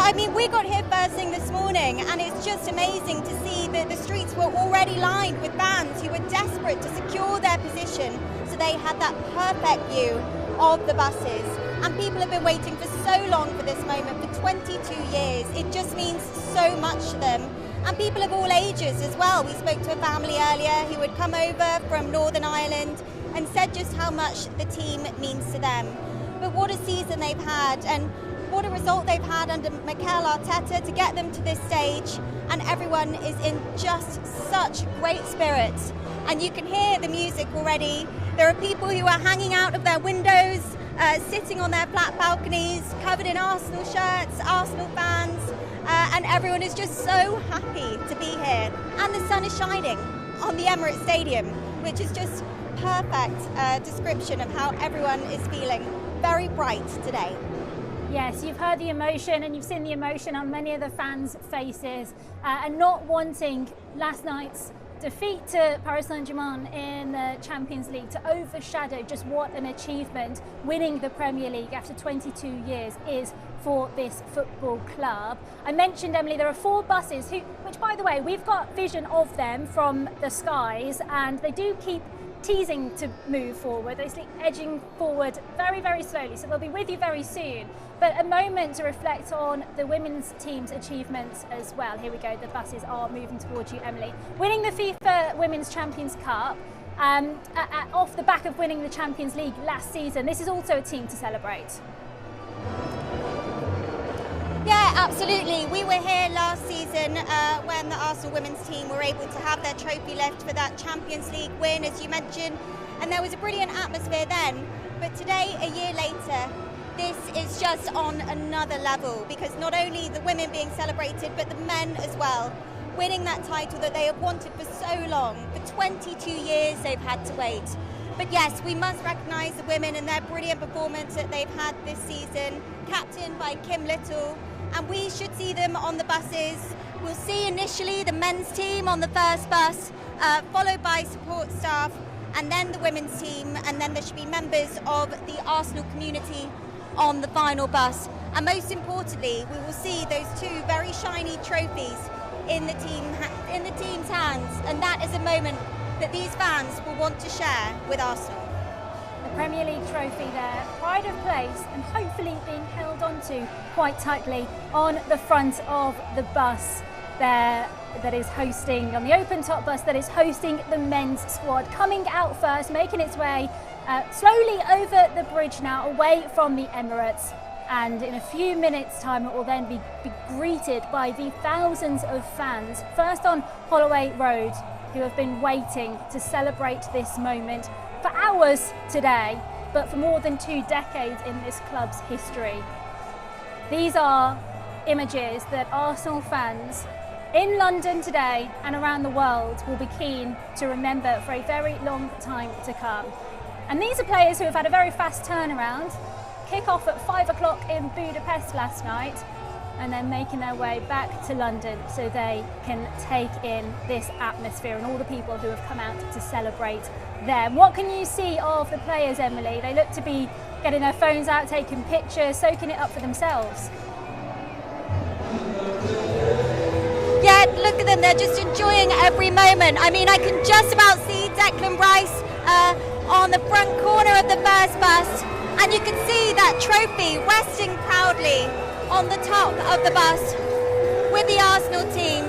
I mean, we got here first thing this morning, and it's just amazing to see that the streets were already lined with fans who were desperate to secure their position so they had that perfect view of the buses. And people have been waiting for so long for this moment, for 22 years. It just means so much to them. And people of all ages as well. We spoke to a family earlier who had come over from Northern Ireland and said just how much the team means to them. But what a season they've had, and what a result they've had under Mikel Arteta to get them to this stage. And everyone is in just such great spirits. And you can hear the music already. There are people who are hanging out of their windows, sitting on their flat balconies, covered in Arsenal shirts, Arsenal fans. And everyone is just so happy to be here. And the sun is shining on the Emirates Stadium, which is just perfect description of how everyone is feeling. Very bright today. Yes, you've heard the emotion and you've seen the emotion on many of the fans' faces, and not wanting last night's defeat to Paris Saint-Germain in the Champions League to overshadow just what an achievement winning the Premier League after 22 years is for this football club. I mentioned, Emily, there are 4 buses, which by the way, we've got vision of them from the skies, and they do keep teasing to move forward. They're edging forward very, very slowly, so they'll be with you very soon. But a moment to reflect on the women's team's achievements as well. Here we go, the buses are moving towards you, Emily. Winning the FIFA Women's Champions Cup, off the back of winning the Champions League last season, this is also a team to celebrate. Yeah, absolutely. We were here last season when the Arsenal women's team were able to have their trophy lift for that Champions League win, as you mentioned, and there was a brilliant atmosphere then. But today, a year later, this is just on another level, because not only the women being celebrated, but the men as well, winning that title that they have wanted for so long. For 22 years they've had to wait. But yes, we must recognise the women and their brilliant performance that they've had this season, captained by Kim Little. And we should see them on the buses. We'll see initially the men's team on the first bus, followed by support staff, and then the women's team, and then there should be members of the Arsenal community on the final bus. And most importantly, we will see those 2 very shiny trophies in the team's hands, and that is a moment that these fans will want to share with Arsenal. The Premier League trophy there, pride of place, and hopefully being held onto quite tightly on the front of the bus there that is hosting, on the open top bus that is hosting the men's squad, coming out first, making its way slowly over the bridge now, away from the Emirates. And in a few minutes' time, it will then be greeted by the thousands of fans, first on Holloway Road, who have been waiting to celebrate this moment for hours today, but for more than 2 decades in this club's history. These are images that Arsenal fans in London today and around the world will be keen to remember for a very long time to come. And these are players who have had a very fast turnaround, kick off at 5 o'clock in Budapest last night, and then making their way back to London so they can take in this atmosphere and all the people who have come out to celebrate them. What can you see of the players, Emily? They look to be getting their phones out, taking pictures, soaking it up for themselves. Yeah, look at them, they're just enjoying every moment. I mean, I can just about see Declan Rice on the front corner of the first bus, and you can see that trophy resting proudly on the top of the bus with the Arsenal team.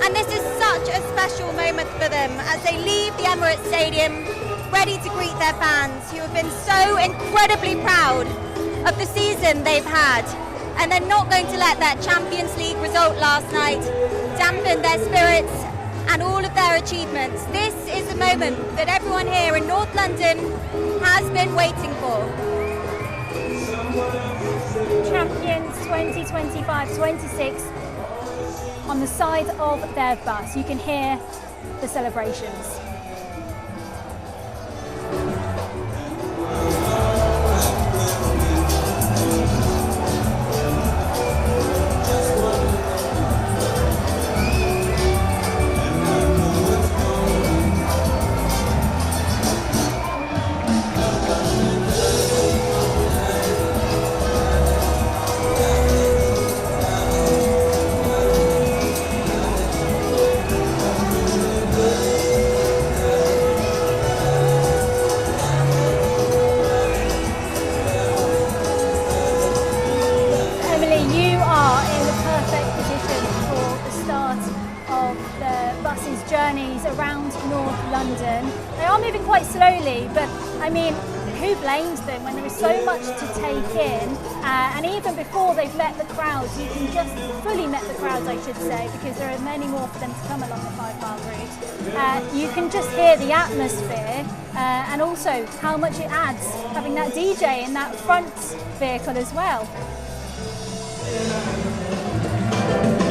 And this is such a special moment for them as they leave the Emirates Stadium, ready to greet their fans who have been so incredibly proud of the season they've had. And they're not going to let that Champions League result last night dampen their spirits and all of their achievements. This is the moment that everyone here in North London has been waiting for. Champions 2025-26 on the side of their bus. You can hear the celebrations. journeys around North London. They are moving quite slowly, but I mean, who blames them when there is so much to take in? And even before they've met the crowds, you can just fully met the crowds, I should say, because there are many more for them to come along the 5 Mile route. You can just hear the atmosphere and also how much it adds having that DJ in that front vehicle as well.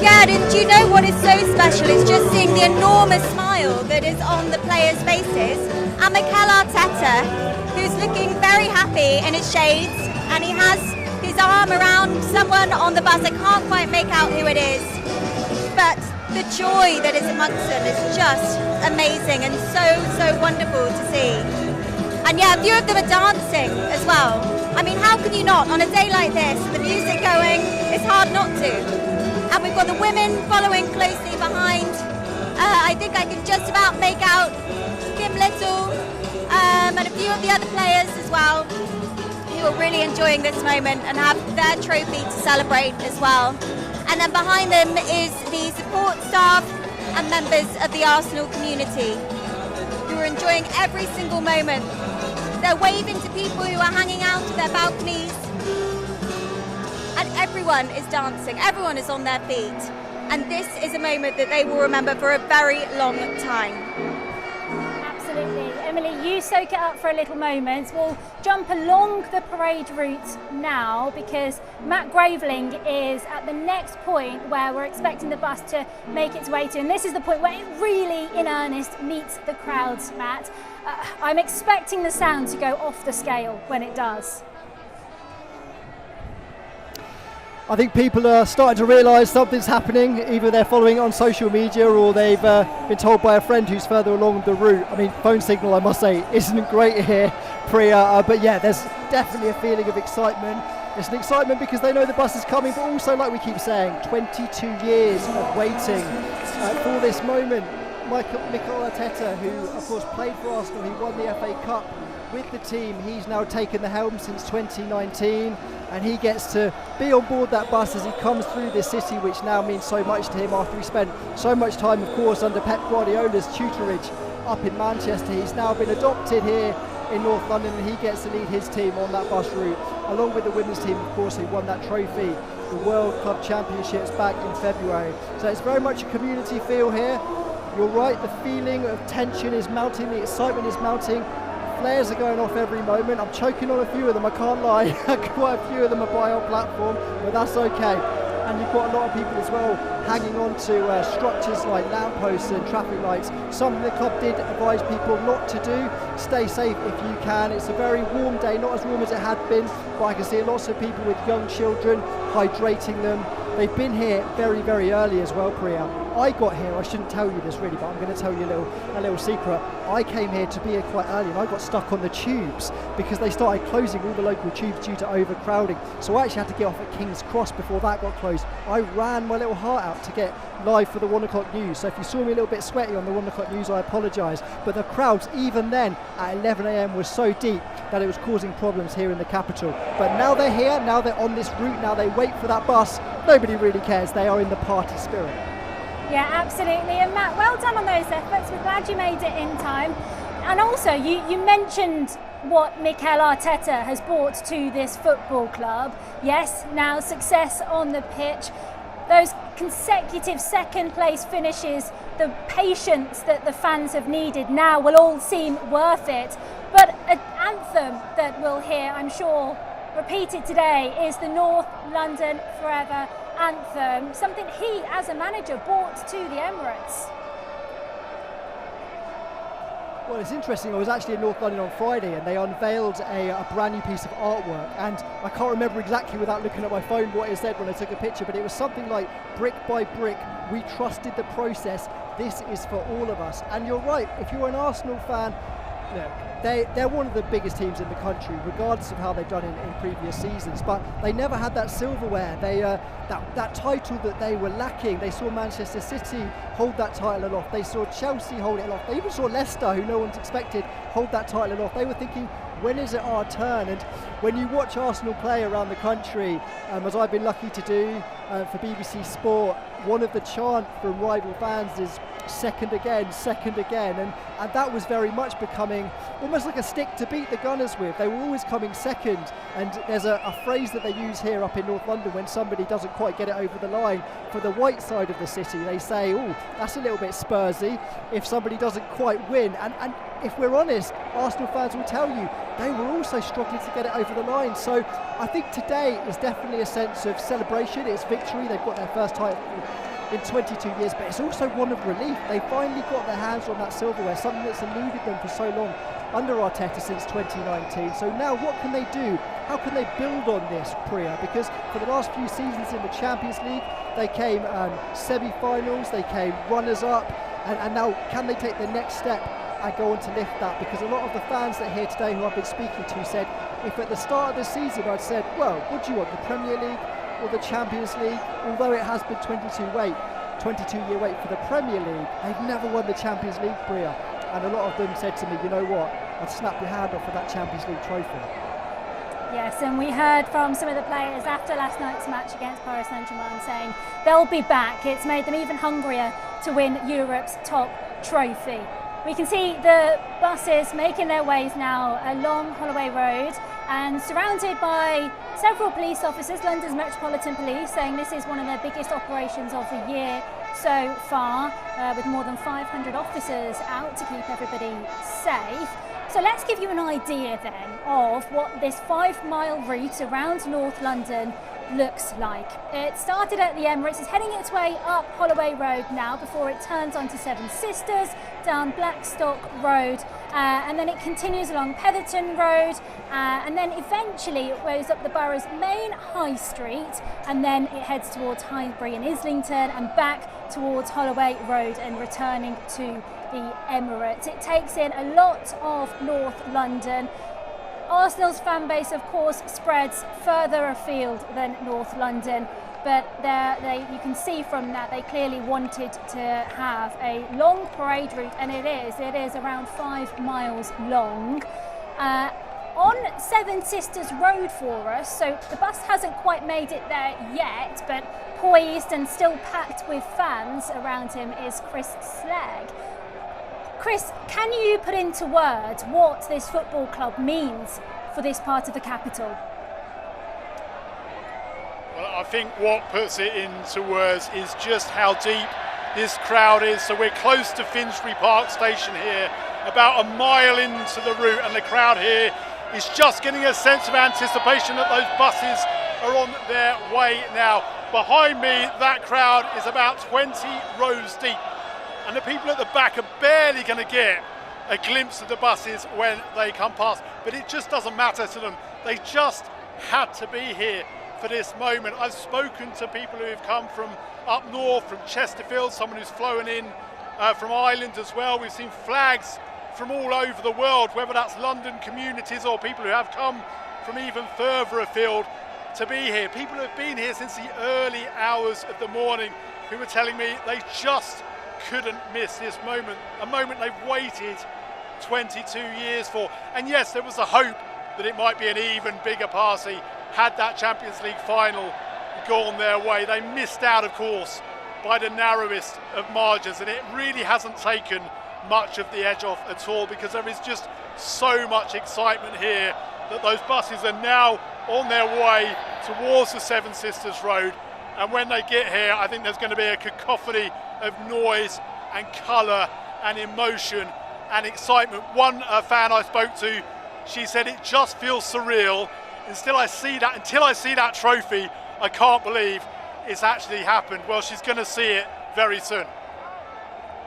Yeah, and do you know what is so special? It's just seeing the enormous smile that is on the players' faces. And Mikel Arteta, who's looking very happy in his shades, and he has his arm around someone on the bus. I can't quite make out who it is, but the joy that is amongst them is just amazing and so wonderful to see. And yeah, a few of them are dancing as well. I mean, how can you not? On a day like this, the music going, it's hard not to. And we've got the women following closely behind. I think I can just about make out Kim Little and a few of the other players as well, who are really enjoying this moment and have their trophy to celebrate as well. And then behind them is the support staff and members of the Arsenal community, who are enjoying every single moment. They're waving to people who are hanging out to their balconies, and everyone is dancing, everyone is on their feet, and this is a moment that they will remember for a very long time. Absolutely. Emily, you soak it up for a little moment. We'll jump along the parade route now, because Matt Graveling is at the next point where we're expecting the bus to make its way to, and this is the point where it really, in earnest, meets the crowds, Matt. I'm expecting the sound to go off the scale when it does. I think people are starting to realise something's happening. Either they're following it on social media or they've been told by a friend who's further along the route. I mean, phone signal, I must say, isn't great here, Priya, but yeah, there's definitely a feeling of excitement. It's an excitement because they know the bus is coming, but also, like we keep saying, 22 years of waiting for this moment. Mikel Arteta, who of course played for Arsenal, he won the FA Cup with the team. He's now taken the helm since 2019, and he gets to be on board that bus as he comes through this city, which now means so much to him after he spent so much time, of course, under Pep Guardiola's tutorage up in Manchester. He's now been adopted here in North London, and he gets to lead his team on that bus route, along with the women's team, of course, who won that trophy, the World Club Championships, back in February. So it's very much a community feel here. You're right, the feeling of tension is mounting, the excitement is mounting. Flares are going off every moment. I'm choking on a few of them, I can't lie. Quite a few of them are by our platform, but that's okay. And you've got a lot of people as well hanging on to structures like lampposts and traffic lights. Something the club did advise people not to do. Stay safe if you can. It's a very warm day, not as warm as it had been, but I can see lots of people with young children hydrating them. They've been here very, very early as well, Priya. I got here, I shouldn't tell you this really, but I'm going to tell you a little secret. I came here to be here quite early, and I got stuck on the tubes because they started closing all the local tubes due to overcrowding. So I actually had to get off at King's Cross before that got closed. I ran my little heart out to get live for the 1 o'clock news. So if you saw me a little bit sweaty on the 1 o'clock news, I apologise. But the crowds, even then, at 11 a.m. was so deep that it was causing problems here in the capital. But now they're here, now they're on this route, now they wait for that bus. Nobody really cares, they are in the party spirit. Yeah, absolutely. And Matt, well done on those efforts. We're glad you made it in time. And also, you mentioned what Mikel Arteta has brought to this football club. Yes, now success on the pitch. Those consecutive second place finishes, the patience that the fans have needed now will all seem worth it. But an anthem that we'll hear, I'm sure, repeated today is the North London Forever anthem, something he as a manager brought to the Emirates. Well, it's interesting, I was actually in North London on Friday and they unveiled a brand new piece of artwork, and I can't remember exactly without looking at my phone what it said when I took a picture, but it was something like, brick by brick, we trusted the process, this is for all of us. And you're right, if you're an Arsenal fan, look, they're one of the biggest teams in the country, regardless of how they've done in previous seasons. But they never had that silverware. They that title that they were lacking. They saw Manchester City hold that title aloft. They saw Chelsea hold it aloft. They even saw Leicester, who no one's expected, hold that title aloft. They were thinking, when is it our turn? And when you watch Arsenal play around the country, as I've been lucky to do, for BBC Sport, one of the chant from rival fans is second again, and that was very much becoming almost like a stick to beat the Gunners with. They were always coming second, and there's a phrase that they use here up in North London when somebody doesn't quite get it over the line. For the white side of the city, they say, oh, that's a little bit Spursy if somebody doesn't quite win, and if we're honest, Arsenal fans will tell you they were also struggling to get it over the line. So I think today is definitely a sense of celebration. It's victory. They've got their first title in 22 years, but it's also one of relief. They finally got their hands on that silverware, something that's eluded them for so long under Arteta since 2019. So now what can they do? How can they build on this, Priya? Because for the last few seasons in the Champions League, they came semi-finals, they came runners-up, and now can they take the next step and go on to lift that? Because a lot of the fans that are here today who I've been speaking to said, if at the start of the season I'd said, well, what do you want, the Premier League or the Champions League? Although it has been 22-year wait for the Premier League, they've never won the Champions League, Priya. And a lot of them said to me, you know what, I'd snap your hand off for that Champions League trophy. Yes, and we heard from some of the players after last night's match against Paris Saint-Germain saying they'll be back. It's made them even hungrier to win Europe's top trophy. We can see the buses making their ways now along Holloway Road and surrounded by several police officers, London's Metropolitan Police, saying this is one of their biggest operations of the year so far, with more than 500 officers out to keep everybody safe. So let's give you an idea then of what this 5-mile route around North London looks like. It started at the Emirates, it's heading its way up Holloway Road now before it turns onto Seven Sisters, down Blackstock Road, and then it continues along Petherton Road, and then eventually it goes up the borough's main high street, and then it heads towards Highbury and Islington and back towards Holloway Road and returning to the Emirates. It takes in a lot of North London. Arsenal's fan base, of course, spreads further afield than North London, but you can see from that they clearly wanted to have a long parade route, and it is around 5 miles long. On Seven Sisters Road for us, so the bus hasn't quite made it there yet, but poised and still packed with fans around him is Chris Slegg. Chris, can you put into words what this football club means for this part of the capital? Well, I think what puts it into words is just how deep this crowd is. So we're close to Finsbury Park Station here, about a mile into the route, and the crowd here is just getting a sense of anticipation that those buses are on their way now. Behind me, that crowd is about 20 rows deep. And the people at the back are barely going to get a glimpse of the buses when they come past. But it just doesn't matter to them. They just had to be here for this moment. I've spoken to people who have come from up north, from Chesterfield, someone who's flown in from Ireland as well. We've seen flags from all over the world, whether that's London communities or people who have come from even further afield to be here. People who have been here since the early hours of the morning who were telling me they just couldn't miss this moment, a moment they've waited 22 years for. And yes, there was a hope that it might be an even bigger party had that Champions League final gone their way. They missed out, of course, by the narrowest of margins, and it really hasn't taken much of the edge off at all, because there is just so much excitement here that those buses are now on their way towards the Seven Sisters Road. And when they get here, I think there's going to be a cacophony of noise and colour and emotion and excitement. One fan I spoke to, she said it just feels surreal. Until I see that trophy, I can't believe it's actually happened. Well, she's going to see it very soon.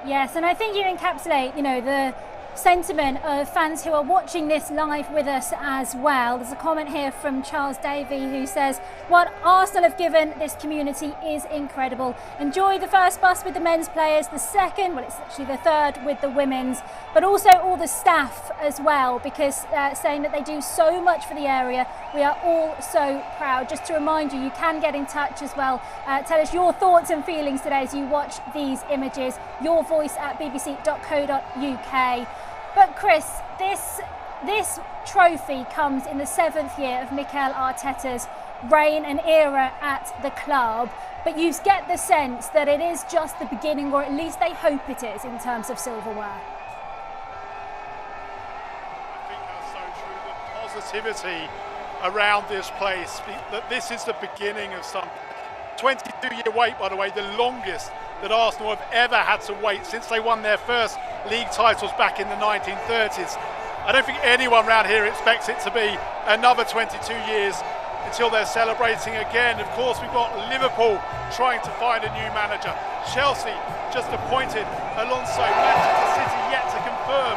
Yes, and I think you encapsulate, the sentiment of fans who are watching this live with us as well. There's a comment here from Charles Davey who says, what Arsenal have given this community is incredible. Enjoy the first bus with the men's players, the second, well, it's actually the third with the women's, but also all the staff as well, because saying that they do so much for the area. We are all so proud. Just to remind you, you can get in touch as well. Tell us your thoughts and feelings today as you watch these images. Your voice at bbc.co.uk. But Chris, this trophy comes in the 7th year of Mikel Arteta's reign and era at the club, but you get the sense that it is just the beginning, or at least they hope it is, in terms of silverware. I think that's so true, the positivity around this place, that this is the beginning of something. 22-year wait, by the way, the longest that Arsenal have ever had to wait since they won their first league titles back in the 1930s. I don't think anyone around here expects it to be another 22 years until they're celebrating again. Of course, we've got Liverpool trying to find a new manager. Chelsea just appointed Alonso. Manchester City yet to confirm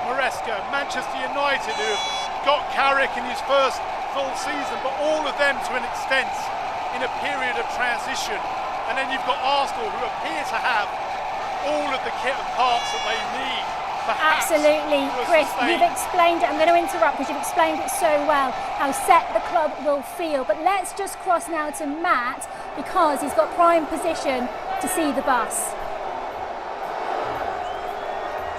Maresca. Manchester United, who have got Carrick in his first full season, but all of them to an extent in a period of transition. And then you've got Arsenal, who appear to have all of the kit and parts that they need. Absolutely, Chris, you've explained it. I'm going to interrupt because you've explained it so well, how set the club will feel. But let's just cross now to Matt, because he's got prime position to see the bus.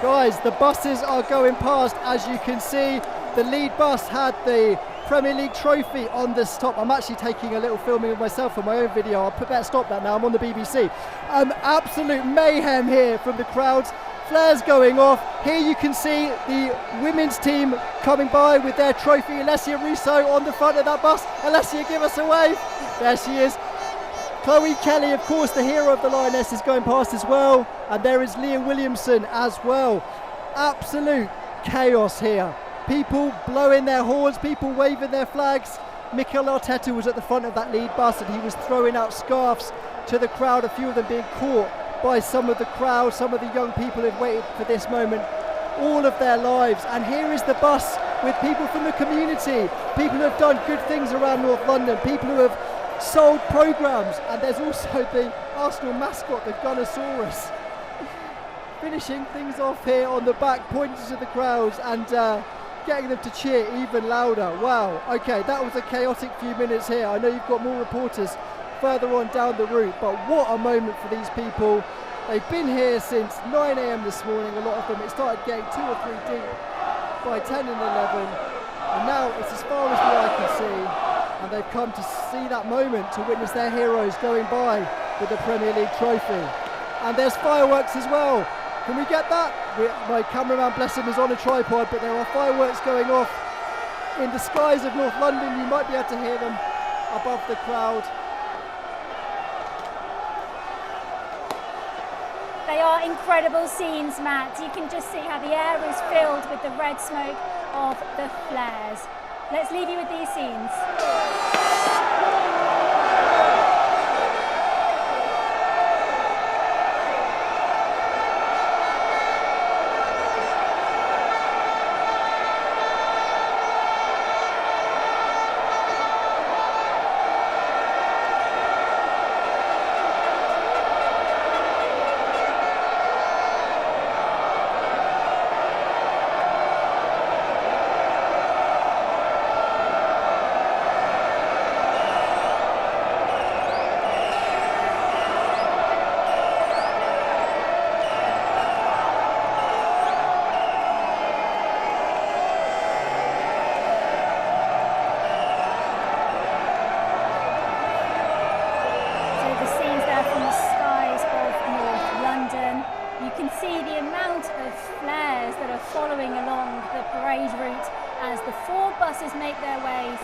Guys, the buses are going past. As you can see, the lead bus had the Premier League trophy on the top. I'm actually taking a little filming of myself for my own video. I'll better stop that now. I'm on the BBC. Absolute mayhem here from the crowds. Flares going off. Here you can see the women's team coming by with their trophy. Alessia Russo on the front of that bus. Alessia, give us a wave. There she is. Chloe Kelly, of course, the hero of the Lioness, is going past as well. And there is Leah Williamson as well. Absolute chaos here. People blowing their horns, people waving their flags. Mikel Arteta was at the front of that lead bus and he was throwing out scarves to the crowd, a few of them being caught by some of the crowd, some of the young people who've waited for this moment all of their lives. And here is the bus with people from the community, people who have done good things around North London, people who have sold programmes, and there's also the Arsenal mascot, the Gunnosaurus, finishing things off here on the back, pointing to the crowds and getting them to cheer even louder. Wow, okay, that was a chaotic few minutes here. I know you've got more reporters further on down the route, but what a moment for these people. They've been here since 9 AM this morning, a lot of them. It started getting 2 or 3 deep by 10 and 11, and now it's as far as the eye can see, and they've come to see that moment, to witness their heroes going by with the Premier League trophy. And there's fireworks as well. Can we get that? My cameraman, bless him, is on a tripod, but there are fireworks going off in the skies of North London. You might be able to hear them above the crowd. They are incredible scenes, Matt. You can just see how the air is filled with the red smoke of the flares. Let's leave you with these scenes. Following along the parade route as the 4 buses make their ways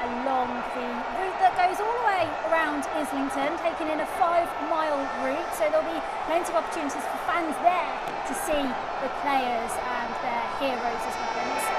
along the route that goes all the way around Islington, taking in a 5-mile route, so there'll be plenty of opportunities for fans there to see the players and their heroes as well. And it's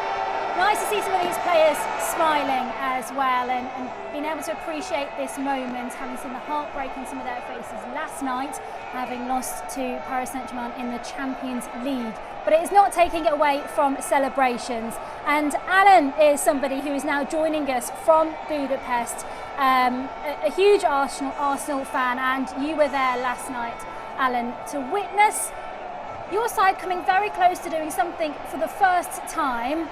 nice to see some of these players smiling as well, and being able to appreciate this moment, having seen the heartbreak on some of their faces last night, having lost to Paris Saint-Germain in the Champions League. But it is not taking it away from celebrations. And Alan is somebody who is now joining us from Budapest, a huge Arsenal fan, and you were there last night, Alan, to witness your side coming very close to doing something for the first time,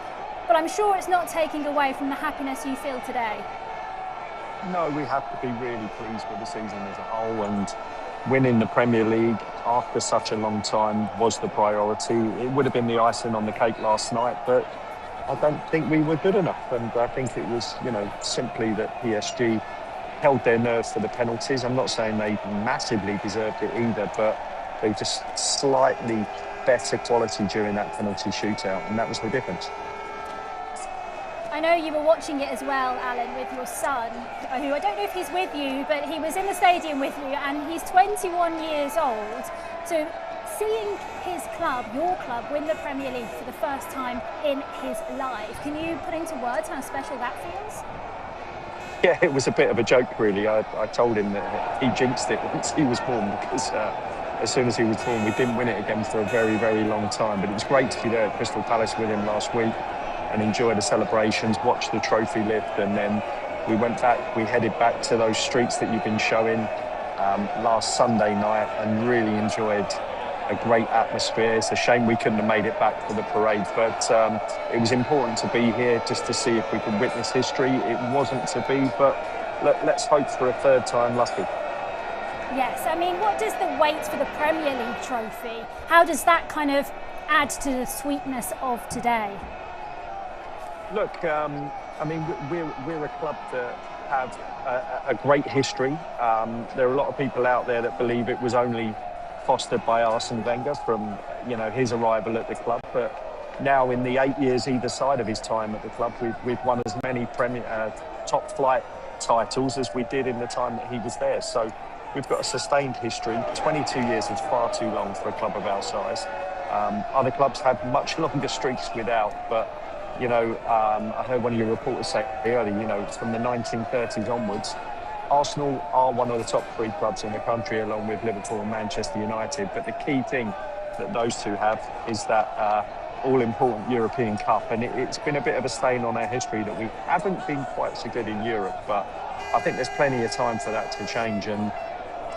but I'm sure it's not taking away from the happiness you feel today. No, we have to be really pleased with the season as a whole, and winning the Premier League after such a long time was the priority. It would have been the icing on the cake last night, but I don't think we were good enough, and I think it was, simply that PSG held their nerve for the penalties. I'm not saying they massively deserved it either, but they just slightly better quality during that penalty shootout, and that was the difference. I know you were watching it as well, Alan, with your son, who I don't know if he's with you, but he was in the stadium with you, and he's 21 years old. So seeing his club, your club, win the Premier League for the first time in his life, can you put into words how special that feels? Yeah, it was a bit of a joke, really. I told him that he jinxed it once he was born, because as soon as he was born, we didn't win it again for a very, very long time. But it was great to be there at Crystal Palace with him last week and enjoy the celebrations, watch the trophy lift, and then we headed back to those streets that you've been showing last Sunday night, and really enjoyed a great atmosphere. It's a shame we couldn't have made it back for the parade, but it was important to be here just to see if we could witness history. It wasn't to be, but let's hope for a third time lucky. Yes, I mean, what does the wait for the Premier League trophy, how does that kind of add to the sweetness of today? Look, I mean, we're a club that have a great history. There are a lot of people out there that believe it was only fostered by Arsene Wenger from his arrival at the club, but now in the 8 years either side of his time at the club, we've won as many top flight titles as we did in the time that he was there. So we've got a sustained history. 22 years is far too long for a club of our size. Other clubs have much longer streaks without, but I heard one of your reporters say earlier, from the 1930s onwards, Arsenal are one of the top three clubs in the country, along with Liverpool and Manchester United. But the key thing that those two have is that all-important European Cup. And it's been a bit of a stain on our history that we haven't been quite so good in Europe. But I think there's plenty of time for that to change. And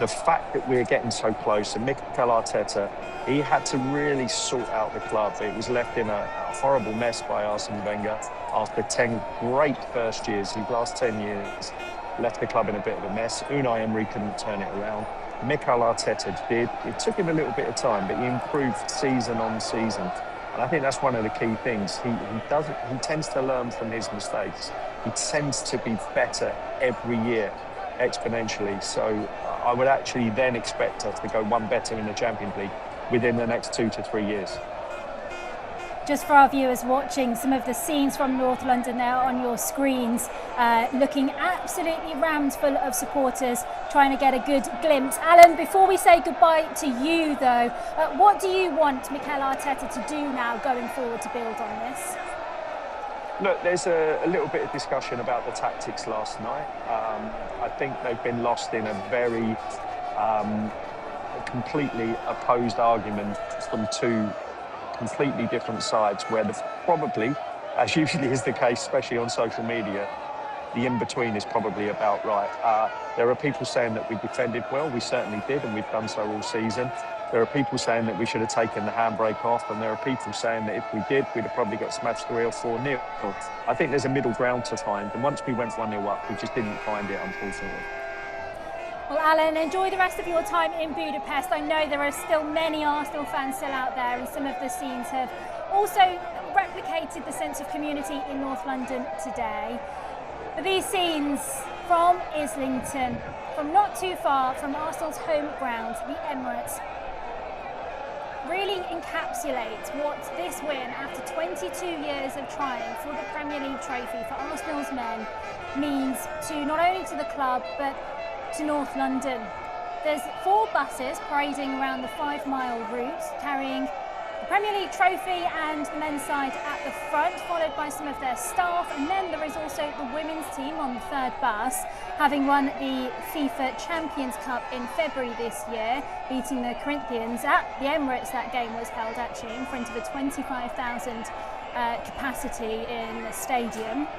the fact that we're getting so close, and Mikel Arteta, he had to really sort out the club. It was left in a horrible mess by Arsene Wenger after 10 great first years. His last 10 years left the club in a bit of a mess. Unai Emery couldn't turn it around. Mikel Arteta did. It took him a little bit of time, but he improved season on season. And I think that's one of the key things. He tends to learn from his mistakes. He tends to be better every year, exponentially. So I would actually then expect us to go one better in the Champions League within the next 2 to 3 years. Just for our viewers watching, some of the scenes from North London there on your screens, looking absolutely rammed full of supporters, trying to get a good glimpse. Alan, before we say goodbye to you though, what do you want Mikel Arteta to do now going forward to build on this? Look, there's a little bit of discussion about the tactics last night. I think they've been lost in a very completely opposed argument from two completely different sides, where probably, as usually is the case, especially on social media, the in-between is probably about right. There are people saying that we defended well. We certainly did, and we've done so all season. There are people saying that we should have taken the handbrake off, and there are people saying that if we did, we'd have probably got smashed 3 or 4-0. I think there's a middle ground to find, and once we went 1-0 up, we just didn't find it, unfortunately. Well, Alan, enjoy the rest of your time in Budapest. I know there are still many Arsenal fans still out there, and some of the scenes have also replicated the sense of community in North London today. But these scenes from Islington, from not too far from Arsenal's home ground, the Emirates, really encapsulate what this win after 22 years of trying for the Premier League trophy for Arsenal's men means to not only to the club but to North London. There's 4 buses parading around the 5-mile route carrying the Premier League trophy and the men's side at the front, followed by some of their staff, and then there is also the women's team on the 3rd bus, having won the FIFA Champions Cup in February this year, beating the Corinthians at the Emirates. That game was held actually in front of a 25,000 capacity in the stadium.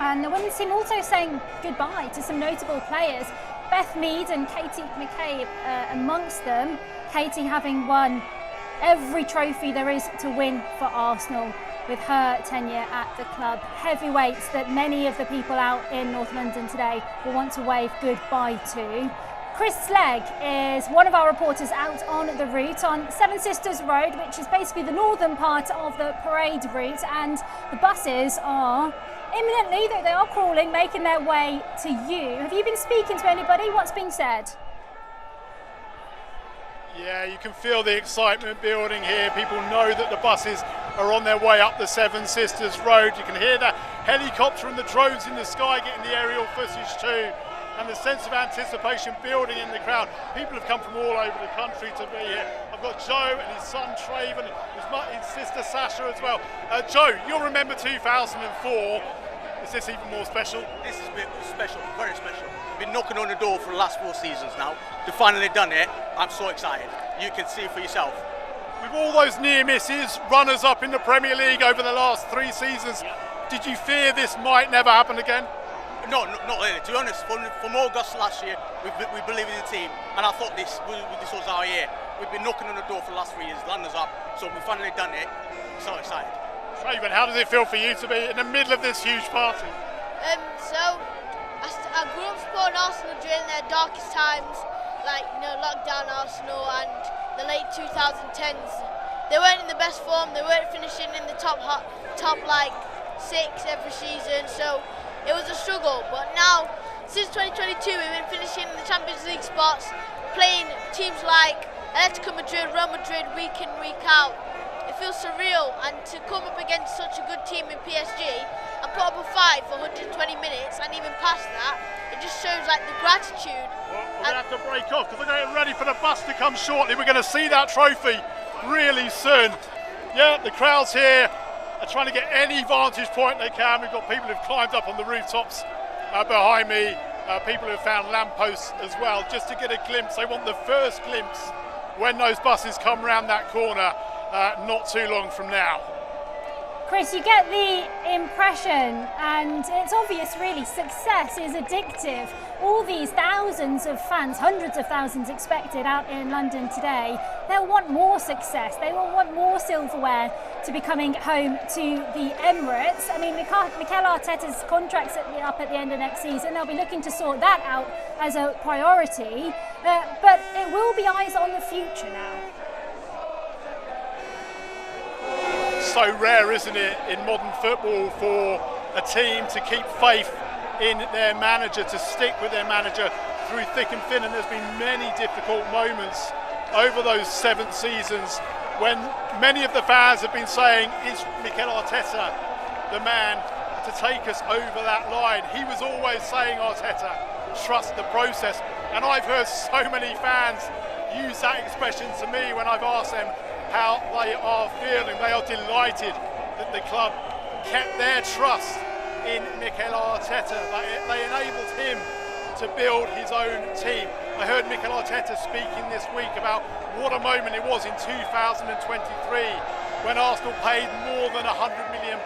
And the women's team also saying goodbye to some notable players, Beth Mead and Katie McCabe amongst them. Katie having won every trophy there is to win for Arsenal with her tenure at the club. Heavyweights that many of the people out in North London today will want to wave goodbye to. Chris Slegg is one of our reporters out on the route on Seven Sisters Road, which is basically the northern part of the parade route, and the buses are imminently, they are crawling, making their way to you. Have you been speaking to anybody? What's been said? Yeah, you can feel the excitement building here. People know that the buses are on their way up the Seven Sisters Road. You can hear the helicopter and the drones in the sky getting the aerial footage too. And the sense of anticipation building in the crowd. People have come from all over the country to be here. I've got Joe and his son Traven, his sister Sasha as well. Joe, you'll remember 2004. Is this even more special? This is a bit special, very special. Been knocking on the door for the last 4 seasons now. They've finally done it. I'm so excited. You can see for yourself. With all those near misses, runners up in the Premier League over the last 3 seasons, did you fear this might never happen again? No, not really. To be honest, from August last year, we believe in the team, and I thought this was our year. We've been knocking on the door for the last 3 years, runners up, so we've finally done it. So excited. Traven, how does it feel for you to be in the middle of this huge party? I grew up supporting Arsenal during their darkest times, like lockdown Arsenal and the late 2010s. They weren't in the best form. They weren't finishing in the top like 6 every season. So it was a struggle. But now, since 2022, we've been finishing in the Champions League spots, playing teams like Atletico Madrid, Real Madrid, week in, week out. It feels surreal, and to come up against such a good team in PSG and put up a fight for 120 minutes and even past that, it just shows like the gratitude. Well, we're going to have to break off because we're getting ready for the bus to come shortly. We're going to see that trophy really soon. Yeah, the crowds here are trying to get any vantage point they can. We've got people who've climbed up on the rooftops behind me. People who've found lampposts as well, just to get a glimpse. They want the first glimpse when those buses come round that corner. Not too long from now. Chris, you get the impression, and it's obvious really, success is addictive. All these thousands of fans, hundreds of thousands expected out in London today, they'll want more success. They will want more silverware to be coming home to the Emirates. I mean, Mikel Arteta's contract's up at the end of next season. They'll be looking to sort that out as a priority, but it will be eyes on the future now. So rare, isn't it, in modern football for a team to keep faith in their manager, to stick with their manager through thick and thin. And there's been many difficult moments over those 7 seasons when many of the fans have been saying, is Mikel Arteta the man to take us over that line? He was always saying, Arteta, trust the process. And I've heard so many fans use that expression to me when I've asked them how they are feeling. They are delighted that the club kept their trust in Mikel Arteta. They enabled him to build his own team. I heard Mikel Arteta speaking this week about what a moment it was in 2023 when Arsenal paid more than £100 million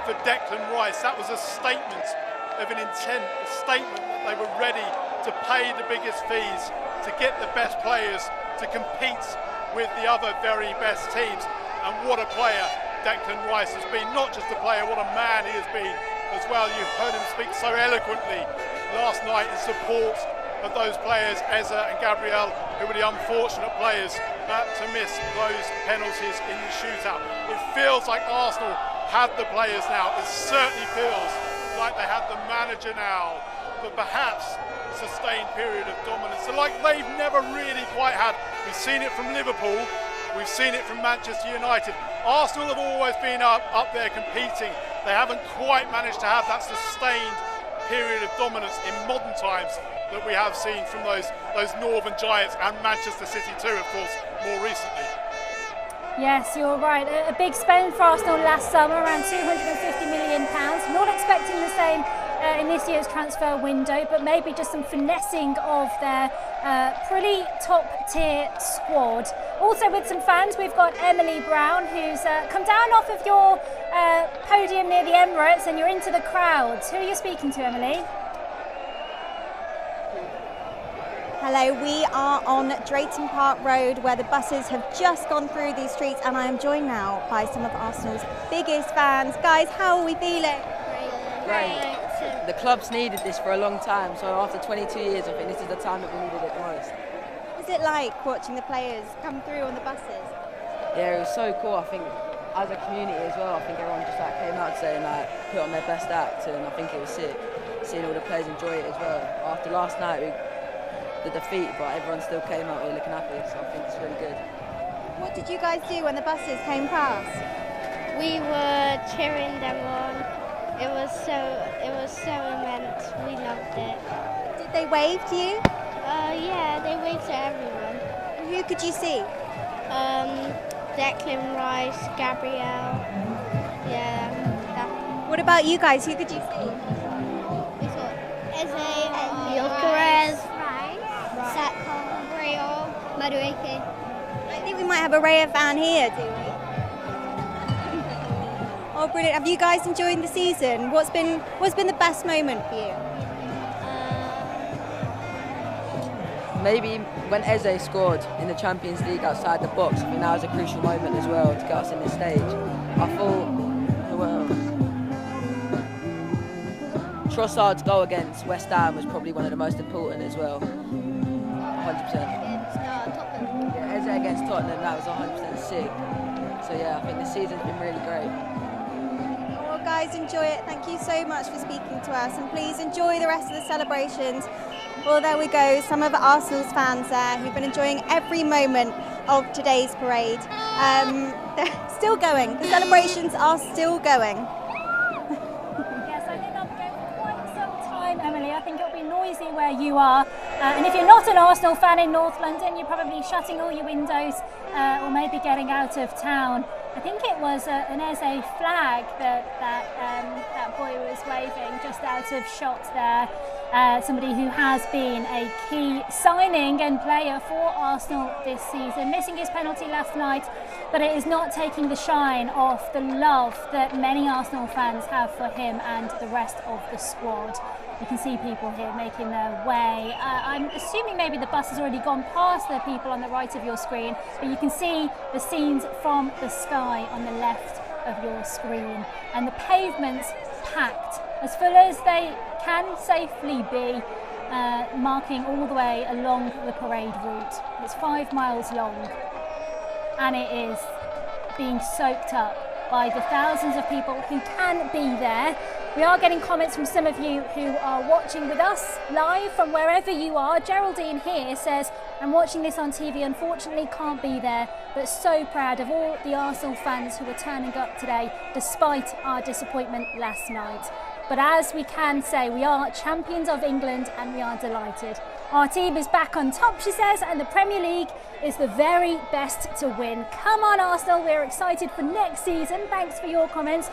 for Declan Rice. That was a statement of an intent, a statement that they were ready to pay the biggest fees, to get the best players, to compete with the other very best teams. And what a player Declan Rice has been. Not just a player, what a man he has been as well. You've heard him speak so eloquently last night in support of those players, Eze and Gabriel, who were the unfortunate players to miss those penalties in the shootout. It feels like Arsenal have the players now. It certainly feels like they have the manager now for perhaps a sustained period of dominance. So like they've never really quite had. We've seen it from Liverpool, we've seen it from Manchester United. Arsenal have always been up there competing. They haven't quite managed to have that sustained period of dominance in modern times that we have seen from those Northern Giants and Manchester City too, of course, more recently. Yes, you're right. A big spend for Arsenal last summer, around £250 million. Not expecting the same in this year's transfer window, but maybe just some finessing of their pretty top-tier squad. Also with some fans, we've got Emily Brown, who's come down off of your podium near the Emirates, and you're into the crowds. Who are you speaking to, Emily? Hello, we are on Drayton Park Road where the buses have just gone through these streets, and I am joined now by some of Arsenal's biggest fans. Guys, how are we feeling? Great. the club's needed this for a long time, so after 22 years I think this is the time that we needed it the most. What was it like watching the players come through on the buses? Yeah, it was so cool. I think as a community as well, I think everyone just like came out today and like put on their best act, and I think it was sick seeing all the players enjoy it as well. After last night, the defeat, but everyone still came out here looking happy, so I think it's really good. What did you guys do when the buses came past? We were cheering them on. It was so immense. We loved it. Did they wave to you? Yeah, they waved to everyone. And who could you see? Declan Rice, Gabrielle. Yeah. What about you guys? Who could you see? Gyökeres, Seko, Real, Madueke. I think we might have a Raya fan here, do we? Oh, brilliant! Have you guys enjoyed the season? What's been the best moment for you? Maybe when Eze scored in the Champions League outside the box, I think that was a crucial moment as well to get us in this stage. I thought, who else? Trossard's goal against West Ham was probably one of the most important as well. 100%. Yeah, Eze against Tottenham, that was 100% sick. So yeah, I think the season's been really great. Well, guys, enjoy it. Thank you so much for speaking to us, and please enjoy the rest of the celebrations. Well, there we go, some of Arsenal's fans there who've been enjoying every moment of today's parade. They're still going. The celebrations are still going. Yes, I think they'll be going for quite some time, Emily. I think it'll be noisy where you are. And if you're not an Arsenal fan in North London, you're probably shutting all your windows or maybe getting out of town. I think it was an Eze flag that boy was waving just out of shot there. Somebody who has been a key signing and player for Arsenal this season, missing his penalty last night, but it is not taking the shine off the love that many Arsenal fans have for him and the rest of the squad. You can see people here making their way. I'm assuming maybe the bus has already gone past the people on the right of your screen, but you can see the scenes from the sky on the left of your screen. And the pavements packed, as full as they can safely be, marking all the way along the parade route. It's 5 miles long, and it is being soaked up by the thousands of people who can be there. We are getting comments from some of you who are watching with us live from wherever you are. Geraldine here says, I'm watching this on TV, unfortunately can't be there, but so proud of all the Arsenal fans who are turning up today despite our disappointment last night. But as we can say, we are champions of England and we are delighted. Our team is back on top, she says, and the Premier League is the very best to win. Come on, Arsenal, we're excited for next season. Thanks for your comments.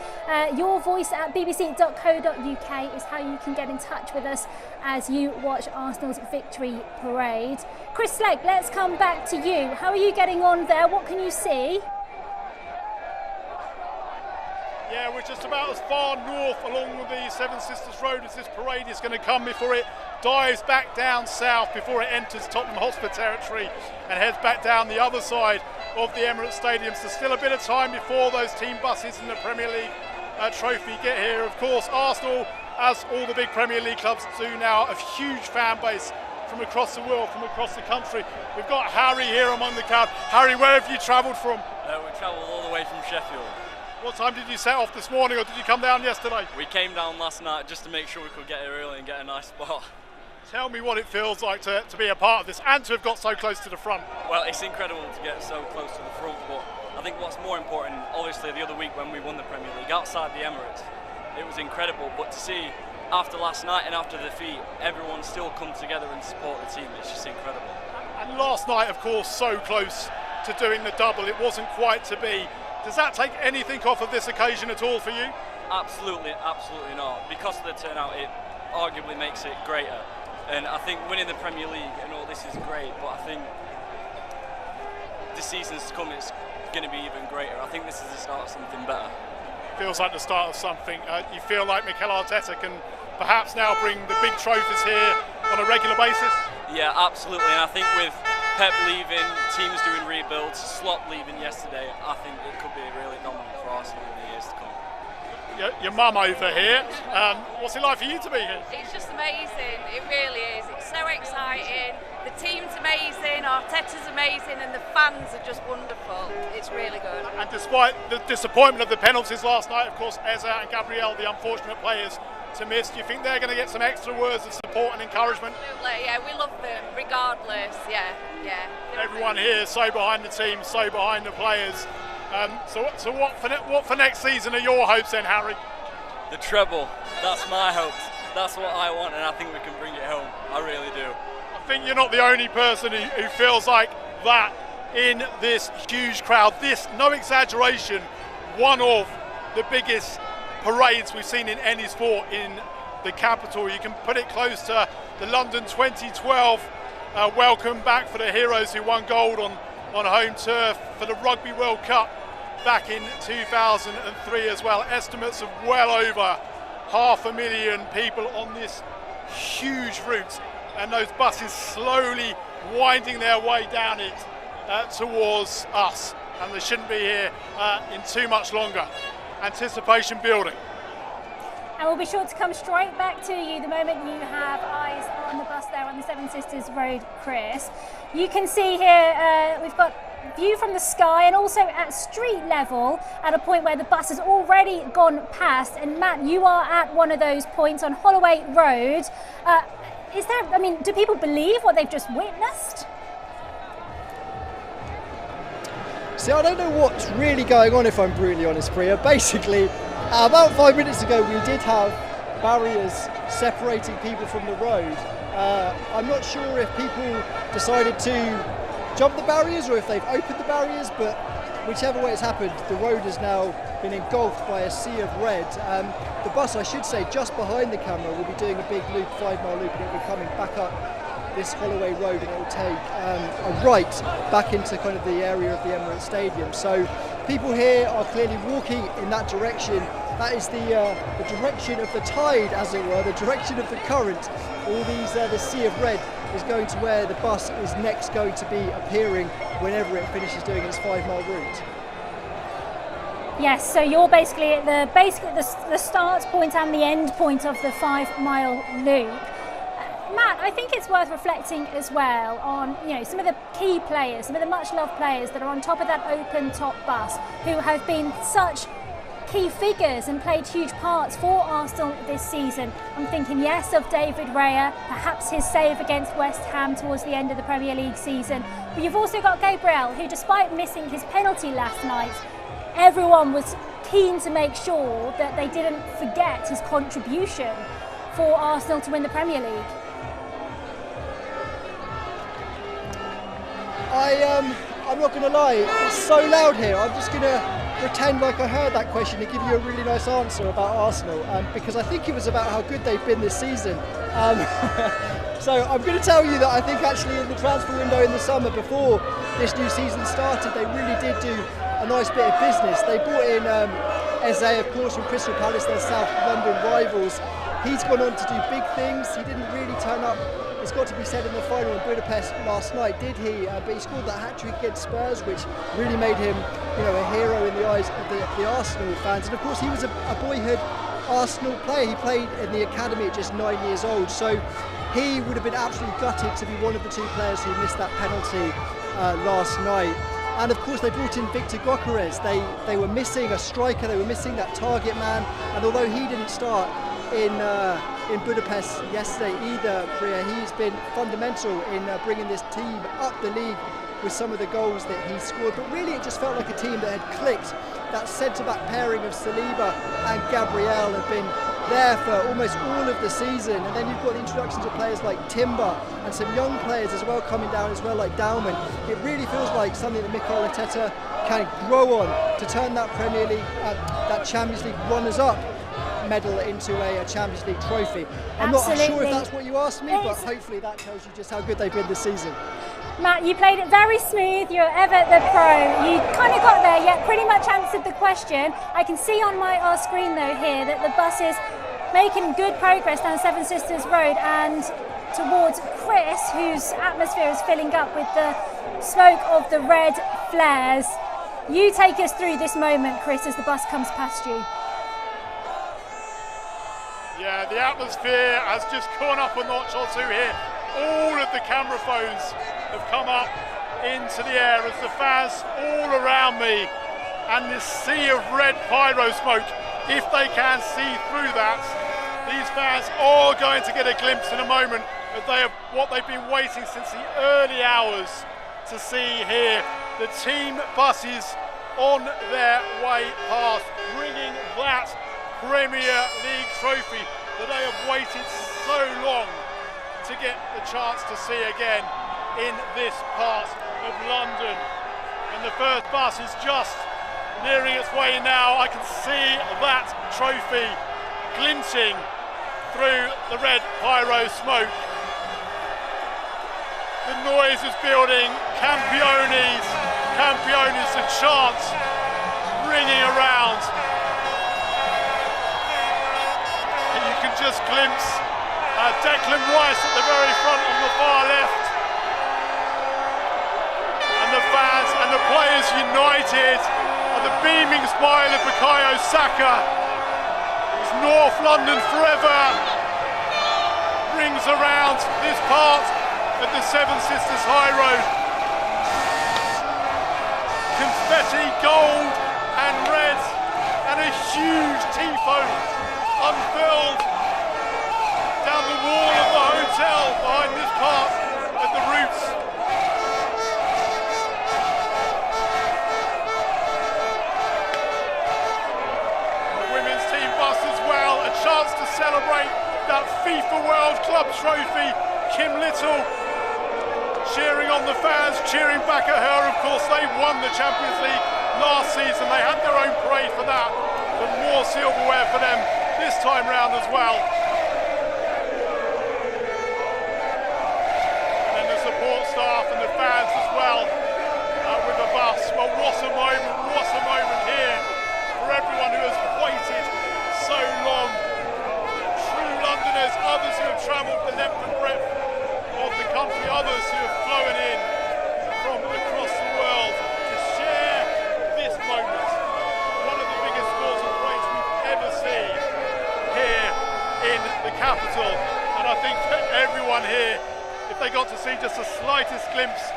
Your voice at bbc.co.uk is how you can get in touch with us as you watch Arsenal's victory parade. Chris Slake, let's come back to you. How are you getting on there? What can you see? Yeah, we're just about as far north along the Seven Sisters Road as this parade is going to come before it dives back down south, before it enters Tottenham Hotspur territory and heads back down the other side of the Emirates Stadium. So still a bit of time before those team buses in the Premier League trophy get here. Of course, Arsenal, as all the big Premier League clubs do now, a huge fan base from across the world, from across the country. We've got Harry here among the crowd. Harry, where have you travelled from? We travelled all the way from Sheffield. What time did you set off this morning, or did you come down yesterday? We came down last night just to make sure we could get here early and get a nice spot. Tell me what it feels like to be a part of this and to have got so close to the front. Well, it's incredible to get so close to the front, but I think what's more important, obviously the other week when we won the Premier League outside the Emirates, it was incredible, but to see after last night and after the defeat, everyone still come together and support the team, it's just incredible. And last night, of course, so close to doing the double, it wasn't quite to be. Does that take anything off of this occasion at all for you? Absolutely, absolutely not. Because of the turnout, it arguably makes it greater. And I think winning the Premier League and all this is great, but I think the seasons to come it's going to be even greater. I think this is the start of something better. Feels like the start of something. You feel like Mikel Arteta can perhaps now bring the big trophies here on a regular basis? Yeah, absolutely. And I think with Pep leaving, teams doing rebuilds, Slot leaving yesterday, I think it could be really dominant for Arsenal in the years to come. your mum over here. What's it like for you to be here? It's just amazing, it really is. It's so exciting. The team's amazing, Arteta's amazing, and the fans are just wonderful. It's really good. And despite the disappointment of the penalties last night, of course, Eze and Gabriel, the unfortunate players to miss, do you think they're going to get some extra words of support and encouragement? Absolutely, yeah, we love them, regardless, yeah. Everyone here so behind the team, so behind the players. So what for next season are your hopes then, Harry? The treble, that's my hopes. That's what I want, and I think we can bring it home. I really do. I think you're not the only person who feels like that in this huge crowd. This, no exaggeration, one of the biggest parades we've seen in any sport in the capital. You can put it close to the London 2012 welcome back for the heroes who won gold on home turf for the Rugby World Cup back in 2003 as well. Estimates of well over 500,000 people on this huge route, and those buses slowly winding their way down it towards us, and they shouldn't be here in too much longer. Anticipation building. And we'll be sure to come straight back to you the moment you have eyes on the bus there on the Seven Sisters Road, Chris. You can see here we've got view from the sky and also at street level at a point where the bus has already gone past. And Matt, you are at one of those points on Holloway Road. Do people believe what they've just witnessed? See, I don't know what's really going on, if I'm brutally honest, Priya. Basically, about 5 minutes ago, we did have barriers separating people from the road. I'm not sure if people decided to jump the barriers or if they've opened the barriers, but whichever way it's happened, the road has now been engulfed by a sea of red. The bus, I should say, just behind the camera will be doing a big loop, 5 mile loop, and it'll be coming back up this Holloway Road, and it will take a right back into kind of the area of the Emirates Stadium. So people here are clearly walking in that direction. That is the direction of the tide, as it were, the direction of the current. All these, the sea of red is going to where the bus is next going to be appearing whenever it finishes doing its 5 mile route. Yes, so you're basically at the start point and the end point of the 5 mile loop. Matt, I think it's worth reflecting as well on some of the key players, some of the much loved players that are on top of that open top bus who have been such key figures and played huge parts for Arsenal this season. I'm thinking, yes, of David Raya, perhaps his save against West Ham towards the end of the Premier League season. But you've also got Gabriel, who despite missing his penalty last night, everyone was keen to make sure that they didn't forget his contribution for Arsenal to win the Premier League. I'm not going to lie, it's so loud here. I'm just going to pretend like I heard that question and give you a really nice answer about Arsenal, because I think it was about how good they've been this season. So I'm going to tell you that I think actually in the transfer window in the summer before this new season started, they really did do a nice bit of business. They brought in Eze, of course, from Crystal Palace, their South London rivals. He's gone on to do big things. He didn't really turn up, it's got to be said, in the final in Budapest last night, did he? But he scored that hat-trick against Spurs, which really made him, a hero in the eyes of the Arsenal fans. And of course, he was a boyhood Arsenal player. He played in the academy at just 9 years old, so he would have been absolutely gutted to be one of the two players who missed that penalty last night. And of course, they brought in Victor Gyökeres. They were missing a striker, they were missing that target man, and although he didn't start in Budapest yesterday either, Priya, he's been fundamental in bringing this team up the league with some of the goals that he scored. But really it just felt like a team that had clicked. That centre-back pairing of Saliba and Gabriel have been there for almost all of the season, and then you've got the introductions of players like Timber and some young players as well coming down as well, like Dauman. It really feels like something that Mikel Arteta can grow on to turn that Premier League, that Champions League runners-up medal into a Champions League trophy. I'm Absolutely. not sure if that's what you asked me, but hopefully that tells you just how good they've been this season. Matt, you played it very smooth. You're ever the pro. You kind of got there, yet pretty much answered the question. I can see on our screen though here that the bus is making good progress down Seven Sisters Road and towards Chris, whose atmosphere is filling up with the smoke of the red flares. You take us through this moment, Chris, as the bus comes past you. Yeah, the atmosphere has just gone up a notch or two here. All of the camera phones have come up into the air as the fans all around me, and this sea of red pyro smoke, if they can see through that, these fans are going to get a glimpse in a moment of what they've been waiting since the early hours to see here. The team buses on their way past, bringing that Premier League trophy that they have waited so long to get the chance to see again in this part of London. And the first bus is just nearing its way now. I can see that trophy glinting through the red pyro smoke. The noise is building. Campiones, the chant ringing around. And you can just glimpse Declan Rice at the very front on the far left. And the fans and the players united, and the beaming smile of Bukayo Saka. As North London forever rings around this part of the Seven Sisters High Road. Confetti, gold and red, and a huge tifo unfurled down the wall of the hotel behind this part of the routes. The women's team bus as well, a chance to celebrate that FIFA World Club trophy. Kim Little cheering on the fans, cheering back at her. Of course, they won the Champions League last season. They had their own parade for that, but more silverware for them this time round as well. And then the support staff and the fans as well with the bus. Well, what a moment here for everyone who has waited so long. True Londoners, others who have travelled the length and breadth of the country, others who have flown in from across the world to share this moment. One of the biggest sporting parades we've ever seen here in the capital. And I think for everyone here, if they got to see just the slightest glimpse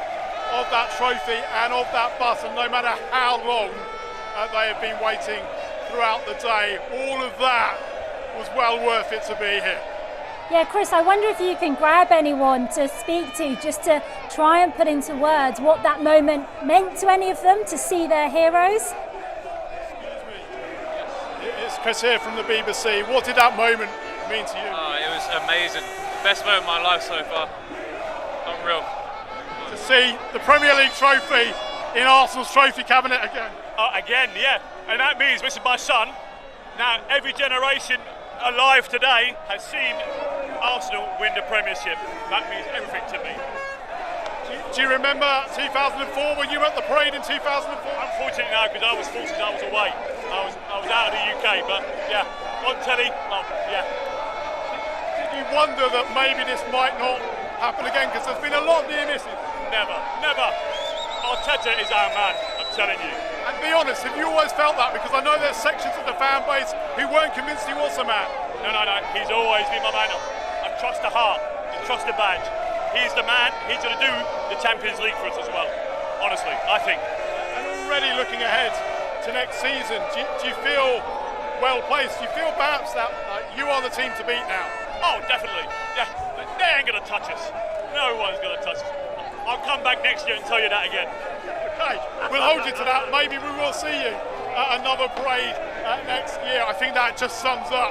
of that trophy and of that bus, and no matter how long they have been waiting throughout the day, all of that was well worth it to be here. Yeah, Chris, I wonder if you can grab anyone to speak to, just to try and put into words what that moment meant to any of them, to see their heroes. Excuse me. It's Chris here from the BBC. What did that moment mean to you? It was amazing. Best moment of my life so far. Unreal. To see the Premier League trophy in Arsenal's trophy cabinet again. Again, yeah. And that means, this is my son. Now, every generation alive today has seen Arsenal win the Premiership. That means everything to me. Do you remember 2004 when you were at the parade in 2004? Unfortunately now, because I was fortunate, I was away. I was out of the UK, but yeah, on telly, yeah. Did you wonder that maybe this might not happen again? Because there's been a lot of near misses. Never. Arteta is our man, I'm telling you. And be honest, have you always felt that? Because I know there's sections of the fan base who weren't convinced he was a man. No, he's always been my man. I trust the heart, I trust the badge. He's the man, he's going to do the Champions League for us as well. Honestly, I think. And already looking ahead to next season, do you feel well placed? Do you feel perhaps that you are the team to beat now? Oh, definitely. Yeah, they ain't going to touch us. No one's going to touch us. I'll come back next year and tell you that again. Okay, we'll hold you to that. Maybe we will see you at another parade next year. I think that just sums up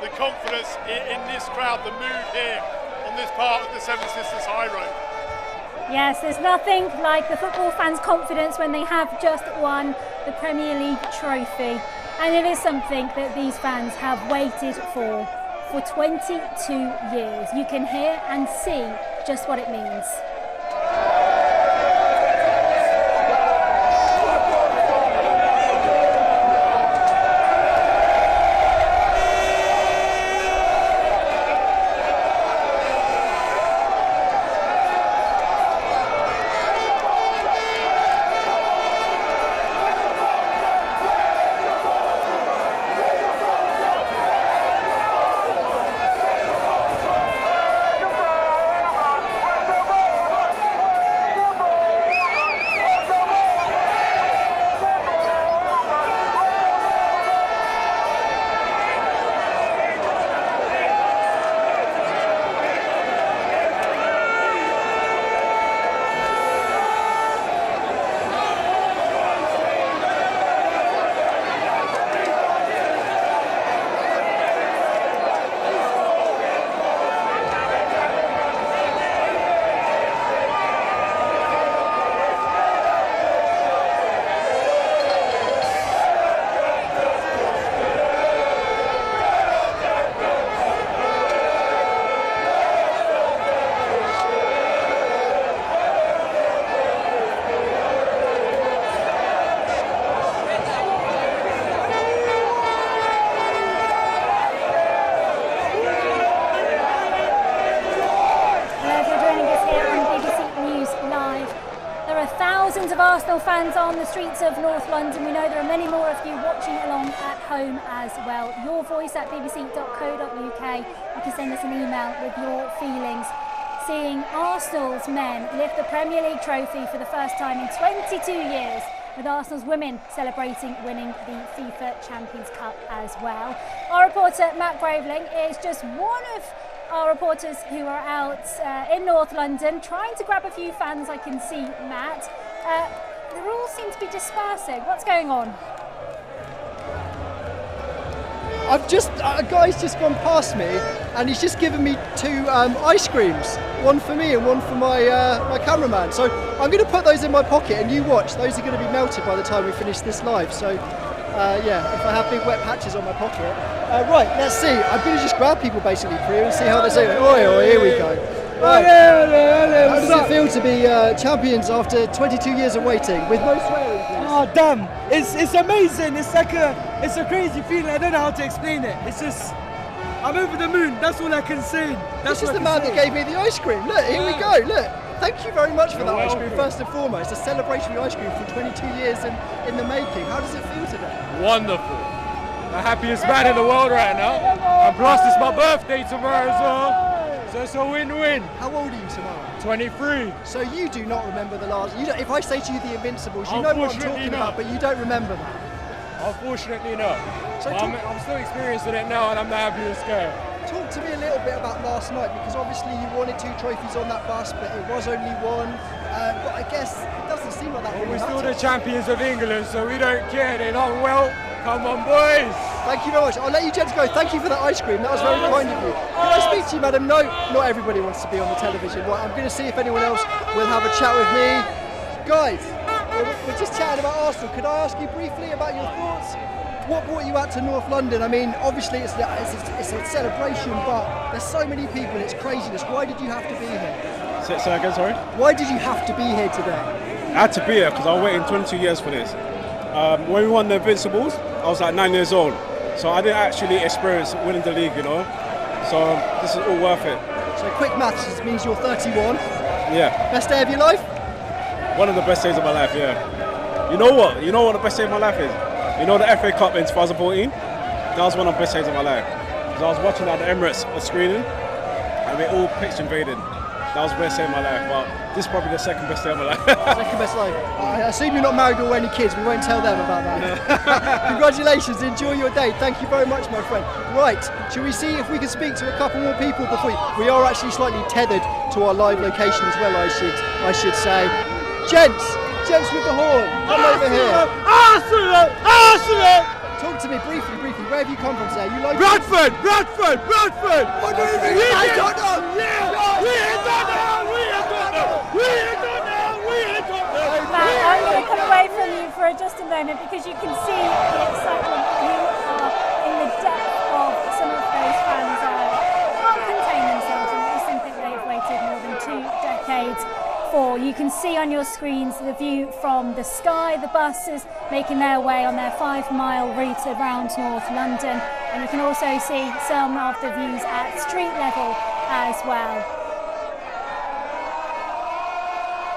the confidence in this crowd, the mood here on this part of the Seven Sisters High Road. Yes, there's nothing like the football fans' confidence when they have just won the Premier League trophy. And it is something that these fans have waited for 22 years. You can hear and see just what it means. thousands of Arsenal fans on the streets of North London. We know there are many more of you watching along at home as well. Your voice at bbc.co.uk. You can send us an email with your feelings. Seeing Arsenal's men lift the Premier League trophy for the first time in 22 years, with Arsenal's women celebrating winning the FIFA Champions Cup as well. Our reporter Matt Graveling is just one of our reporters who are out in North London trying to grab a few fans. I can see Matt. They all seem to be dispersing. What's going on? I've just, a guy's just gone past me and he's just given me 2 ice creams, one for me and one for my my cameraman. So I'm going to put those in my pocket and you watch, those are going to be melted by the time we finish this live. So yeah, if I have big wet patches on my pocket. Right, let's see. I'm going to just grab people basically for you and see how they're doing. Oh, here we go. Right. How does it feel to be champions after 22 years of waiting with no swearing, please? Oh damn! It's amazing. It's like it's a crazy feeling. I don't know how to explain it. It's just I'm over the moon. That's all I can say. This is the man that gave me the ice cream. Look, here we go. Look. Thank you very much for that ice cream. First and foremost, a celebratory ice cream for 22 years in the making. How does it feel today? Wonderful. The happiest man in the world right now. And plus, it's my birthday tomorrow as well. So it's a win-win. How old are you tomorrow? 23. So you do not remember the last... if I say to you the Invincibles, you know what I'm talking about, but you don't remember that. Unfortunately not. So I'm still experiencing it now and I'm the happiest guy. Talk to me a little bit about last night, because obviously you wanted 2 trophies on that bus, but it was only 1. But I guess it doesn't seem like that really We're still matters. the champions of England, so we don't care. They're not well. Come on, boys. Thank you very much. I'll let you gents go. Thank you for that ice cream. That was very kind of you. Can I speak to you, madam? No, not everybody wants to be on the television. Right, I'm going to see if anyone else will have a chat with me. Guys, we're just chatting about Arsenal. Could I ask you briefly about your thoughts? What brought you out to North London? I mean, obviously it's a celebration, but there's so many people, it's craziness. Why did you have to be here? Say again, sorry? Why did you have to be here today? I had to be here because I was waiting 22 years for this. When we won the Invincibles, I was like 9 years old. So I didn't actually experience winning the league, you know. So this is all worth it. So quick maths means you're 31. Yeah. Best day of your life? One of the best days of my life, yeah. You know what? You know what the best day of my life is? You know the FA Cup in 2014? That was one of the best days of my life. Because I was watching at the Emirates screening and we all pitch invaded. That was the best day of my life. But this is probably the second best day of my life. Second best life. I assume you're not married or any kids. We won't tell them about that. Congratulations. Enjoy your day. Thank you very much, my friend. Right. Shall we see if we can speak to a couple more people before we are actually slightly tethered to our live location as well, I should say. Gents with the horn, come over here. Arsenal! Arsenal! Talk to me briefly. Where have you come from, sir? You like Bradford! Bradford! Bradford! What do you mean? I don't know! Matt, I'm going to come away from you for just a moment because you can see the excitement. You are in the depth of some of those fans can't contain themselves, and I think they've waited more than 2 decades for. You can see on your screens the view from the sky, the buses making their way on their 5-mile route around North London, and you can also see some of the views at street level as well.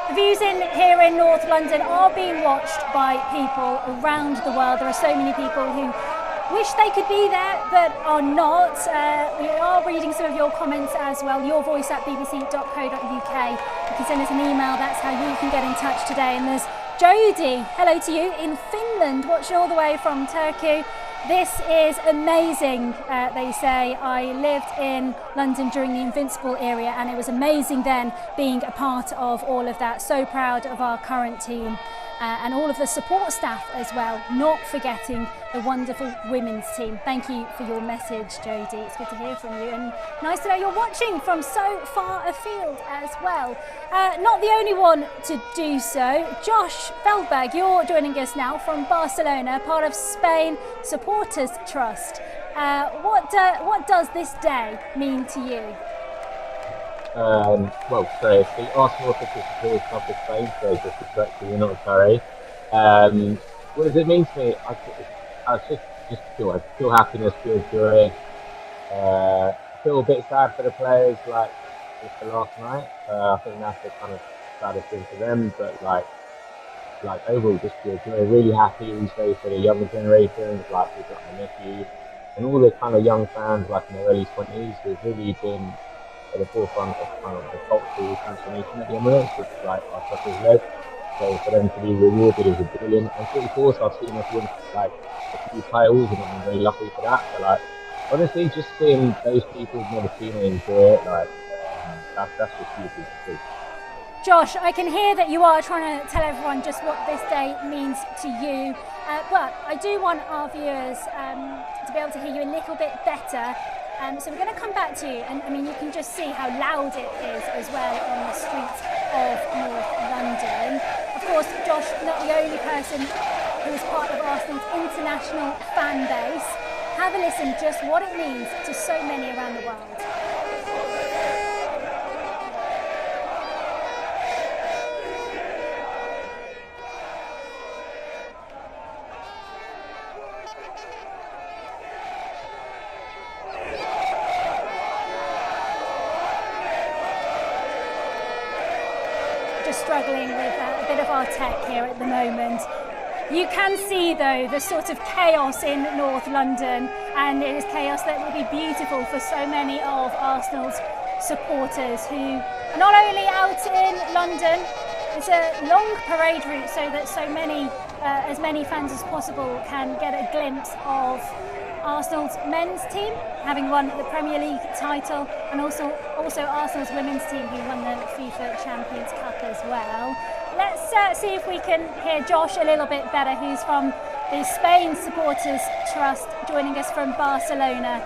The views here in North London are being watched by people around the world. There are so many people who wish they could be there but are not. We are reading some of your comments as well. Your voice at bbc.co.uk. You can send us an email, that's how you can get in touch today. And there's Jodie, hello to you, in Finland, watching all the way from Turkey. This is amazing, they say. I lived in London during the Invincible era and it was amazing then being a part of all of that. So proud of our current team. And all of the support staff as well, not forgetting the wonderful women's team. Thank you for your message, Jodie. It's good to hear from you, and nice to know you're watching from so far afield as well. Not the only one to do so. Josh Feldberg, you're joining us now from Barcelona, part of Spain Supporters Trust. What does this day mean to you? Well, so it's the Arsenal Official Supporters Club of Spain, so just to correct you, you're not Carré. What does it mean to me? I just feel happiness, feel joy. Feel a bit sad for the players, like for last night. I think that's the kind of saddest thing for them, but like like overall just pure joy. Really happy also for the younger generations, like we've got my nephew and all the kind of young fans like in their early 20s who've really been at the forefront of kind of the cultural transformation at the Emirates, which like our club has led. So for them to be rewarded is brilliant. And pretty cool, so I've seen us win like a few titles and I'm very lucky for that. But like honestly, just seeing those people who've never seen it enjoy it, like that's just beautiful to see. Josh, I can hear that you are trying to tell everyone just what this day means to you, but I do want our viewers to be able to hear you a little bit better. So we're going to come back to you, and I mean you can just see how loud it is as well on the streets of North London. Of course, Josh, not the only person who is part of Arsenal's international fan base. Have a listen just what it means to so many around the world. Struggling with a bit of our tech here at the moment. You can see though the sort of chaos in North London, and it is chaos that will be beautiful for so many of Arsenal's supporters who are not only out in London. It's a long parade route so that as many fans as possible can get a glimpse of Arsenal's men's team having won the Premier League title, and also Arsenal's women's team who won the FIFA Champions Cup as well. Let's see if we can hear Josh a little bit better, who's from the Spain Supporters Trust, joining us from Barcelona.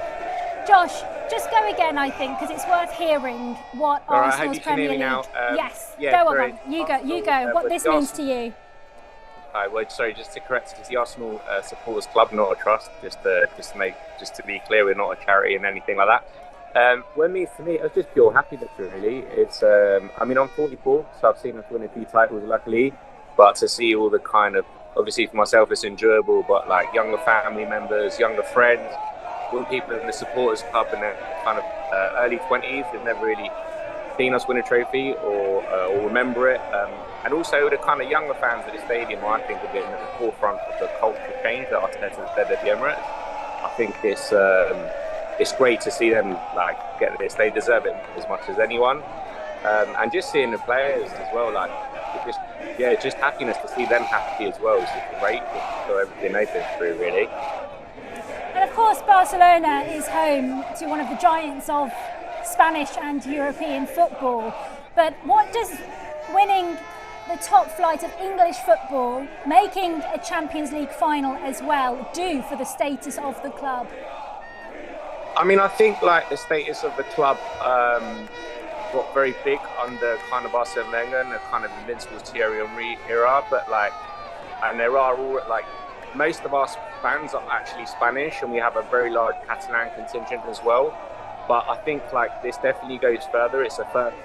Josh, just go again, I think, because it's worth hearing what Arsenal's Premier League. Yes, yeah, go on. You go. What this means to you. Just to correct, it's the Arsenal Supporters Club, not a trust. Just to be clear, we're not a charity and anything like that. For me, it's just pure happiness. Really, it's. I'm 44, so I've seen us win a few titles, luckily. But to see all the kind of, obviously for myself, it's enjoyable. But like younger family members, younger friends, all people in the Supporters Club in their kind of early 20s, they've never really seen us win a trophy or remember it. And also the kind of younger fans at the stadium, I think, have been at the forefront of the cultural change that Arteta has led at the Emirates. I think it's great to see them like get this. They deserve it as much as anyone. And just seeing the players as well, like just happiness to see them happy as well is just great for everything they've been through, really. And of course, Barcelona is home to one of the giants of Spanish and European football. But what does winning the top flight of English football, making a Champions League final as well, do for the status of the club? I think like the status of the club got very big under kind of Arsene Wenger and the kind of invincible Thierry Henry era, but there are all like most of our fans are actually Spanish, and we have a very large Catalan contingent as well. But I think like this definitely goes further. It's a first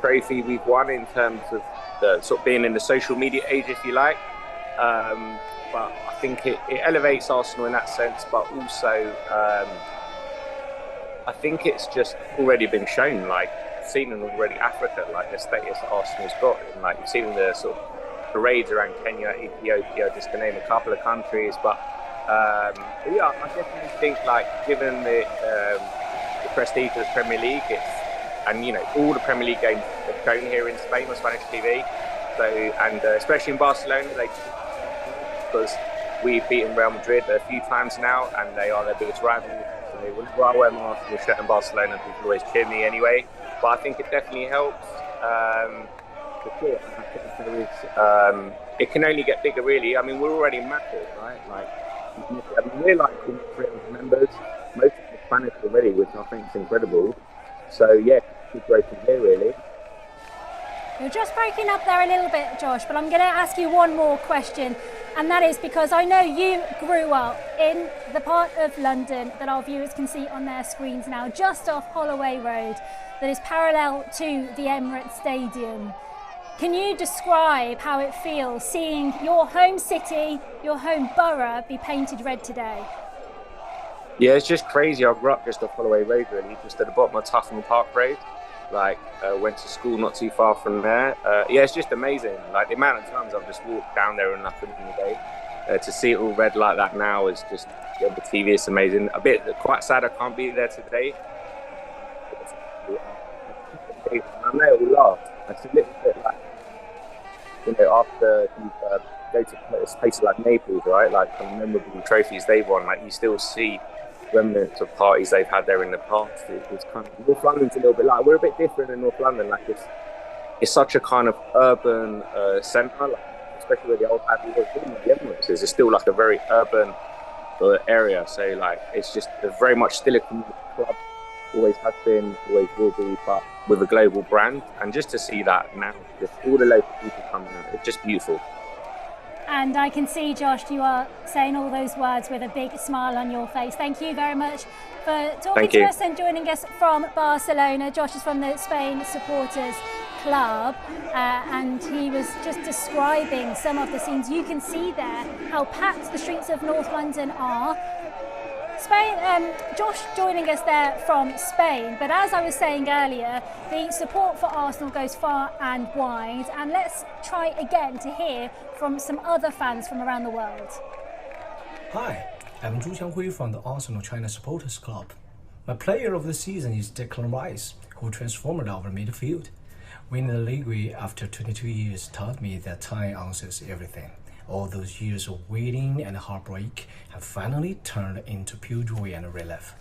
trophy we've won in terms of the sort of being in the social media age, if you like. But I think it elevates Arsenal in that sense. But also, I think it's just already been shown, like seen in already Africa, like the status Arsenal's got, and like you've seen the sort of parades around Kenya, Ethiopia, just to name a couple of countries. But I definitely think like given the prestige of the Premier League, all the Premier League games are shown here in Spain on Spanish TV. So especially in Barcelona, because we've beaten Real Madrid a few times now, and they are their biggest rivals. So whenever I wear my Arsenal shirt in Barcelona, people always cheer me anyway. But I think it definitely helps. For sure. I think it can only get bigger, really. We're already massive, right? We're like 300 members, most of the Spanish already, which I think is incredible. So yeah, it's great to hear, really. You're just breaking up there a little bit, Josh, but I'm going to ask you one more question, and that is because I know you grew up in the part of London that our viewers can see on their screens now, just off Holloway Road, that is parallel to the Emirates Stadium. Can you describe how it feels seeing your home city, your home borough, be painted red today? Yeah, it's just crazy. I grew up just off Holloway Road, really, just at the bottom of Tufnell Park Road. Like, went to school not too far from there. Yeah, it's just amazing. Like, the amount of times I've just walked down there and nothing in the day. To see it all red like that now is just, on the TV, it's amazing. A bit quite sad I can't be there today. I know it will last. It's a little bit like, after you go to places like Naples, right? Like, kind of memorable trophies they've won, like, you still see remnants of parties they've had there in the past. It's kind of, North London's a little bit like, we're a bit different in North London. Like, it's such a kind of urban centre, like, especially where the old Abbey was, the Emirates is. It's still like a very urban area. So, like, it's just very much still a community club. Always has been, always will be, but with a global brand. And just to see that now, just all the local people coming out, it's just beautiful. And I can see, Josh, you are saying all those words with a big smile on your face. Thank you very much for talking to us and joining us from Barcelona. Josh is from the Spain Supporters Club, and he was just describing some of the scenes. You can see there how packed the streets of North London are. Spain, Josh joining us there from Spain, but as I was saying earlier, the support for Arsenal goes far and wide, and let's try again to hear from some other fans from around the world. Hi, I'm Zhu Xianghui from the Arsenal China Supporters Club. My player of the season is Declan Rice, who transformed our midfield. Winning the league after 22 years taught me that time answers everything. All those years of waiting and heartbreak have finally turned into pure joy and relief.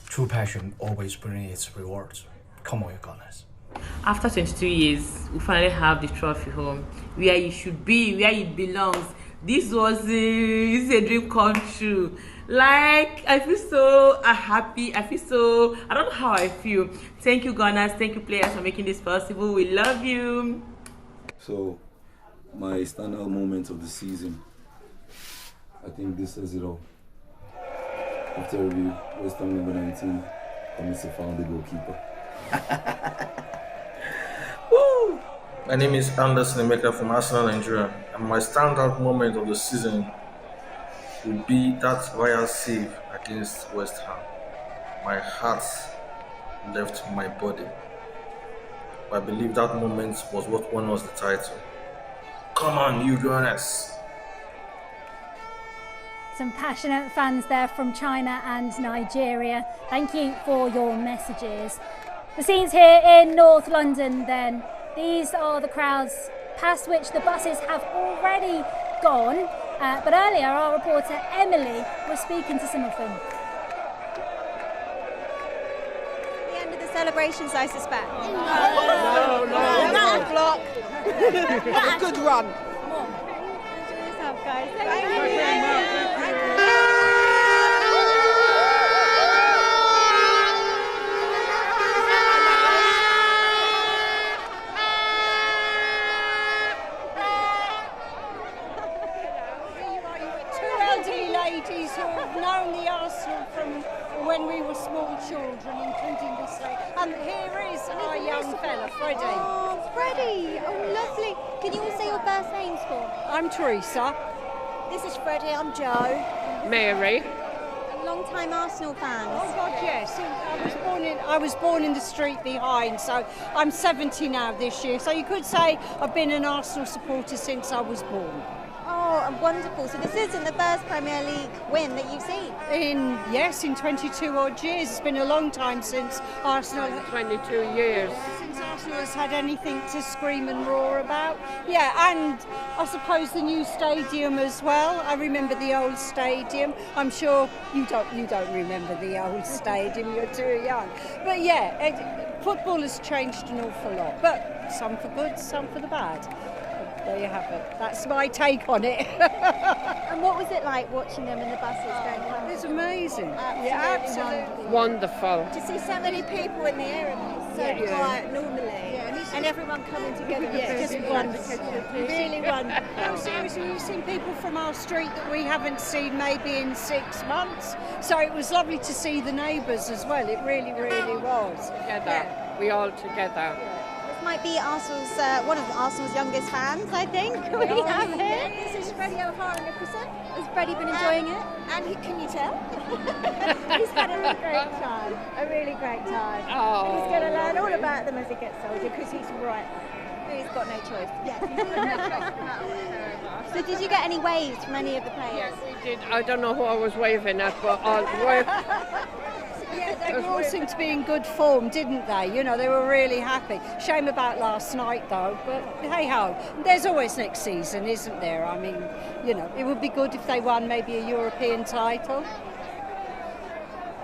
True passion always brings its rewards. Come on, you Gunners. After 22 years, we finally have the trophy home, where it should be, where it belongs. This is a dream come true. Like, I feel so happy. I don't know how I feel. Thank you, Gunners. Thank you, players, for making this possible. We love you. So, my standout moment of the season, I think this says it all. After review, West Ham number 19, Thomas found the goalkeeper. Woo! My name is Anderson Emeka from Arsenal, Nigeria, and my standout moment of the season would be that Raya save against West Ham. My heart left my body. But I believe that moment was what won us the title. Come on, you Gunners! Some passionate fans there from China and Nigeria. Thank you for your messages. The scenes here in North London then. These are the crowds past which the buses have already gone. But earlier our reporter Emily was speaking to some of them. The end of the celebrations, I suspect. No. Block. What a good run. Enjoy yourself, guys. Thank you. Ladies who have known the Arsenal from when we were small children, including this lady. And here is our young fella, Freddie. Oh, Freddie. Oh, lovely. Can you all say your first names for me? I'm Teresa. This is Freddie. I'm Joe. Mary. And long-time Arsenal fans. Oh, God, yes. I was born in the street behind, so I'm 70 now this year. So you could say I've been an Arsenal supporter since I was born. Oh, wonderful. So this isn't the first Premier League win that you've seen? In 22 odd years. It's been a long time since Arsenal... 22 years. Since Arsenal has had anything to scream and roar about. Yeah, and I suppose the new stadium as well. I remember the old stadium. I'm sure you don't remember the old stadium, you're too young. But yeah, football has changed an awful lot. But some for good, some for the bad. There you have it. That's my take on it. And what was it like watching them in the buses going home? It's amazing. Absolutely wonderful. To see so many people in the area, so quiet normally, and everyone coming together. It's just wonderful. Really wonderful. No, seriously, you've seen people from our street that we haven't seen maybe in 6 months. So it was lovely to see the neighbours as well. It really, really was. Together. We all together. It's might be Arsenal's one of Arsenal's youngest fans, I think. We have here. This is Freddie O'Hara-Nicholson. Has Freddie been enjoying it? And can you tell? He's had a really great time. A really great time. Oh. He's going to learn all about them as he gets older because he's right. He's got no choice. Yes, he's got no choice. So did you get any waves from any of the players? Yes, we did. I don't know who I was waving at, but yeah, they all seemed to be in good form, didn't they? You know, they were really happy. Shame about last night, though, but hey ho. There's always next season, isn't there? I mean, you know, it would be good if they won maybe a European title.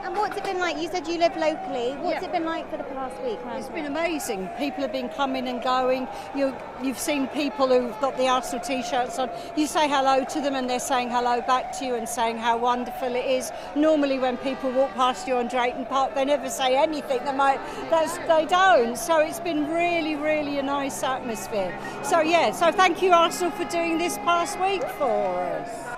And what's it been like? You said you live locally. What's it been like for the past week? It's been amazing. People have been coming and going. You've seen people who've got the Arsenal t-shirts on. You say hello to them and they're saying hello back to you and saying how wonderful it is. Normally when people walk past you on Drayton Park, they never say anything. They don't. So it's been really, really a nice atmosphere. So yeah, so thank you Arsenal for doing this past week for us.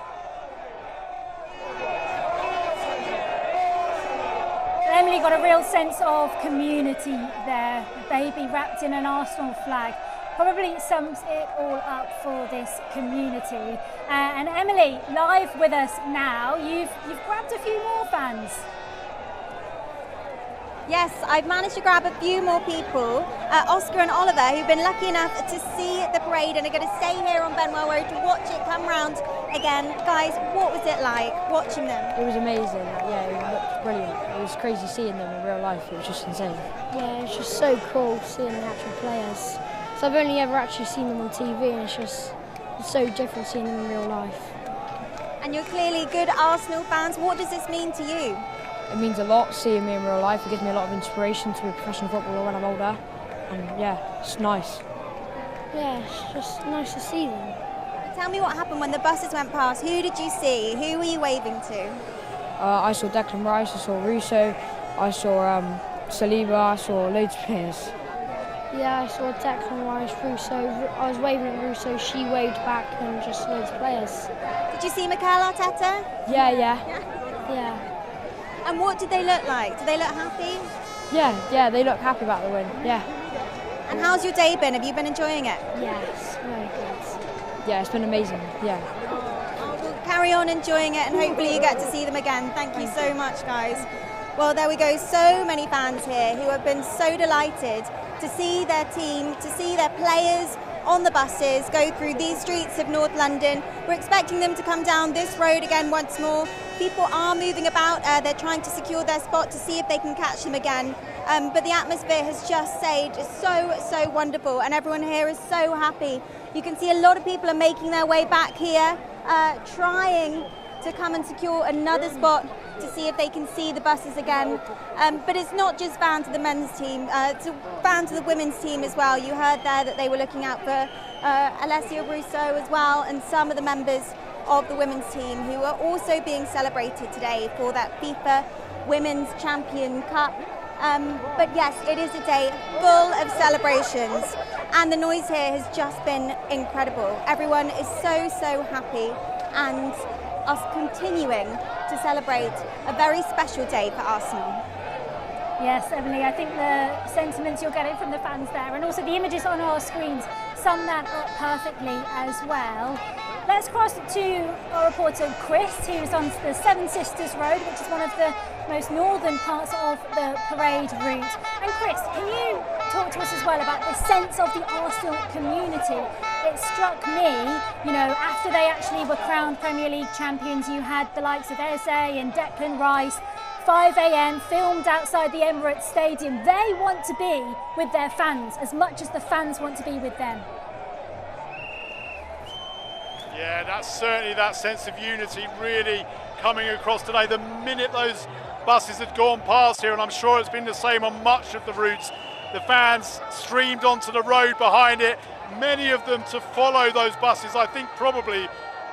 Emily got a real sense of community there. A baby wrapped in an Arsenal flag probably sums it all up for this community. And Emily, live with us now, you've grabbed a few more fans. Yes, I've managed to grab a few more people, Oscar and Oliver, who've been lucky enough to see the parade and are going to stay here on Benwell Road to watch it come round again. Guys, what was it like watching them? It was amazing. Yeah, it looked brilliant. It was crazy seeing them in real life. It was just insane. Yeah, it's just so cool seeing the actual players. So I've only ever actually seen them on TV, and it's so different seeing them in real life. And you're clearly good Arsenal fans. What does this mean to you? It means a lot seeing me in real life. It gives me a lot of inspiration to be a professional footballer when I'm older. And yeah, it's nice. Yeah, it's just nice to see them. Tell me what happened when the buses went past. Who did you see? Who were you waving to? I saw Declan Rice, I saw Russo, I saw Saliba, I saw loads of players. Yeah, I saw Declan Rice, Russo. I was waving at Russo, she waved back, and just loads of players. Did you see Mikel Arteta? Yeah. And what did they look like? Did they look happy? Yeah, they look happy about the win, yeah. And how's your day been? Have you been enjoying it? Yes, very good. Yeah, it's been amazing, yeah. Well, carry on enjoying it and hopefully you get to see them again. Thank you so much, guys. Well, there we go. So many fans here who have been so delighted to see their team, to see their players on the buses go through these streets of North London. We're expecting them to come down this road again once more. People are moving about. They're trying to secure their spot to see if they can catch them again. But the atmosphere has just stayed so wonderful, and everyone here is so happy. You can see a lot of people are making their way back here, trying to come and secure another spot to see if they can see the buses again. But it's not just fans of the men's team, it's fans of the women's team as well. You heard there that they were looking out for Alessia Russo as well, and some of the members of the women's team who are also being celebrated today for that FIFA Women's Champion Cup. But yes, it is a day full of celebrations, and the noise here has just been incredible. Everyone is so happy, and us continuing to celebrate a very special day for Arsenal. Yes, Emily, I think the sentiments you're getting from the fans there, and also the images on our screens, sum that up perfectly as well. Let's cross to our reporter Chris, who's on the Seven Sisters Road, which is one of the most northern parts of the parade route. And Chris, can you talk to us as well about the sense of the Arsenal community? It struck me, after they actually were crowned Premier League champions, you had the likes of Eze and Declan Rice, 5 a.m, filmed outside the Emirates Stadium. They want to be with their fans as much as the fans want to be with them. Yeah, that's certainly that sense of unity really coming across today. The minute those buses had gone past here, and I'm sure it's been the same on much of the routes, the fans streamed onto the road behind it, many of them to follow those buses, I think probably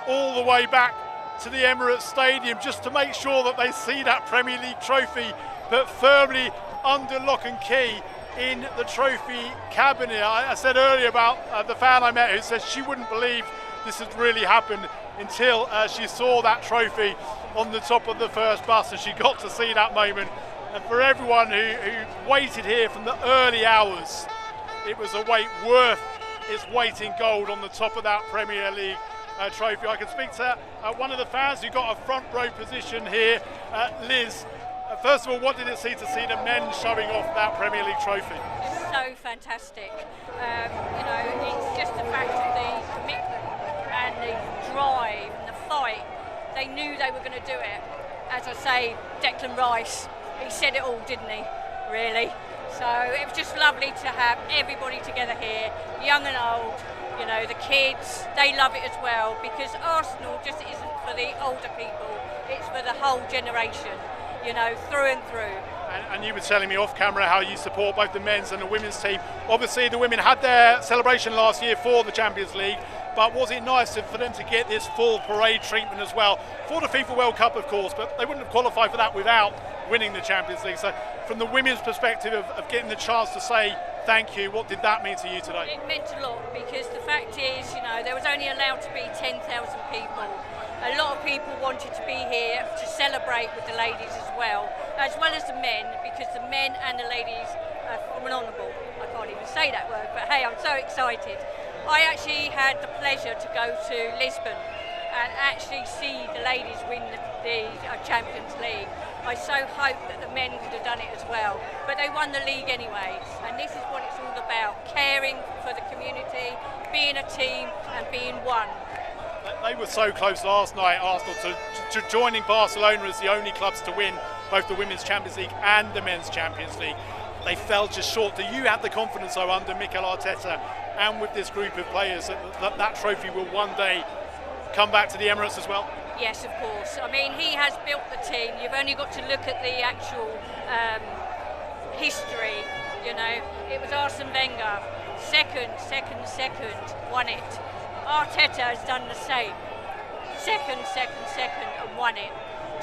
all the way back to the Emirates Stadium, just to make sure that they see that Premier League trophy, but firmly under lock and key in the trophy cabinet. I said earlier about the fan I met who says she wouldn't believe this had really happened until she saw that trophy on the top of the first bus, and she got to see that moment. And for everyone who waited here from the early hours it was a weight worth its weight in gold on the top of that Premier League trophy. I can speak to one of the fans who got a front row position here, Liz. First of all, what did it see to see the men showing off that Premier League trophy? It's so fantastic. You know, it's just the fact of the commitment and the drive and the fight. They knew they were going to do it. As I say, Declan Rice, he said it all, didn't he? Really. So it was just lovely to have everybody together here, young and old. You know, the kids, they love it as well, because Arsenal just isn't for the older people, it's for the whole generation, you know, through and through. And you were telling me off camera how you support both the men's and the women's team. Obviously the women had their celebration last year for the Champions League, but was it nice for them to get this full parade treatment as well for the FIFA World Cup, of course, but they wouldn't have qualified for that without winning the Champions League. So from the women's perspective of getting the chance to say thank you, what did that mean to you today? It meant a lot, because the fact is, you know, there was only allowed to be 10,000 people. A lot of people wanted to be here to celebrate with the ladies as well as the men, because the men and the ladies are phenomenal. I can't even say that word, but hey, I'm so excited. I actually had the pleasure to go to Lisbon and actually see the ladies win the Champions League. I so hope that the men could have done it as well, but they won the league anyway, and this is what it's all about: caring for the community, being a team and being one. They were so close last night, Arsenal, to joining Barcelona as the only clubs to win both the Women's Champions League and the Men's Champions League. They fell just short. Do you have the confidence, though, under Mikel Arteta and with this group of players, that trophy will one day come back to the Emirates as well? Yes, of course. I mean, he has built the team. You've only got to look at the actual history. You know, it was Arsene Wenger, second, won it. Arteta has done the same. Second, and won it.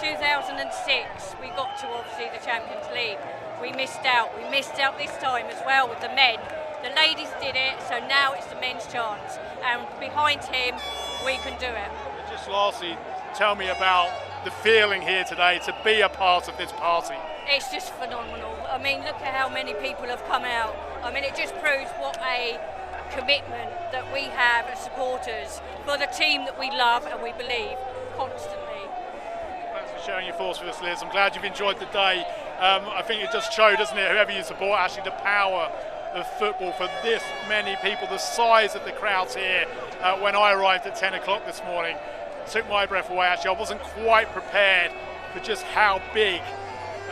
2006, we got to obviously the Champions League. We missed out. We missed out this time as well with the men. The ladies did it, so now it's the men's chance. And behind him, we can do it. Just lastly, tell me about the feeling here today to be a part of this party. It's just phenomenal. I mean, look at how many people have come out. I mean, it just proves what a commitment that we have as supporters for the team that we love and we believe constantly. Thanks for sharing your thoughts with us, Liz. I'm glad you've enjoyed the day. I think it just showed, doesn't it, whoever you support, actually the power of football for this many people, the size of the crowds here. When I arrived at 10 o'clock this morning, took my breath away. Actually, I wasn't quite prepared for just how big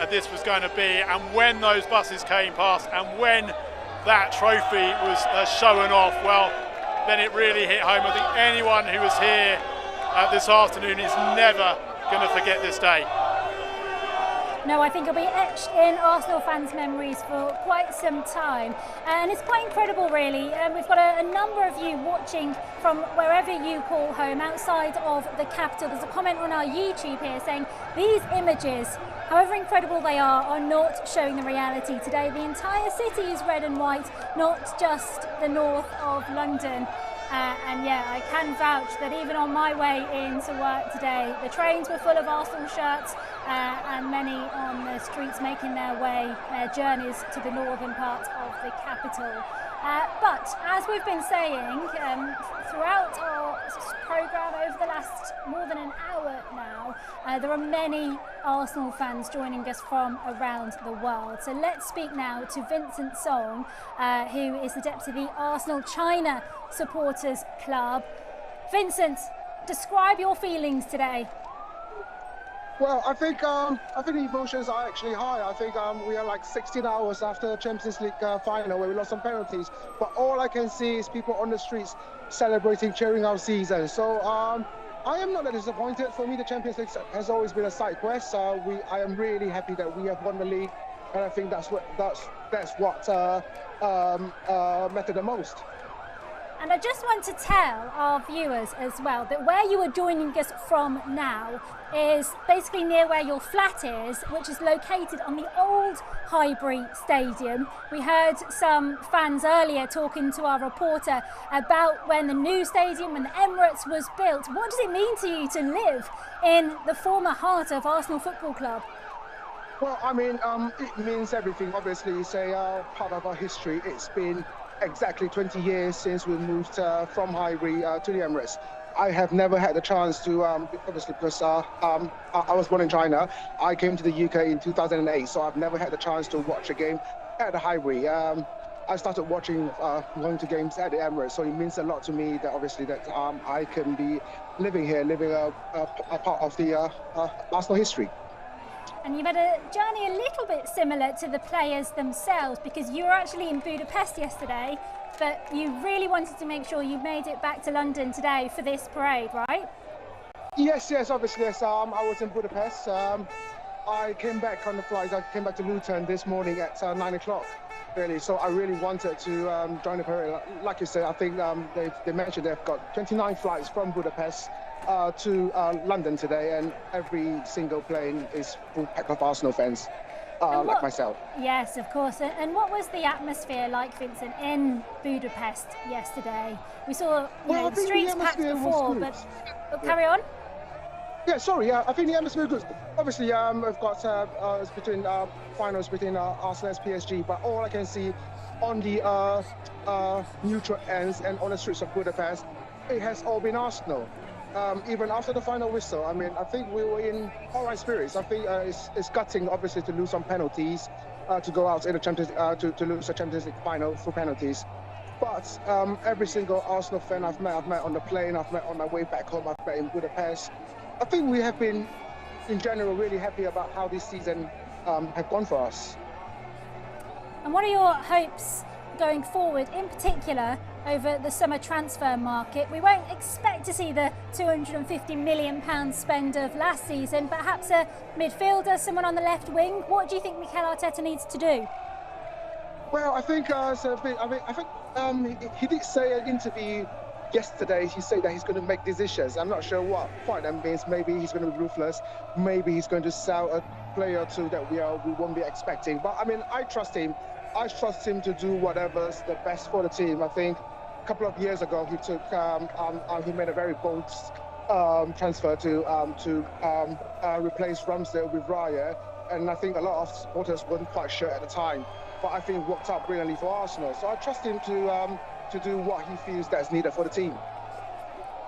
this was going to be, and when those buses came past and when that trophy was shown off, well, then it really hit home. I think anyone who was here this afternoon is never going to forget this day. No, I think it'll be etched in Arsenal fans' memories for quite some time. And it's quite incredible, really. We've got a number of you watching from wherever you call home, outside of the capital. There's a comment on our YouTube here saying, these images, however incredible they are not showing the reality today. The entire city is red and white, not just the north of London. And yeah, I can vouch that even on my way into work today, the trains were full of Arsenal shirts and many on the streets making their journeys to the northern part of the capital. But as we've been saying throughout our programme over the last more than an hour now, there are many Arsenal fans joining us from around the world. So let's speak now to Vincent Song, who is the deputy of the Arsenal China Supporters Club. Vincent, describe your feelings today. Well, I think the emotions are actually high. I think we are like 16 hours after the Champions League final where we lost some penalties. But all I can see is people on the streets celebrating, cheering our season. So I am not that disappointed. For me, the Champions League has always been a side quest. I am really happy that we have won the league, and I think that's what mattered the most. And I just want to tell our viewers as well that where you are joining us from now is basically near where your flat is, which is located on the old Highbury Stadium. We heard some fans earlier talking to our reporter about when the new stadium, when the Emirates was built. What does it mean to you to live in the former heart of Arsenal Football Club? Well, I mean, it means everything. Obviously, it's a part of our history. It's been exactly 20 years since we moved from Highbury to the Emirates. I have never had the chance to, obviously because I was born in China. I came to the UK in 2008, so I've never had the chance to watch a game at the Highbury. I started watching, going to games at the Emirates, so it means a lot to me that obviously that I can be living here, living a part of the Arsenal history. And you've had a journey a little bit similar to the players themselves, because you were actually in Budapest yesterday, but you really wanted to make sure you made it back to London today for this parade, right? Yes, obviously, yes. I was in Budapest. I came back on the flight. I came back to Luton this morning at 9 o'clock, really. So I really wanted to join the parade. Like you said, I think they mentioned they've got 29 flights from Budapest to London today, and every single plane is full packed of Arsenal fans, like myself. Yes, of course. And what was the atmosphere like, Vincent, in Budapest yesterday? We saw the streets packed before, but carry on. Yeah, sorry. I think the atmosphere was good. Obviously, we've got it's between finals between Arsenal and PSG, but all I can see on the neutral ends and on the streets of Budapest, it has all been Arsenal. Even after the final whistle, I mean, I think we were in all right spirits. I think it's gutting, obviously, to lose on penalties, to go out in the Champions, to lose the Champions League final for penalties. But every single Arsenal fan I've met on the plane, I've met on my way back home, I've met in Budapest. I think we have been, in general, really happy about how this season have gone for us. And what are your hopes going forward, in particular over the summer transfer market? We won't expect to see the £250 million spend of last season, but perhaps a midfielder, someone on the left wing. What do you think Mikel Arteta needs to do? Well, I think he did say in an interview yesterday, he said that he's going to make decisions. I'm not sure what quite that means. Maybe he's going to be ruthless. Maybe he's going to sell a player or two that we won't be expecting. But I mean, I trust him. I trust him to do whatever's the best for the team. I think a couple of years ago he took he made a very bold transfer to replace Ramsdale with Raya, and I think a lot of supporters weren't quite sure at the time. But I think it worked out brilliantly for Arsenal. So I trust him to do what he feels that's needed for the team.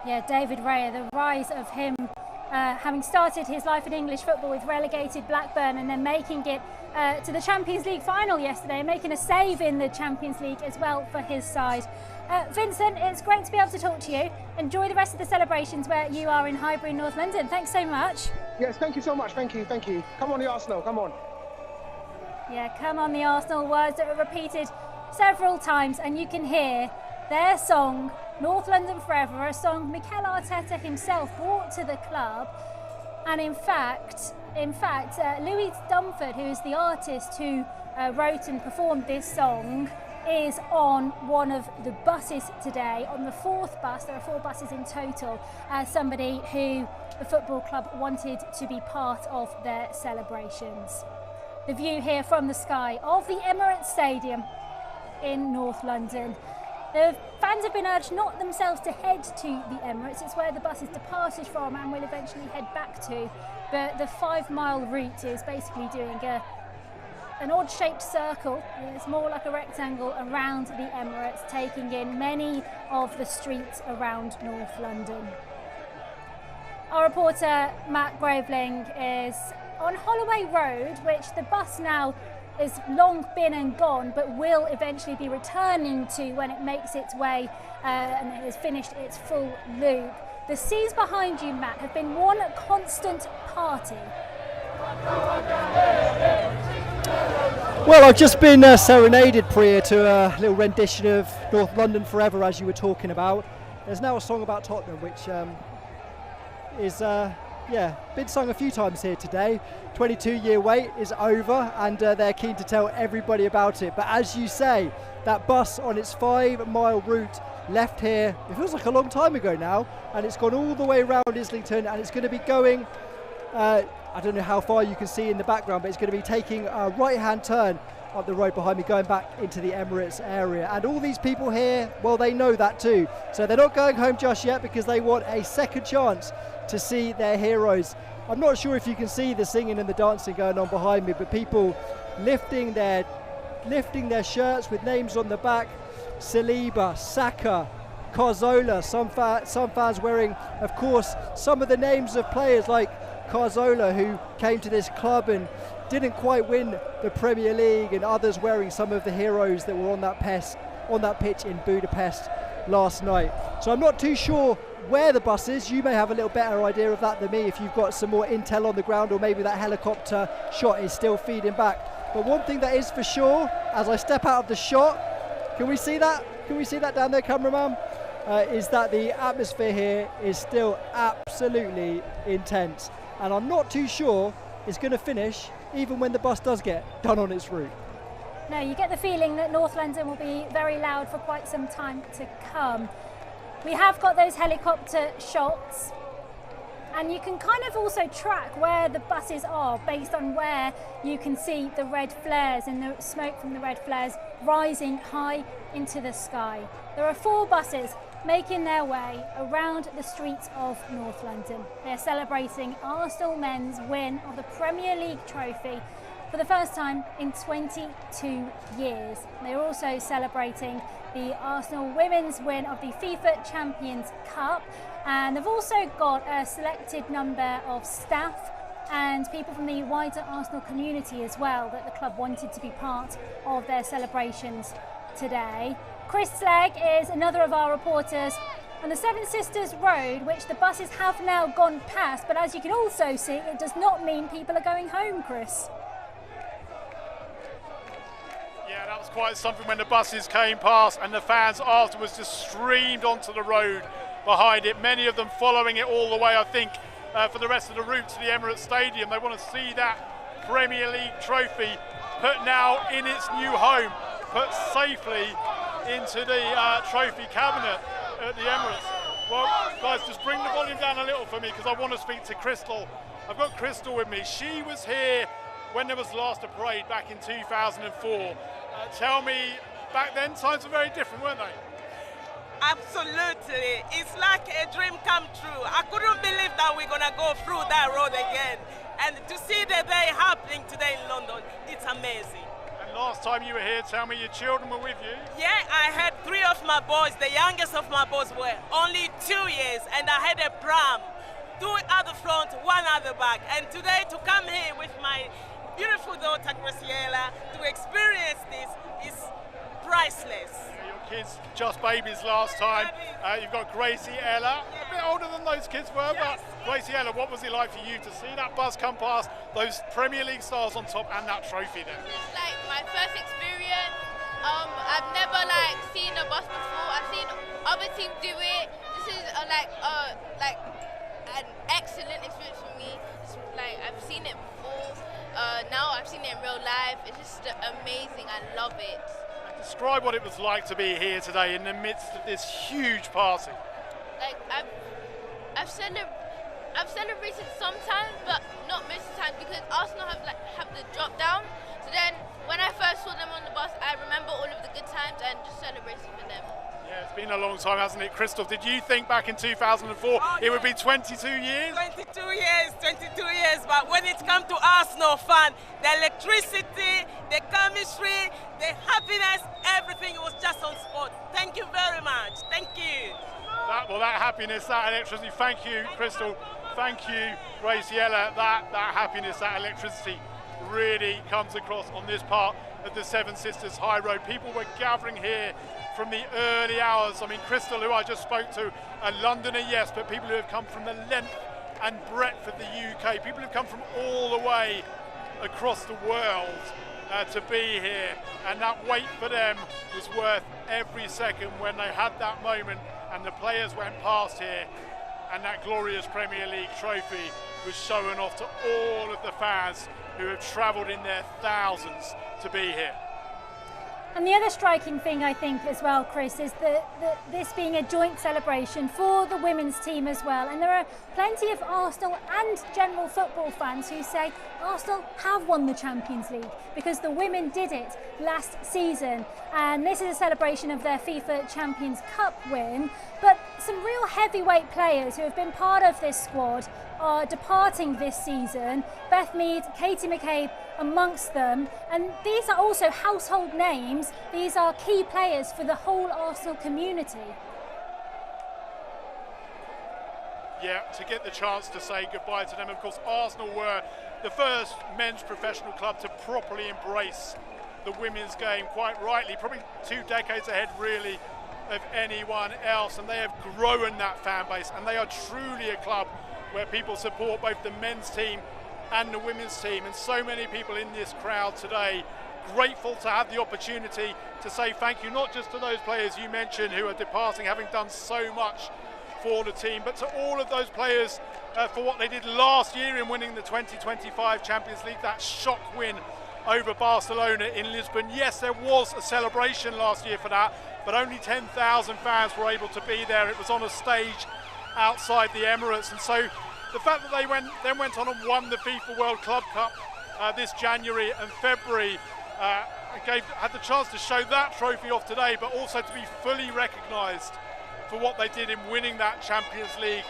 Yeah, David Raya, the rise of him having started his life in English football with relegated Blackburn and then making it to the Champions League final yesterday, making a save in the Champions League as well for his side. Vincent, it's great to be able to talk to you. Enjoy the rest of the celebrations where you are in Highbury, North London. Thanks so much. Yes, thank you so much. Thank you. Come on, the Arsenal, come on. Yeah, come on the Arsenal, words that are repeated several times, and you can hear their song, North London Forever, a song Mikel Arteta himself brought to the club. And in fact, Louis Dunford, who is the artist who wrote and performed this song, is on one of the buses today, on the fourth bus. There are 4 buses in total, as somebody who the football club wanted to be part of their celebrations. The view here from the sky of the Emirates Stadium in North London. The fans have been urged not themselves to head to the Emirates. It's where the bus is departed from and will eventually head back to. But the 5-mile route is basically doing an odd-shaped circle. It's more like a rectangle around the Emirates, taking in many of the streets around North London. Our reporter Matt Graveling is on Holloway Road, which the bus now has long been and gone, but will eventually be returning to when it makes its way and it has finished its full loop. The scenes behind you, Matt, have been one constant party. Well, I've just been serenaded, Priya, to a little rendition of North London Forever, as you were talking about. There's now a song about Tottenham, which is been sung a few times here today. 22-year wait is over, and they're keen to tell everybody about it. But as you say, that bus on its 5-mile route left here, it feels like a long time ago now, and it's gone all the way around Islington, and it's going to be going, I don't know how far you can see in the background, but it's going to be taking a right-hand turn up the road behind me, going back into the Emirates area. And all these people here, well, they know that too. So they're not going home just yet because they want a second chance to see their heroes. I'm not sure if you can see the singing and the dancing going on behind me, but people lifting their shirts with names on the back, Saliba, Saka, Cazorla, some fans wearing, of course, some of the names of players like Cazorla, who came to this club and didn't quite win the Premier League, and others wearing some of the heroes that were on that pitch in Budapest last night. So I'm not too sure where the bus is. You may have a little better idea of that than me if you've got some more intel on the ground, or maybe that helicopter shot is still feeding back. But one thing that is for sure, as I step out of the shot, can we see that? Can we see that down there, cameraman? Is that the atmosphere here is still absolutely intense. And I'm not too sure it's going to finish even when the bus does get done on its route. No, you get the feeling that North London will be very loud for quite some time to come. We have got those helicopter shots, and you can kind of also track where the buses are based on where you can see the red flares and the smoke from the red flares rising high into the sky. There are 4 buses making their way around the streets of North London. They're celebrating Arsenal men's win of the Premier League trophy for the first time in 22 years. They're also celebrating the Arsenal women's win of the FIFA Champions Cup, and they've also got a selected number of staff and people from the wider Arsenal community as well that the club wanted to be part of their celebrations today. Chris Slegg is another of our reporters on the Seven Sisters Road, which the buses have now gone past, but as you can also see, it does not mean people are going home, Chris. Yeah, that was quite something when the buses came past and the fans afterwards just streamed onto the road behind it, many of them following it all the way, I think, for the rest of the route to the Emirates Stadium. They want to see that Premier League trophy put now in its new home, put safely into the trophy cabinet at the Emirates. Well, guys, just bring the volume down a little for me because I want to speak to Crystal. I've got Crystal with me. She was here when there was last a parade back in 2004. Tell me, back then times were very different, weren't they? Absolutely. It's like a dream come true. I couldn't believe that we're going to go through that road again. And to see the day happening today in London, it's amazing. And last time you were here, tell me your children were with you? Yeah, I had 3 of my boys. The youngest of my boys were only 2 years, and I had a pram, 2 at the front, 1 at the back. And today to come here with my beautiful daughter Graciela to experience this is priceless. Yeah, your kids just babies last time. You've got Gracie Ella, a bit older than those kids were, yes. But Gracie Ella, what was it like for you to see that bus come past, those Premier League stars on top and that trophy there? It's like my first experience. I've never seen a bus before. I've seen other teams do it. This is an excellent experience for me. It's I've seen it before. Now I've seen it in real life. It's just amazing. I love it. Describe what it was like to be here today in the midst of this huge party. I've celebrated sometimes, but not most of the time because Arsenal have the drop down. So then when I first saw them on the bus, I remember all of the good times and just celebrating with them. Yeah, it's been a long time, hasn't it, Crystal? Did you think back in 2004 it would be 22 years? 22 years, but when it comes to Arsenal fan, the electricity, the chemistry, the happiness, everything was just on spot. Thank you very much. Thank you. That happiness, that electricity, thank you, Crystal. Thank you, Graciela. That happiness, that electricity really comes across on this part of the Seven Sisters High Road. People were gathering here from the early hours. I mean, Crystal, who I just spoke to, a Londoner, yes, but people who have come from the length and breadth of the UK, people who've come from all the way across the world to be here, and that wait for them was worth every second when they had that moment and the players went past here and that glorious Premier League trophy was shown off to all of the fans who have travelled in their thousands to be here. And the other striking thing, I think, as well, Chris, is that this being a joint celebration for the women's team as well. And there are plenty of Arsenal and general football fans who say Arsenal have won the Champions League because the women did it last season. And this is a celebration of their FIFA Champions Cup win. But some real heavyweight players who have been part of this squad are departing this season. Beth Mead, Katie McCabe amongst them, and these are also household names. These are key players for the whole Arsenal community. Yeah, to get the chance to say goodbye to them. Of course, Arsenal were the first men's professional club to properly embrace the women's game, quite rightly, probably 2 decades ahead really of anyone else, and they have grown that fan base, and they are truly a club where people support both the men's team and the women's team. And so many people in this crowd today grateful to have the opportunity to say thank you, not just to those players you mentioned who are departing, having done so much for the team, but to all of those players for what they did last year in winning the 2025 Champions League, that shock win over Barcelona in Lisbon. Yes, there was a celebration last year for that, but only 10,000 fans were able to be there. It was on a stage outside the Emirates, and so the fact that they then went on and won the FIFA World Club Cup this January and February had the chance to show that trophy off today, but also to be fully recognised for what they did in winning that Champions League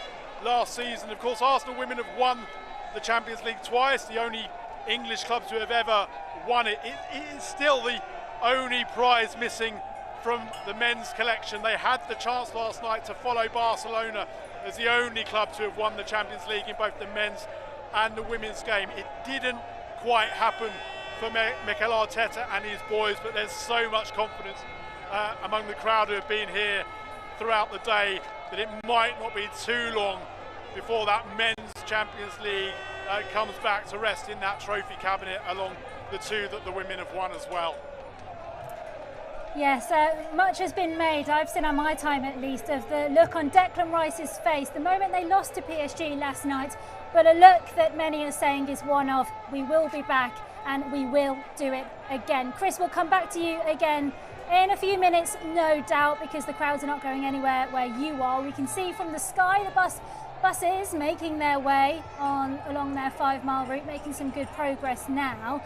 last season. Of course, Arsenal women have won the Champions League twice, the only English clubs who have ever won it. It is still the only prize missing from the men's collection. They had the chance last night to follow Barcelona as the only club to have won the Champions League in both the men's and the women's game. It didn't quite happen for Mikel Arteta and his boys, but there's so much confidence among the crowd who have been here throughout the day that it might not be too long before that men's Champions League comes back to rest in that trophy cabinet along the 2 that the women have won as well. Yes, much has been made, I've seen on my time at least, of the look on Declan Rice's face the moment they lost to PSG last night, but a look that many are saying is one of, we will be back and we will do it again. Chris, we'll come back to you again in a few minutes, no doubt, because the crowds are not going anywhere where you are. We can see from the sky the buses making their way along their 5-mile route, making some good progress now.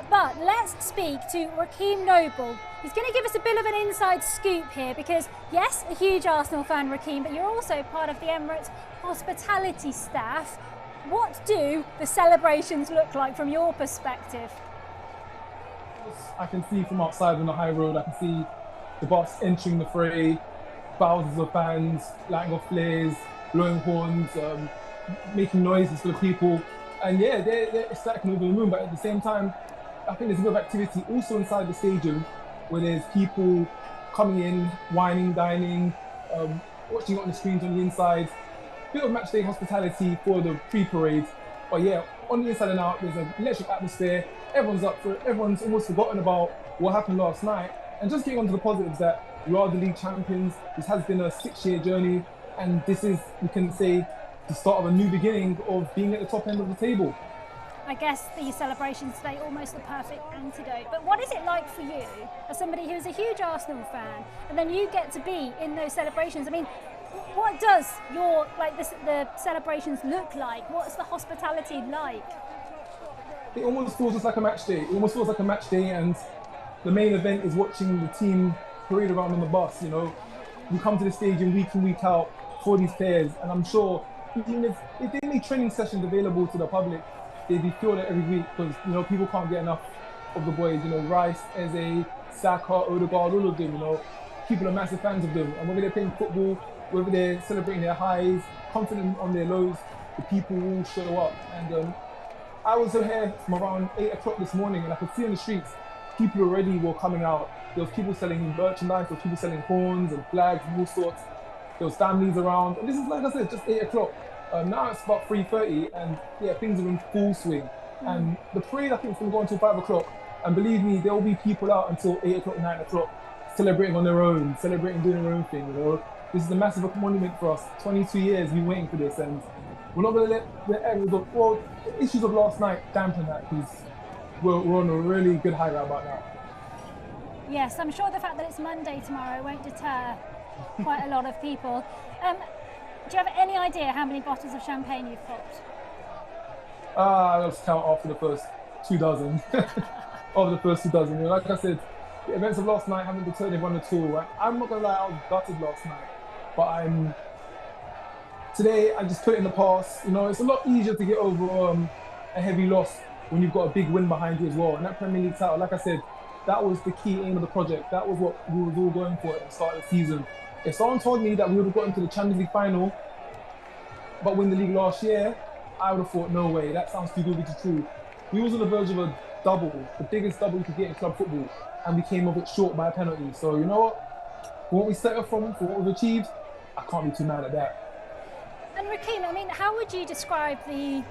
But let's speak to Rakeem Noble. He's going to give us a bit of an inside scoop here because, yes, a huge Arsenal fan, Rakeem, but you're also part of the Emirates hospitality staff. What do the celebrations look like from your perspective? I can see from outside on the high road, I can see the bus entering the fray, thousands of fans lighting off flares, blowing horns, making noises for the people. And yeah, they're striking over the moon, but at the same time, I think there's a bit of activity also inside the stadium where there's people coming in, whining, dining, watching it on the screens on the inside. Bit of matchday hospitality for the pre-parade. But yeah, on the inside and out, there's an electric atmosphere. Everyone's up for it. Everyone's almost forgotten about what happened last night. And just getting on to the positives that we are the league champions. This has been a 6-year journey. And this is, we can say, the start of a new beginning of being at the top end of the table. I guess the celebrations today almost the perfect antidote. But what is it like for you, as somebody who is a huge Arsenal fan, and then you get to be in those celebrations? I mean, what does the celebrations look like? What's the hospitality like? It almost feels just like a match day. It almost feels like a match day, and the main event is watching the team parade around on the bus. You know, we come to the stadium week in, week out for these players, and I'm sure even if they make training sessions available to the public, they'd be filled every week because, you know, people can't get enough of the boys. You know, Rice, Eze, Saka, Odegaard, all of them. You know, people are massive fans of them, and whether they're playing football, whether they're celebrating their highs, confident on their lows, the people will show up. And I was here from around 8 o'clock this morning, and I could see on the streets, people already were coming out. There was people selling merchandise, there was people selling horns and flags and all sorts. There was families around. And this is, like I said, just 8 o'clock. Now it's about 3:30, and yeah, things are in full swing. And the parade, I think, is going to go until 5 o'clock. And believe me, there will be people out until 8 o'clock, 9 o'clock, celebrating on their own, celebrating, doing their own thing, you know. This is a massive monument for us. 22 years we've been waiting for this, and we're not going to let the issues of last night dampen that, because we're on a really good high right about now. Yes, I'm sure the fact that it's Monday tomorrow won't deter quite a lot of people. Do you have any idea how many bottles of champagne you've popped? I'll just count after the first 2 dozen. After the first 2 dozen. You know, like I said, the events of last night haven't deterred everyone at all. I'm not going to lie, I was gutted last night. But I'm today I just put it in the past. You know, it's a lot easier to get over a heavy loss when you've got a big win behind you as well. And that Premier League title, like I said, that was the key aim of the project. That was what we were all going for at the start of the season. If someone told me that we would have gotten to the Champions League final but win the league last year, I would have thought, no way, that sounds too good to be true. We was on the verge of a double, the biggest double you could get in club football, and we came of it short by a penalty. So you know what? For what we set up from, for what we've achieved, I can't be too mad at that. And Rakeem, I mean, how would you describe the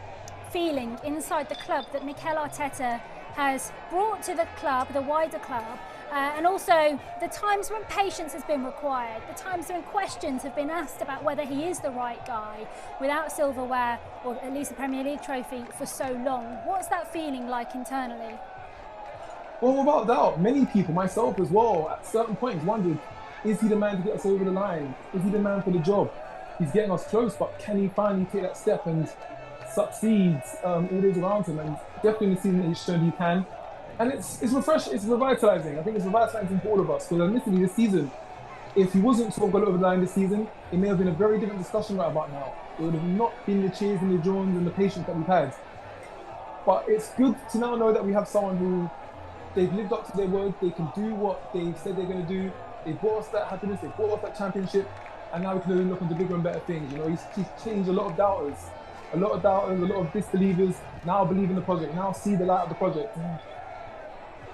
feeling inside the club that Mikel Arteta has brought to the club, the wider club, and also the times when patience has been required, the times when questions have been asked about whether he is the right guy without silverware, or at least a Premier League trophy, for so long? What's that feeling like internally? Well, without doubt, many people, myself as well, at certain points wondered, is he the man to get us over the line? Is he the man for the job? He's getting us close, but can he finally take that step and succeed all those around him? And definitely in the season he's shown he can. And it's refreshing, it's revitalising. I think it's revitalising for all of us. Because admittedly this season, if he wasn't sort of got over the line this season, it may have been a very different discussion right about now. It would have not been the cheers and the drones and the patience that we've had. But it's good to now know that we have someone who, they've lived up to their word, they can do what they've said they're going to do. They brought us that happiness, they brought us that championship, and now we can only look into bigger and better things. You know, he's changed a lot of doubters, a lot of disbelievers now believe in the project, now see the light of the project.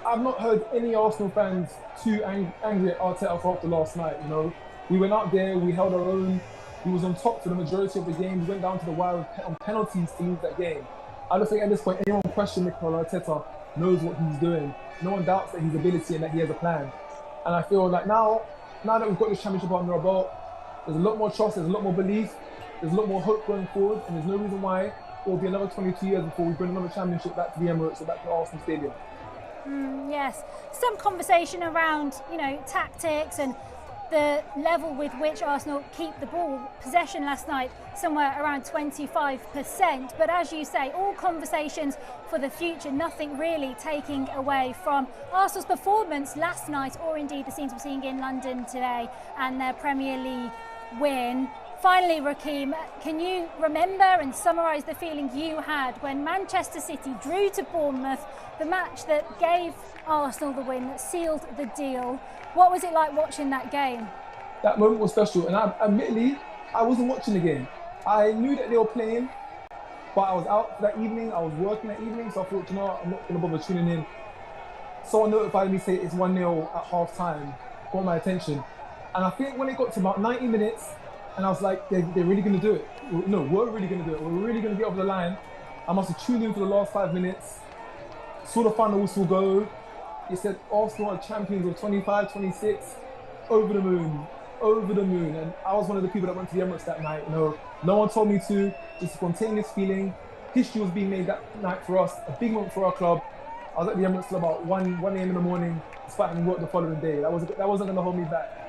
I've not heard any Arsenal fans too angry at Arteta after last night. You know, we went out there, we held our own, we was on top for the majority of the game. We went down to the wire on penalties to lose that game. I don't think at this point anyone questioning Mikel Arteta knows what he's doing. No one doubts that his ability and that he has a plan. And I feel like now that we've got this championship under our belt, there's a lot more trust, there's a lot more belief, there's a lot more hope going forward, and there's no reason why it will be another 22 years before we bring another championship back to the Emirates or back to Arsenal Stadium. Yes, some conversation around, you know, tactics and the level with which Arsenal keep the ball possession last night, somewhere around 25%. But as you say, all conversations for the future, nothing really taking away from Arsenal's performance last night, or indeed the scenes we're seeing in London today and their Premier League win. Finally, Rakeem, can you remember and summarise the feeling you had when Manchester City drew to Bournemouth, the match that gave Arsenal the win, that sealed the deal? What was it like watching that game? That moment was special, and admittedly, I wasn't watching the game. I knew that they were playing, but I was out that evening, I was working that evening, so I thought, you know what, I'm not going to bother tuning in. Someone notified me, say it's 1-0 at half-time, caught my attention. And I think when it got to about 90 minutes, and I was like, they're really going to do it. No, we're really going to do it. We're really going to get over the line. I must have tuned in for the last 5 minutes, saw the final whistle go. It said Arsenal are champions of 25, 26, over the moon. And I was one of the people that went to the Emirates that night. You know, no one told me to, just a spontaneous feeling. History was being made that night for us, a big moment for our club. I was at the Emirates till about 1 a.m. in the morning, despite having work the following day. That wasn't going to hold me back.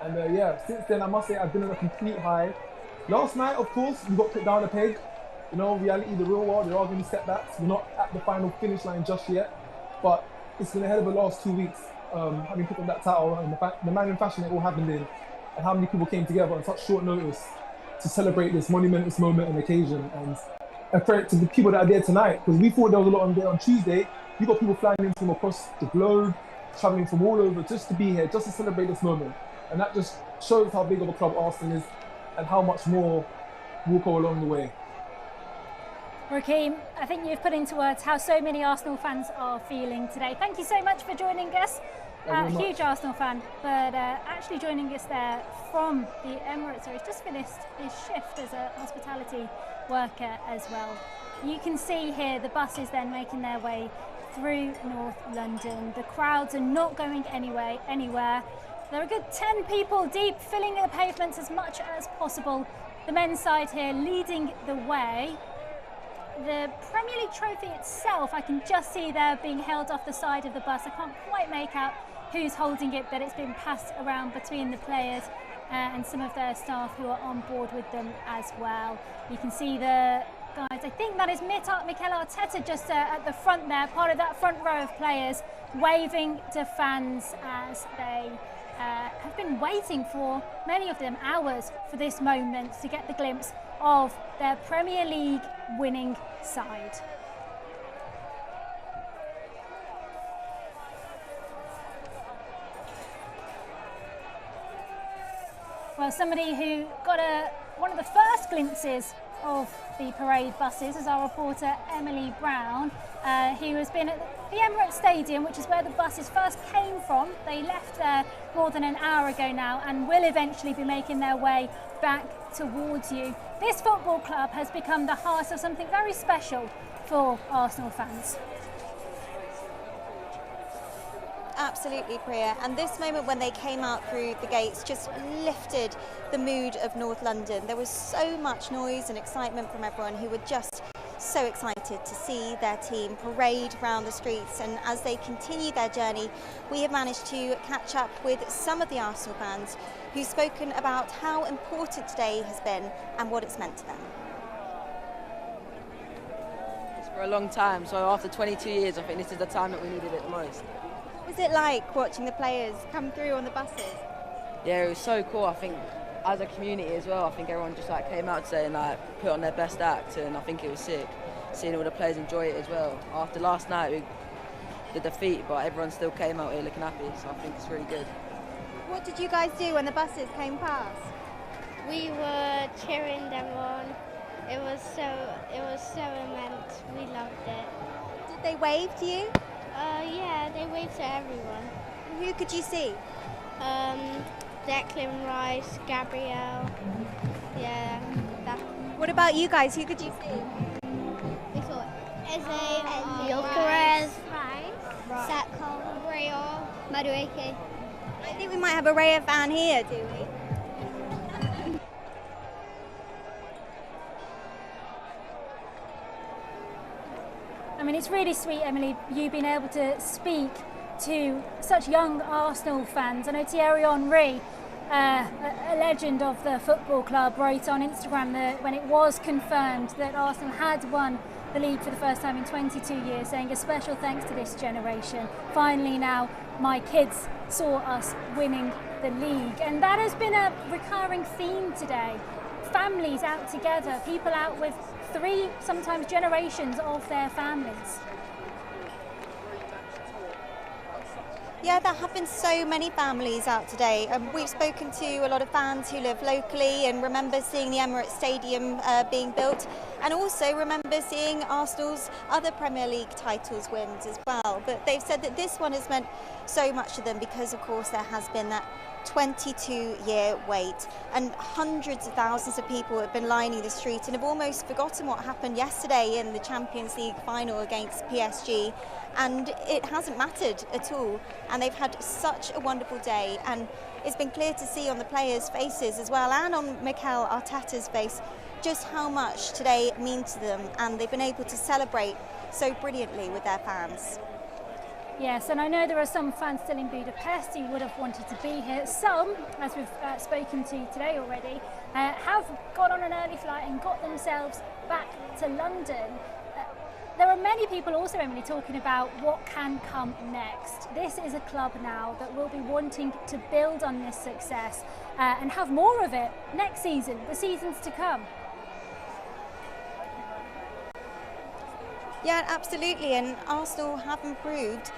And since then, I must say, I've been on a complete high. Last night, of course, we got put down a peg. You know, reality, the real world, there are going to be setbacks. We're not at the final finish line just yet. But it's been a hell of a last 2 weeks, having picked up that title and the manner and fashion it all happened in, and how many people came together on such short notice to celebrate this monumentous moment and occasion. And a credit to the people that are there tonight, because we thought there was a lot on there on Tuesday. You got people flying in from across the globe, travelling from all over just to be here, just to celebrate this moment. And that just shows how big of a club Arsenal is and how much more will go along the way. Rakeem, I think you've put into words how so many Arsenal fans are feeling today. Thank you so much for joining us. Huge Arsenal fan, but actually joining us there from the Emirates, where he's just finished his shift as a hospitality worker as well. You can see here the buses then making their way through North London. The crowds are not going anywhere. There are a good 10 people deep, filling the pavements as much as possible. The men's side here leading the way. The Premier League trophy itself, I can just see there being held off the side of the bus. I can't quite make out who's holding it, but it's been passed around between the players and some of their staff who are on board with them as well. You can see the guys, I think that is Mikel Arteta just at the front there, part of that front row of players, waving to fans as they have been waiting for, many of them, hours for this moment to get the glimpse of their Premier League winning side. Well, somebody who got one of the first glimpses of the parade buses is our reporter Emily Brown, who has been at the Emirates Stadium, which is where the buses first came from. They left there more than an hour ago now and will eventually be making their way back towards you. This football club has become the heart of something very special for Arsenal fans. Absolutely, Priya. And this moment when they came out through the gates just lifted the mood of North London. There was so much noise and excitement from everyone who were just so excited to see their team parade around the streets. And as they continue their journey, we have managed to catch up with some of the Arsenal fans who've spoken about how important today has been and what it's meant to them. For a long time, so after 22 years, I think this is the time that we needed it the most. What was it like watching the players come through on the buses? Yeah, it was so cool. I think as a community as well, I think everyone just like came out today and like put on their best act, and I think it was sick seeing all the players enjoy it as well. After last night, the defeat, but everyone still came out here looking happy, so I think it's really good. What did you guys do when the buses came past? We were cheering them on. It was so immense. We loved it. Did they wave to you? Yeah, they waved to everyone. Who could you see? Declan Rice, Gabriel. Yeah, that. What about you guys? Who could you see? We saw Eze, Gyökeres, Seko, Real, Madueke. I think we might have a Raya fan here, do we? I mean, it's really sweet, Emily, you being able to speak to such young Arsenal fans. I know Thierry Henry, a legend of the football club, wrote on Instagram that when it was confirmed that Arsenal had won the league for the first time in 22 years, saying a special thanks to this generation. Finally now, my kids saw us winning the league. And that has been a recurring theme today. Families out together, people out with 3, sometimes generations of their families. Yeah, there have been so many families out today. We've spoken to a lot of fans who live locally and remember seeing the Emirates Stadium being built, and also remember seeing Arsenal's other Premier League titles wins as well. But they've said that this one has meant so much to them because, of course, there has been that 22-year wait, and hundreds of thousands of people have been lining the street and have almost forgotten what happened yesterday in the Champions League final against PSG, and it hasn't mattered at all, and they've had such a wonderful day, and it's been clear to see on the players' faces as well, and on Mikel Arteta's face, just how much today means to them, and they've been able to celebrate so brilliantly with their fans. Yes, and I know there are some fans still in Budapest who would have wanted to be here. Some, as we've spoken to today already, have got on an early flight and got themselves back to London. There are many people also, Emily, talking about what can come next. This is a club now that will be wanting to build on this success and have more of it next season, the seasons to come. Yeah, absolutely, and Arsenal have improved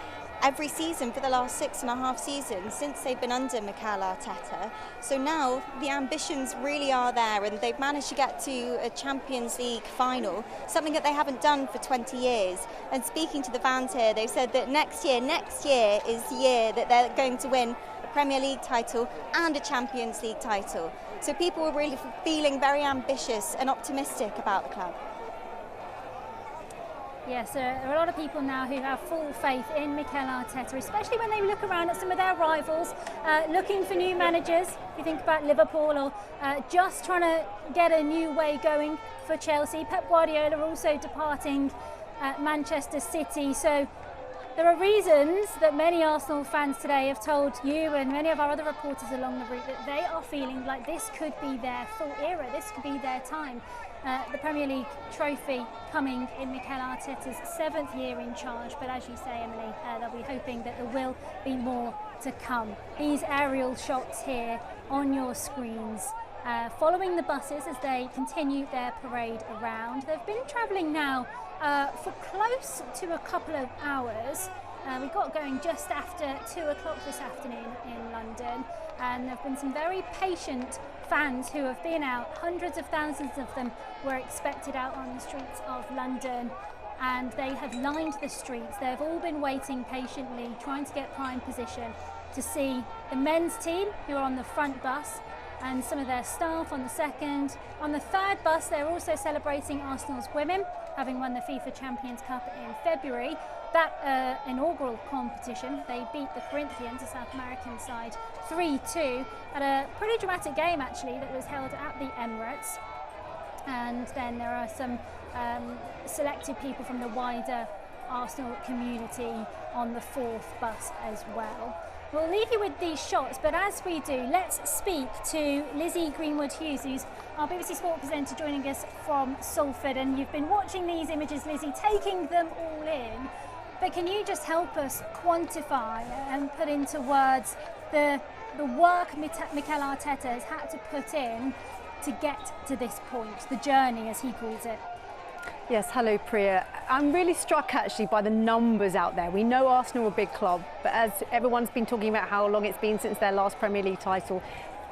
every season for the last 6.5 seasons since they've been under Mikel Arteta. So now the ambitions really are there, and they've managed to get to a Champions League final, something that they haven't done for 20 years. And speaking to the fans here, they've said that next year is the year that they're going to win a Premier League title and a Champions League title. So people are really feeling very ambitious and optimistic about the club. Yes, there are a lot of people now who have full faith in Mikel Arteta, especially when they look around at some of their rivals, looking for new managers. If you think about Liverpool, or just trying to get a new way going for Chelsea. Pep Guardiola also departing Manchester City. So There are reasons that many Arsenal fans today have told you and many of our other reporters along the route that they are feeling like this could be their full era, this could be their time. The Premier League trophy coming in Mikel Arteta's 7th year in charge, but as you say, Emily, they'll be hoping that there will be more to come. These aerial shots here on your screens, following the buses as they continue their parade around. They've been travelling now for close to a couple of hours. We got going just after 2 o'clock this afternoon in London, and there have been some very patient fans who have been out. Hundreds of thousands of them were expected out on the streets of London, and they have lined the streets. They've all been waiting patiently, trying to get prime position to see the men's team who are on the front bus and some of their staff on the second. On the third bus, they're also celebrating Arsenal's women, having won the FIFA Champions Cup in February. That inaugural competition, they beat the Corinthians, a South American side, 3-2 at a pretty dramatic game actually that was held at the Emirates. And then there are some selected people from the wider Arsenal community on the fourth bus as well. We'll leave you with these shots, but as we do, let's speak to Lizzie Greenwood-Hughes, who's our BBC Sport presenter joining us from Salford. And you've been watching these images, Lizzie, taking them all in. But can you just help us quantify and put into words the work Mikel Arteta has had to put in to get to this point, the journey as he calls it? Yes, hello Priya. I'm really struck actually by the numbers out there. We know Arsenal are a big club, but as everyone's been talking about how long it's been since their last Premier League title,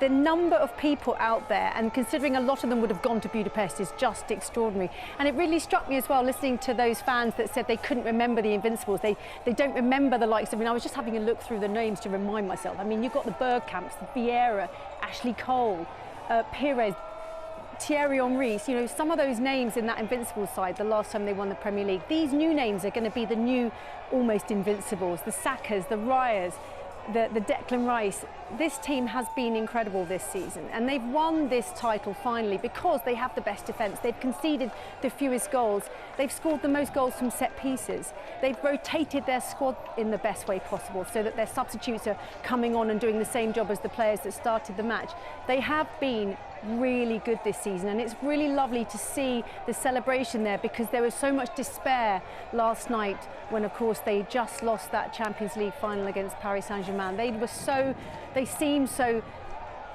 the number of people out there, and considering a lot of them would have gone to Budapest, is just extraordinary. And it really struck me as well listening to those fans that said they couldn't remember the Invincibles. They don't remember the likes of, I was just having a look through the names to remind myself. I mean, you've got the Bergkamps, the Vieira, Ashley Cole, Pires, Thierry Henry, some of those names in that Invincibles side the last time they won the Premier League. These new names are going to be the new almost Invincibles, the Sakas, the Ryers, the Declan Rice. This team has been incredible this season, and they've won this title finally because they have the best defence. They've conceded the fewest goals. They've scored the most goals from set pieces. They've rotated their squad in the best way possible so that their substitutes are coming on and doing the same job as the players that started the match. They have been really good this season, and it's really lovely to see the celebration there, because there was so much despair last night when of course they just lost that Champions League final against Paris Saint-Germain. They seemed so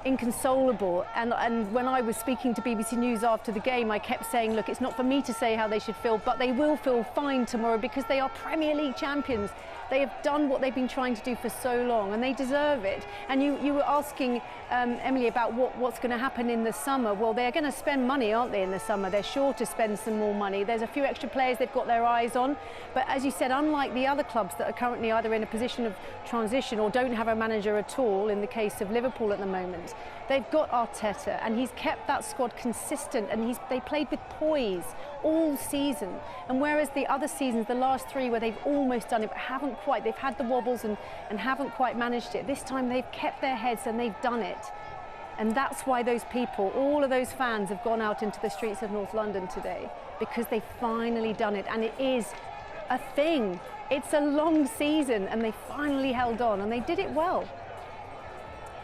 inconsolable, and when I was speaking to BBC News after the game, I kept saying, look, it's not for me to say how they should feel, but they will feel fine tomorrow because they are Premier League champions. They have done what they've been trying to do for so long, and they deserve it. And you were asking Emily about what's going to happen in the summer. Well, they're going to spend money, aren't they, in the summer? They're sure to spend some more money. There's a few extra players they've got their eyes on. But as you said, unlike the other clubs that are currently either in a position of transition or don't have a manager at all, in the case of Liverpool at the moment, they've got Arteta, and he's kept that squad consistent, and they played with poise all season. And whereas the other seasons, the last three where they've almost done it but haven't quite, they've had the wobbles and haven't quite managed it, this time they've kept their heads and they've done it. And that's why those people, all of those fans, have gone out into the streets of North London today, because they've finally done it. And it is a thing. It's a long season, and they finally held on, and they did it well.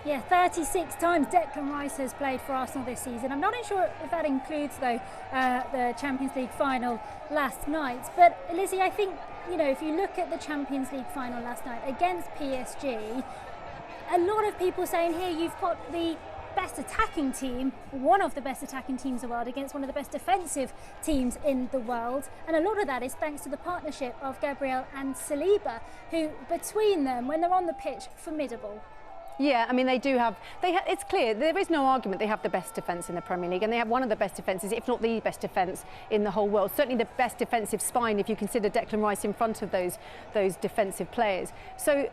Yeah, 36 times Declan Rice has played for Arsenal this season. I'm not sure if that includes, though, the Champions League final last night. But, Lizzie, I think, if you look at the Champions League final last night against PSG, a lot of people saying here you've got the best attacking team, one of the best attacking teams in the world, against one of the best defensive teams in the world. And a lot of that is thanks to the partnership of Gabriel and Saliba, who, between them, when they're on the pitch, formidable. Yeah, I mean, they do have, it's clear, there is no argument they have the best defence in the Premier League, and they have one of the best defences, if not the best defence in the whole world. Certainly the best defensive spine if you consider Declan Rice in front of those defensive players. So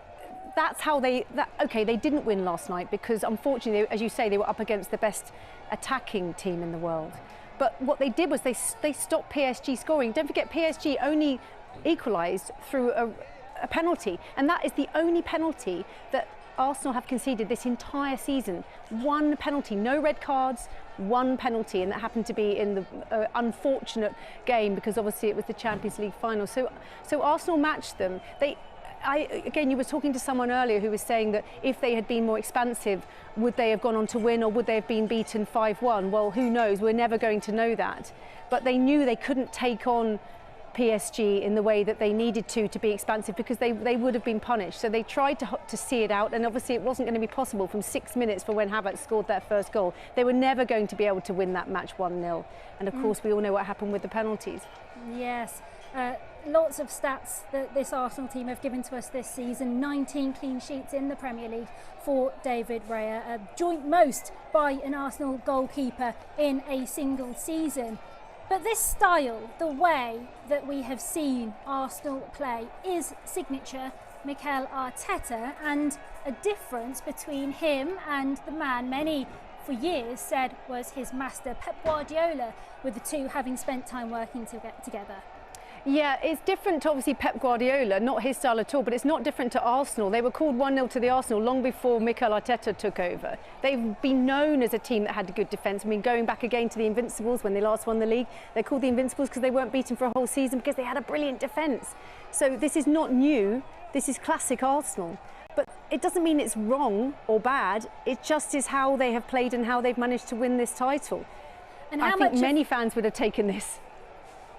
that's how okay, they didn't win last night because unfortunately, as you say, they were up against the best attacking team in the world. But what they did was they stopped PSG scoring. Don't forget, PSG only equalised through a penalty, and that is the only penalty that Arsenal have conceded this entire season. One penalty, no red cards, one penalty, and that happened to be in the unfortunate game because obviously it was the Champions League final. So Arsenal matched them. Again, you were talking to someone earlier who was saying that if they had been more expansive, would they have gone on to win or would they have been beaten 5-1? Well, who knows? We're never going to know that. But they knew they couldn't take on PSG in the way that they needed to be expansive because they would have been punished. So they tried to see it out, and obviously it wasn't going to be possible from 6 minutes for when Havertz scored their first goal. They were never going to be able to win that match 1-0. And of course we all know what happened with the penalties. Yes. Lots of stats that this Arsenal team have given to us this season. 19 clean sheets in the Premier League for David Raya, a joint most by an Arsenal goalkeeper in a single season. But this style, the way that we have seen Arsenal play, is signature Mikel Arteta, and a difference between him and the man many for years said was his master, Pep Guardiola, with the two having spent time working together. Yeah, it's different to obviously Pep Guardiola, not his style at all, but it's not different to Arsenal. They were called 1-0 to the Arsenal long before Mikel Arteta took over. They've been known as a team that had a good defence. I mean, going back again to the Invincibles when they last won the league, they're called the Invincibles because they weren't beaten for a whole season because they had a brilliant defence. So this is not new, this is classic Arsenal. But it doesn't mean it's wrong or bad, it just is how they have played and how they've managed to win this title. And I think many fans would have taken this.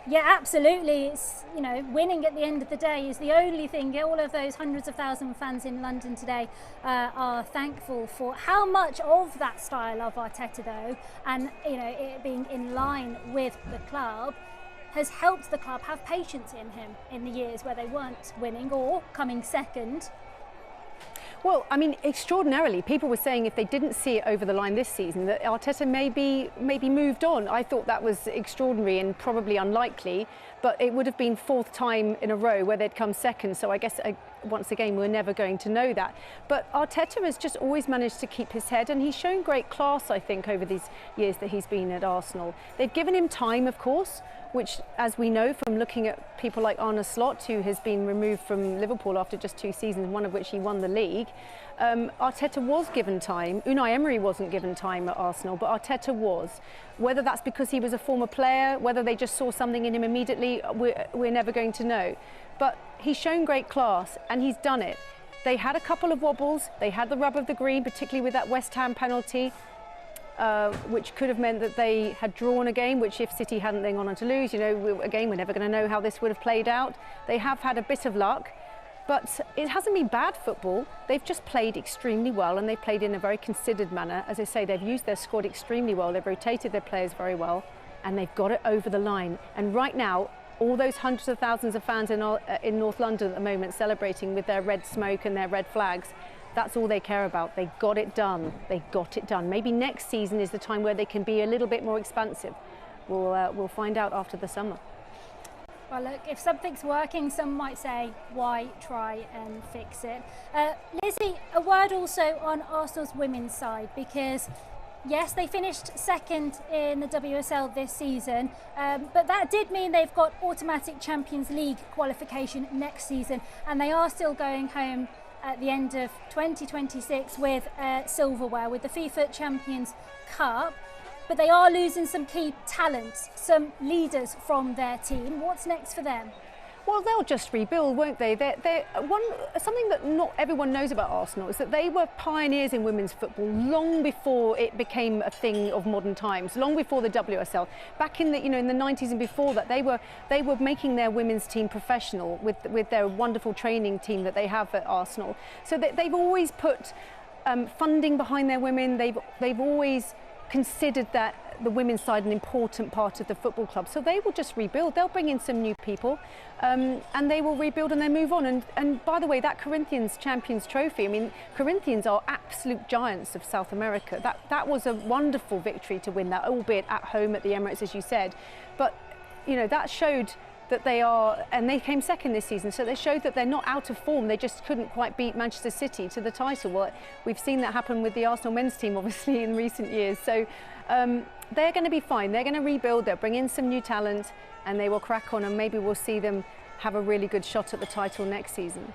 Yeah, absolutely. It's, you know, winning at the end of the day is the only thing all of those hundreds of thousands of fans in London today are thankful for. How much of that style of Arteta, though, and you know, it being in line with the club, has helped the club have patience in him in the years where they weren't winning or coming second. Well, I mean, extraordinarily, people were saying if they didn't see it over the line this season, that Arteta maybe moved on. I thought that was extraordinary and probably unlikely, but it would have been fourth time in a row where they'd come second. So I guess, once again, we're never going to know that. But Arteta has just always managed to keep his head, and he's shown great class, I think, over these years that he's been at Arsenal. They've given him time, of course, which, as we know from looking at people like Arne Slot, who has been removed from Liverpool after just 2 seasons, one of which he won the league. Arteta was given time. Unai Emery wasn't given time at Arsenal, but Arteta was. Whether that's because he was a former player, whether they just saw something in him immediately, we're never going to know. But he's shown great class, and he's done it. They had a couple of wobbles. They had the rub of the green, particularly with that West Ham penalty. Which could have meant that they had drawn a game, which if City hadn't then gone on to lose, you know, again, we're never going to know how this would have played out. They have had a bit of luck, but it hasn't been bad football. They've just played extremely well, and they've played in a very considered manner. As I say, they've used their squad extremely well. They've rotated their players very well, and they've got it over the line. And right now, all those hundreds of thousands of fans in North London at the moment celebrating with their red smoke and their red flags, that's all they care about. They got it done. They got it done. Maybe next season is the time where they can be a little bit more expansive. We'll find out after the summer. Well, look, if something's working, some might say, why try and fix it? Lizzie, a word also on Arsenal's women's side, because yes, they finished second in the WSL this season, but that did mean they've got automatic Champions League qualification next season, and they are still going home at the end of 2026 with silverware, with the FIFA Champions Cup. But they are losing some key talents, some leaders from their team. What's next for them? Well, they'll just rebuild, won't they? Something that not everyone knows about Arsenal is that they were pioneers in women's football long before it became a thing of modern times, long before the WSL. Back in the in the 90s and before that, they were making their women's team professional with their wonderful training team that they have at Arsenal. So they've always put funding behind their women. They've always considered that the women's side an important part of the football club. So they will just rebuild. They'll bring in some new people and they will rebuild and then move on. And by the way, that Corinthians Champions Trophy, I mean, Corinthians are absolute giants of South America. That was a wonderful victory to win that, albeit at home at the Emirates, as you said. But, that showed that they are, and they came second this season, so they showed that they're not out of form. They just couldn't quite beat Manchester City to the title. Well, we've seen that happen with the Arsenal men's team, obviously, in recent years. So they're going to be fine. They're going to rebuild. They'll bring in some new talent, and they will crack on, and maybe we'll see them have a really good shot at the title next season.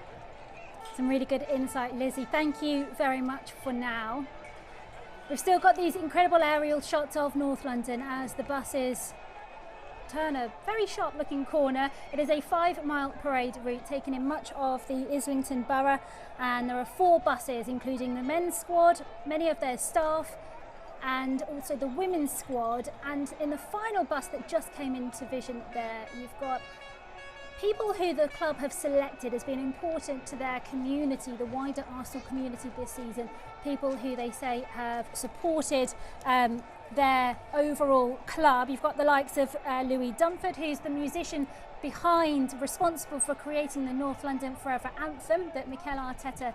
Some really good insight, Lizzie. Thank you very much for now. We've still got these incredible aerial shots of North London as the buses turn a very sharp looking corner. It is a 5-mile parade route taking in much of the Islington Borough, and there are 4 buses including the men's squad, many of their staff, and also the women's squad. And in the final bus that just came into vision there, you've got people who the club have selected as being important to their community, the wider Arsenal community this season, people who they say have supported their overall club. You've got the likes of Louis Dunford, who's the musician responsible for creating the North London Forever anthem that Mikel Arteta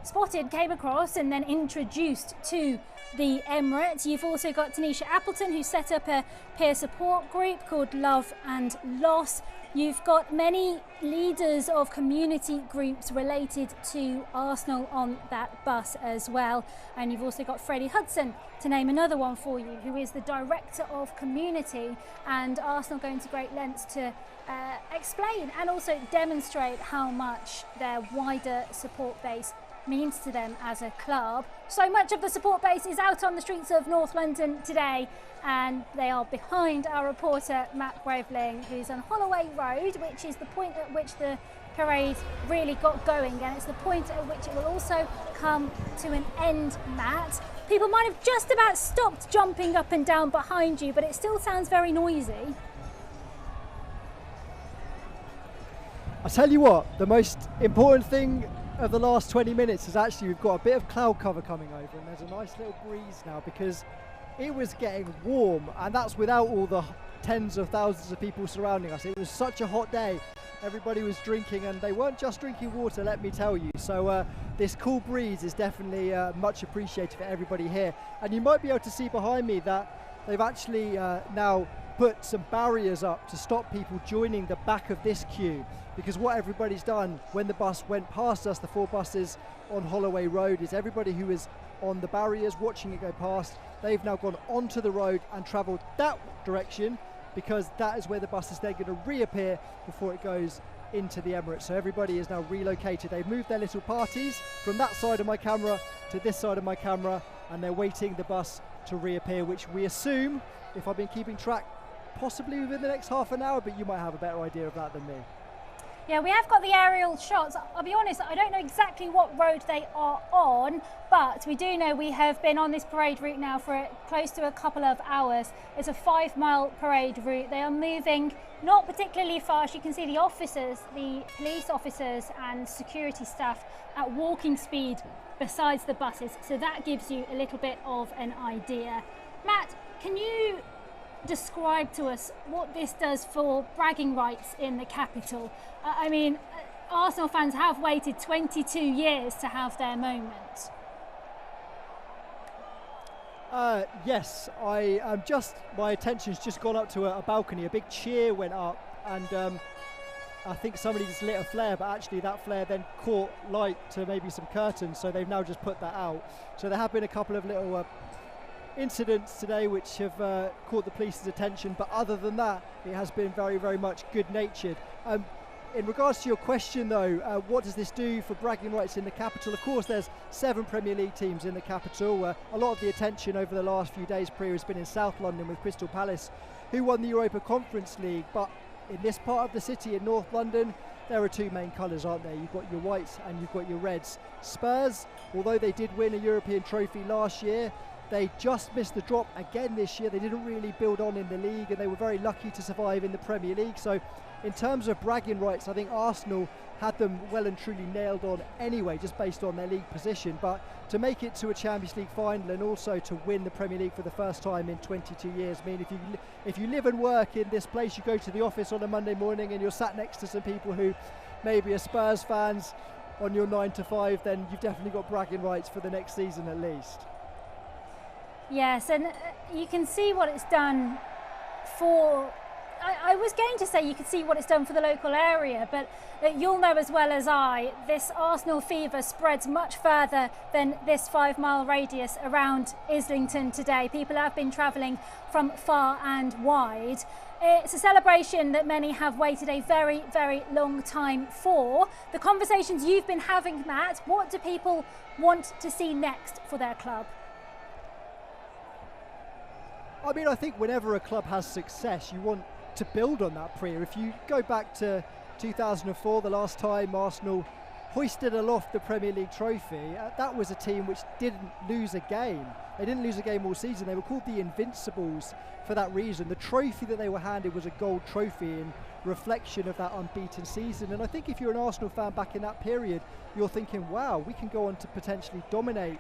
spotted, came across and then introduced to the Emirates. You've also got Tanisha Appleton, who set up a peer support group called Love and Loss. You've got many leaders of community groups related to Arsenal on that bus as well. And you've also got Freddie Hudson, to name another one for you, who is the Director of Community, and Arsenal going to great lengths to explain and also demonstrate how much their wider support base means to them as a club. So much of the support base is out on the streets of North London today, and they are behind our reporter Matt Graveling, who's on Holloway Road, which is the point at which the parade really got going, and it's the point at which it will also come to an end, Matt. People might have just about stopped jumping up and down behind you, but it still sounds very noisy. I'll tell you what, the most important thing of the last 20 minutes is actually we've got a bit of cloud cover coming over, and there's a nice little breeze now because it was getting warm, and that's without all the tens of thousands of people surrounding us. It was such a hot day. Everybody was drinking, and they weren't just drinking water, let me tell you. So this cool breeze is definitely much appreciated for everybody here. And you might be able to see behind me that they've actually now put some barriers up to stop people joining the back of this queue, because what everybody's done when the bus went past us, the 4 buses on Holloway Road, is everybody who is on the barriers watching it go past, they've now gone onto the road and travelled that direction, because that is where the bus is then going to reappear before it goes into the Emirates. So everybody is now relocated. They've moved their little parties from that side of my camera to this side of my camera, and they're waiting the bus to reappear, which we assume, if I've been keeping track, possibly within the next half an hour, but you might have a better idea of that than me. Yeah, we have got the aerial shots. I'll be honest, I don't know exactly what road they are on, but we do know we have been on this parade route now for close to a couple of hours. It's a 5-mile parade route. They are moving not particularly fast. You can see the officers, the police officers and security staff at walking speed besides the buses. So that gives you a little bit of an idea. Matt, can you describe to us what this does for bragging rights in the capital? I mean, Arsenal fans have waited 22 years to have their moment. Yes, my attention's just gone up to a balcony. A big cheer went up, and I think somebody just lit a flare, but actually that flare then caught light to maybe some curtains, so they've now just put that out. So there have been a couple of little incidents today which have caught the police's attention, but other than that it has been very, very much good-natured. In regards to your question though, what does this do for bragging rights in the capital? Of course there's 7 Premier League teams in the capital. A lot of the attention over the last few days, Priya, has been in South London with Crystal Palace, who won the Europa Conference League, but in this part of the city in North London there are 2 main colours, aren't there? You've got your whites and you've got your reds. Spurs, although they did win a European trophy last year, they just missed the drop again this year. They didn't really build on in the league, and they were very lucky to survive in the Premier League. So in terms of bragging rights, I think Arsenal had them well and truly nailed on anyway, just based on their league position. But to make it to a Champions League final and also to win the Premier League for the first time in 22 years, I mean, if you live and work in this place, you go to the office on a Monday morning and you're sat next to some people who maybe are Spurs fans on your 9 to 5, then you've definitely got bragging rights for the next season at least. Yes, and you can see what it's done for, I was going to say you could see what it's done for the local area, but you'll know as well as I, this Arsenal fever spreads much further than this 5-mile radius around Islington today. People have been travelling from far and wide. It's a celebration that many have waited a very, very long time for. The conversations you've been having, Matt, what do people want to see next for their club? I mean, I think whenever a club has success, you want to build on that, Priya. If you go back to 2004, the last time Arsenal hoisted aloft the Premier League trophy, that was a team which didn't lose a game. They didn't lose a game all season. They were called the Invincibles for that reason. The trophy that they were handed was a gold trophy in reflection of that unbeaten season. And I think if you're an Arsenal fan back in that period, you're thinking, wow, we can go on to potentially dominate,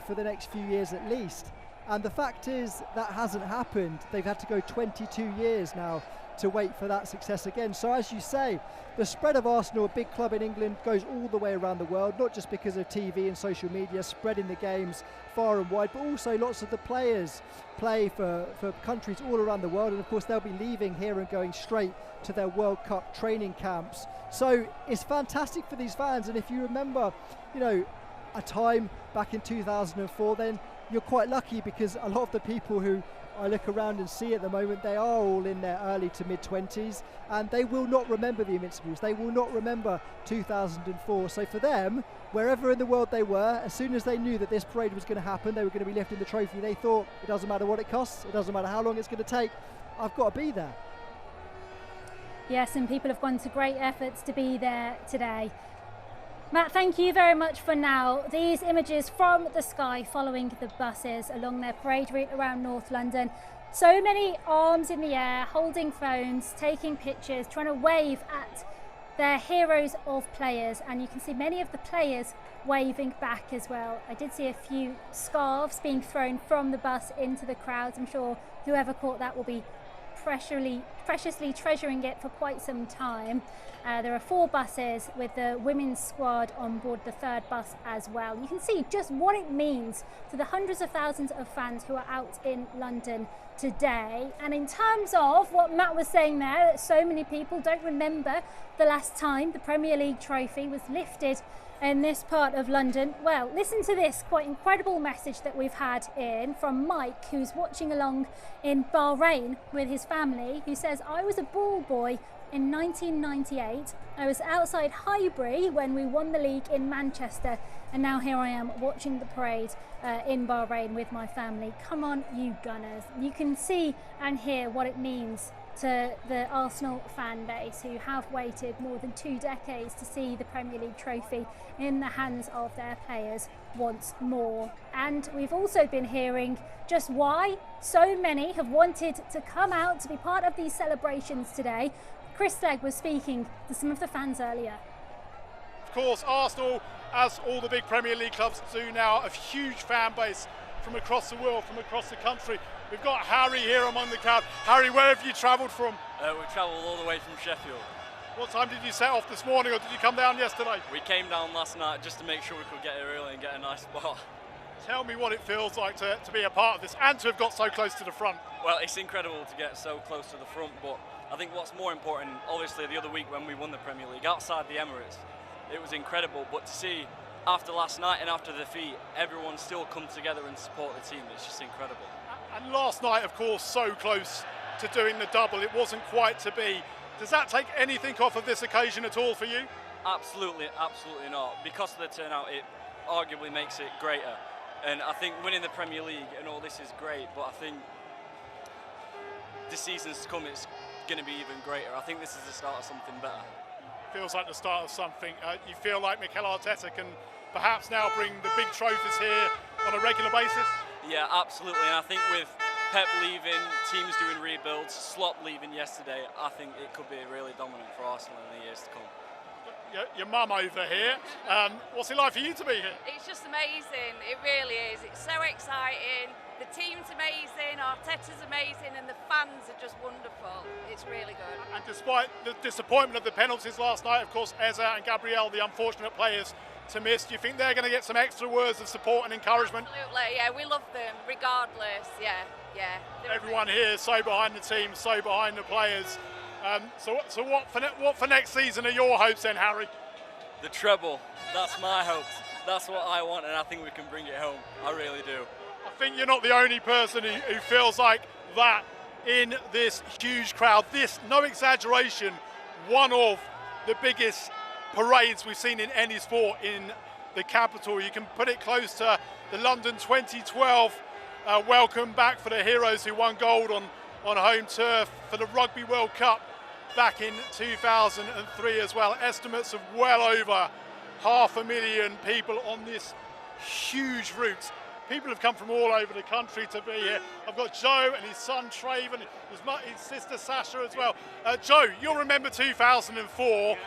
for the next few years at least. And the fact is that hasn't happened. They've had to go 22 years now to wait for that success again. So as you say, the spread of Arsenal, a big club in England, goes all the way around the world, not just because of TV and social media spreading the games far and wide, but also lots of the players play for countries all around the world, and of course they'll be leaving here and going straight to their World Cup training camps. So it's fantastic for these fans, and if you remember, a time back in 2004, then you're quite lucky, because a lot of the people who I look around and see at the moment, they are all in their early to mid-20s, and they will not remember the Invincibles. They will not remember 2004. So for them, wherever in the world they were, as soon as they knew that this parade was going to happen, they were going to be lifting the trophy, they thought, it doesn't matter what it costs, it doesn't matter how long it's going to take, I've got to be there. Yes, and people have gone to great efforts to be there today. Matt, thank you very much for now. These images from the sky following the buses along their parade route around North London. So many arms in the air, holding phones, taking pictures, trying to wave at their heroes of players. And you can see many of the players waving back as well. I did see a few scarves being thrown from the bus into the crowds. I'm sure whoever caught that will be preciously treasuring it for quite some time. There are 4 buses with the women's squad on board the 3rd bus as well. You can see just what it means to the hundreds of thousands of fans who are out in London today. And in terms of what Matt was saying there, that so many people don't remember the last time the Premier League trophy was lifted in this part of London. Well, listen to this quite incredible message that we've had in from Mike, who's watching along in Bahrain with his family, who says, I was a ball boy in 1998. I was outside Highbury when we won the league in Manchester, and now here I am watching the parade in Bahrain with my family. Come on, you Gunners. You can see and hear what it means to the Arsenal fan base, who have waited more than 2 decades to see the Premier League trophy in the hands of their players once more. And we've also been hearing just why so many have wanted to come out to be part of these celebrations today. Chris Legg was speaking to some of the fans earlier. Of course, Arsenal, as all the big Premier League clubs do now, a huge fan base from across the world, from across the country. We've got Harry here among the crowd. Harry, where have you travelled from? We travelled all the way from Sheffield. What time did you set off this morning, or did you come down yesterday? We came down last night just to make sure we could get here early and get a nice spot. Tell me what it feels like to be a part of this and to have got so close to the front. Well, it's incredible to get so close to the front, but I think what's more important, obviously the other week when we won the Premier League outside the Emirates, it was incredible, but to see after last night and after the defeat, everyone still come together and support the team, it's just incredible. And last night, of course, so close to doing the double, it wasn't quite to be. Does that take anything off of this occasion at all for you? Absolutely, absolutely not. Because of the turnout, it arguably makes it greater. And I think winning the Premier League and all this is great, but I think the seasons to come, it's going to be even greater. I think this is the start of something better. Feels like the start of something. You feel like Mikel Arteta can perhaps now bring the big trophies here on a regular basis? Yeah, absolutely. And I think with Pep leaving, teams doing rebuilds, Slot leaving yesterday, I think it could be really dominant for Arsenal in the years to come. Your mum over here, what's it like for you to be here? It's just amazing, it really is. It's so exciting, the team's amazing, Arteta's amazing, and the fans are just wonderful. It's really good. And despite the disappointment of the penalties last night, of course, Eze and Gabriel, the unfortunate players to miss, do you think they're going to get some extra words of support and encouragement? Absolutely, yeah, we love them regardless, yeah. Yeah. Everyone here so behind the team, so behind the players. So what for next season are your hopes then, Harry? The treble. That's my hopes. That's what I want, and I think we can bring it home. I really do. I think you're not the only person who feels like that in this huge crowd. This, no exaggeration, one of the biggest parades we've seen in any sport in the capital. You can put it close to the London 2012 welcome back for the heroes who won gold on home turf, for the Rugby World Cup back in 2003 as well. Estimates of well over 500,000 people on this huge route. People have come from all over the country to be here. I've got Joe and his son Traven, his sister Sasha as well. Joe, you'll remember 2004. Yeah.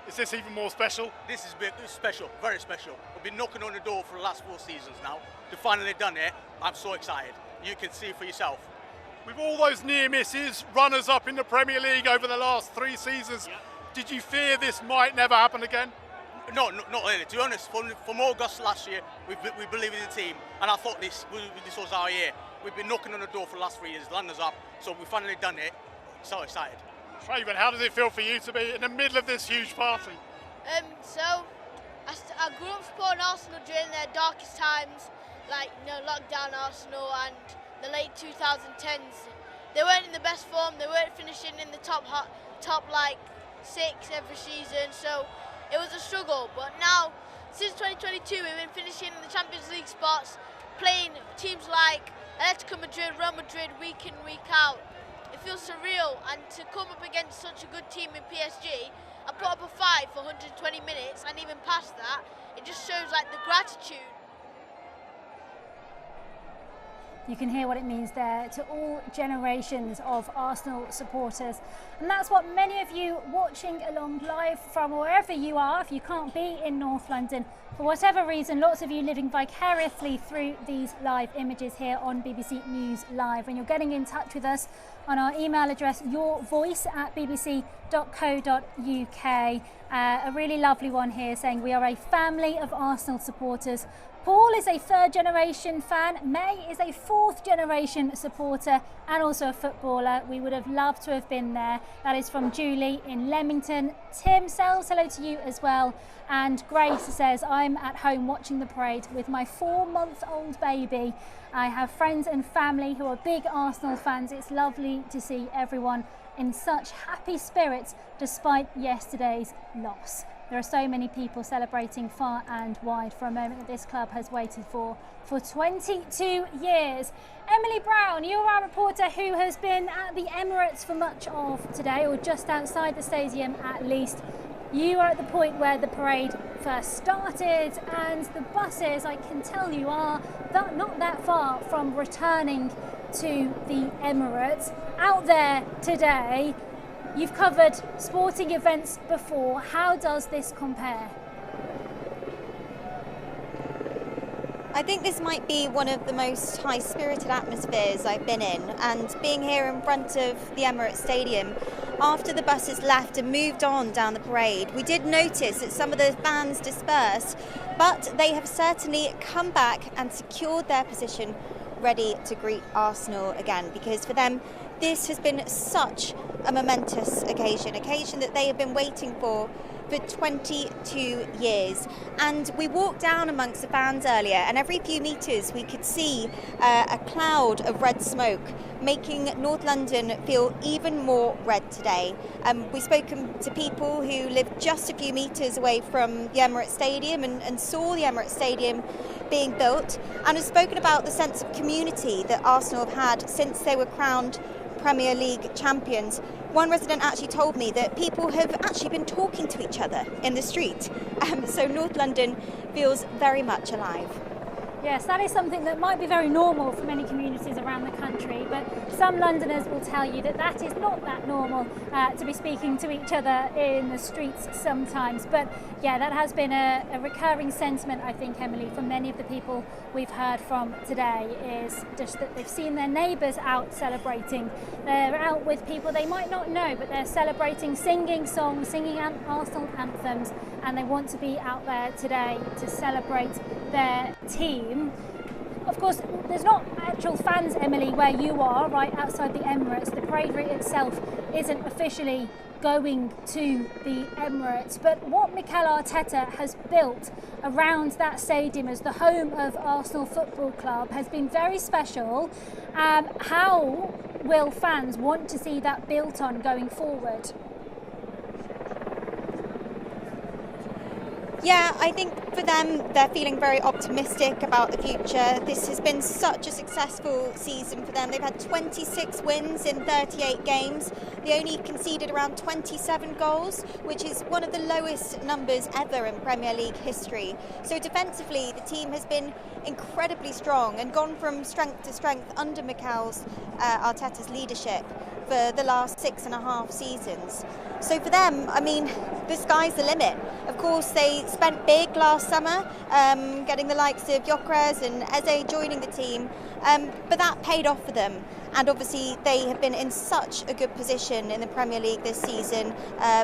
Is this even more special? This is special, very special. We've been knocking on the door for the last 4 seasons now. To finally done it, I'm so excited. You can see for yourself. With all those near misses, runners up in the Premier League over the last 3 seasons, did you fear this might never happen again? No, not really. To be honest, from August last year, we believed in the team, and I thought this was our year. We've been knocking on the door for the last 3 years, runners up, so we finally done it. So excited. Traven, how does it feel for you to be in the middle of this huge party? I grew up supporting Arsenal during their darkest times, like lockdown Arsenal and the late 2010s. They weren't in the best form. They weren't finishing in the top like 6 every season. So it was a struggle. But now, since 2022, we've been finishing in the Champions League spots, playing teams like Atletico Madrid, Real Madrid, week in, week out. It feels surreal, and to come up against such a good team in PSG and put up a fight for 120 minutes and even past that, it just shows like the gratitude. You can hear what it means there to all generations of Arsenal supporters. And that's what many of you watching along live from wherever you are, if you can't be in North London, for whatever reason, lots of you living vicariously through these live images here on BBC News Live. And you're getting in touch with us on our email address, yourvoice@bbc.co.uk. A really lovely one here saying, we are a family of Arsenal supporters. Paul is a 3rd generation fan, May is a 4th generation supporter and also a footballer. We would have loved to have been there. That is from Julie in Leamington. Tim Sells, hello to you as well. And Grace says, I'm at home watching the parade with my 4-month-old baby. I have friends and family who are big Arsenal fans. It's lovely to see everyone in such happy spirits despite yesterday's loss. There are so many people celebrating far and wide for a moment that this club has waited for 22 years. Emily Brown, you are our reporter who has been at the Emirates for much of today, or just outside the stadium at least. You are at the point where the parade first started, and the buses, I can tell you, are not that far from returning to the Emirates. Out there today, you've covered sporting events before. How does this compare? I think this might be one of the most high-spirited atmospheres I've been in, and being here in front of the Emirates Stadium, after the buses left and moved on down the parade, we did notice that some of the fans dispersed, but they have certainly come back and secured their position ready to greet Arsenal again, because for them this has been such a momentous occasion that they have been waiting for 22 years. And we walked down amongst the fans earlier, and every few metres we could see a cloud of red smoke, making North London feel even more red today. We've spoken to people who live just a few metres away from the Emirates Stadium and saw the Emirates Stadium being built, and have spoken about the sense of community that Arsenal have had since they were crowned Premier League champions. One resident actually told me that people have actually been talking to each other in the street. So North London feels very much alive. Yes, that is something that might be very normal for many communities around the country, but some Londoners will tell you that that is not that normal to be speaking to each other in the streets sometimes. But yeah, that has been a recurring sentiment, I think, Emily, from many of the people we've heard from today, is just that they've seen their neighbours out celebrating. They're out with people they might not know, but they're celebrating, singing songs, singing Arsenal anthems, and they want to be out there today to celebrate their team. Of course, there's not actual fans, Emily, where you are, right outside the Emirates. The parade route itself isn't officially going to the Emirates, but what Mikel Arteta has built around that stadium as the home of Arsenal Football Club has been very special. How will fans want to see that built on going forward? Yeah, I think for them, they're feeling very optimistic about the future. This has been such a successful season for them. They've had 26 wins in 38 games. They only conceded around 27 goals, which is one of the lowest numbers ever in Premier League history. So defensively, the team has been incredibly strong and gone from strength to strength under Mikel's Arteta's leadership for the last 6.5 seasons. So for them, I mean, the sky's the limit. Of course, they spent big last summer, getting the likes of Gyökeres and Eze joining the team, but that paid off for them. And obviously, they have been in such a good position in the Premier League this season,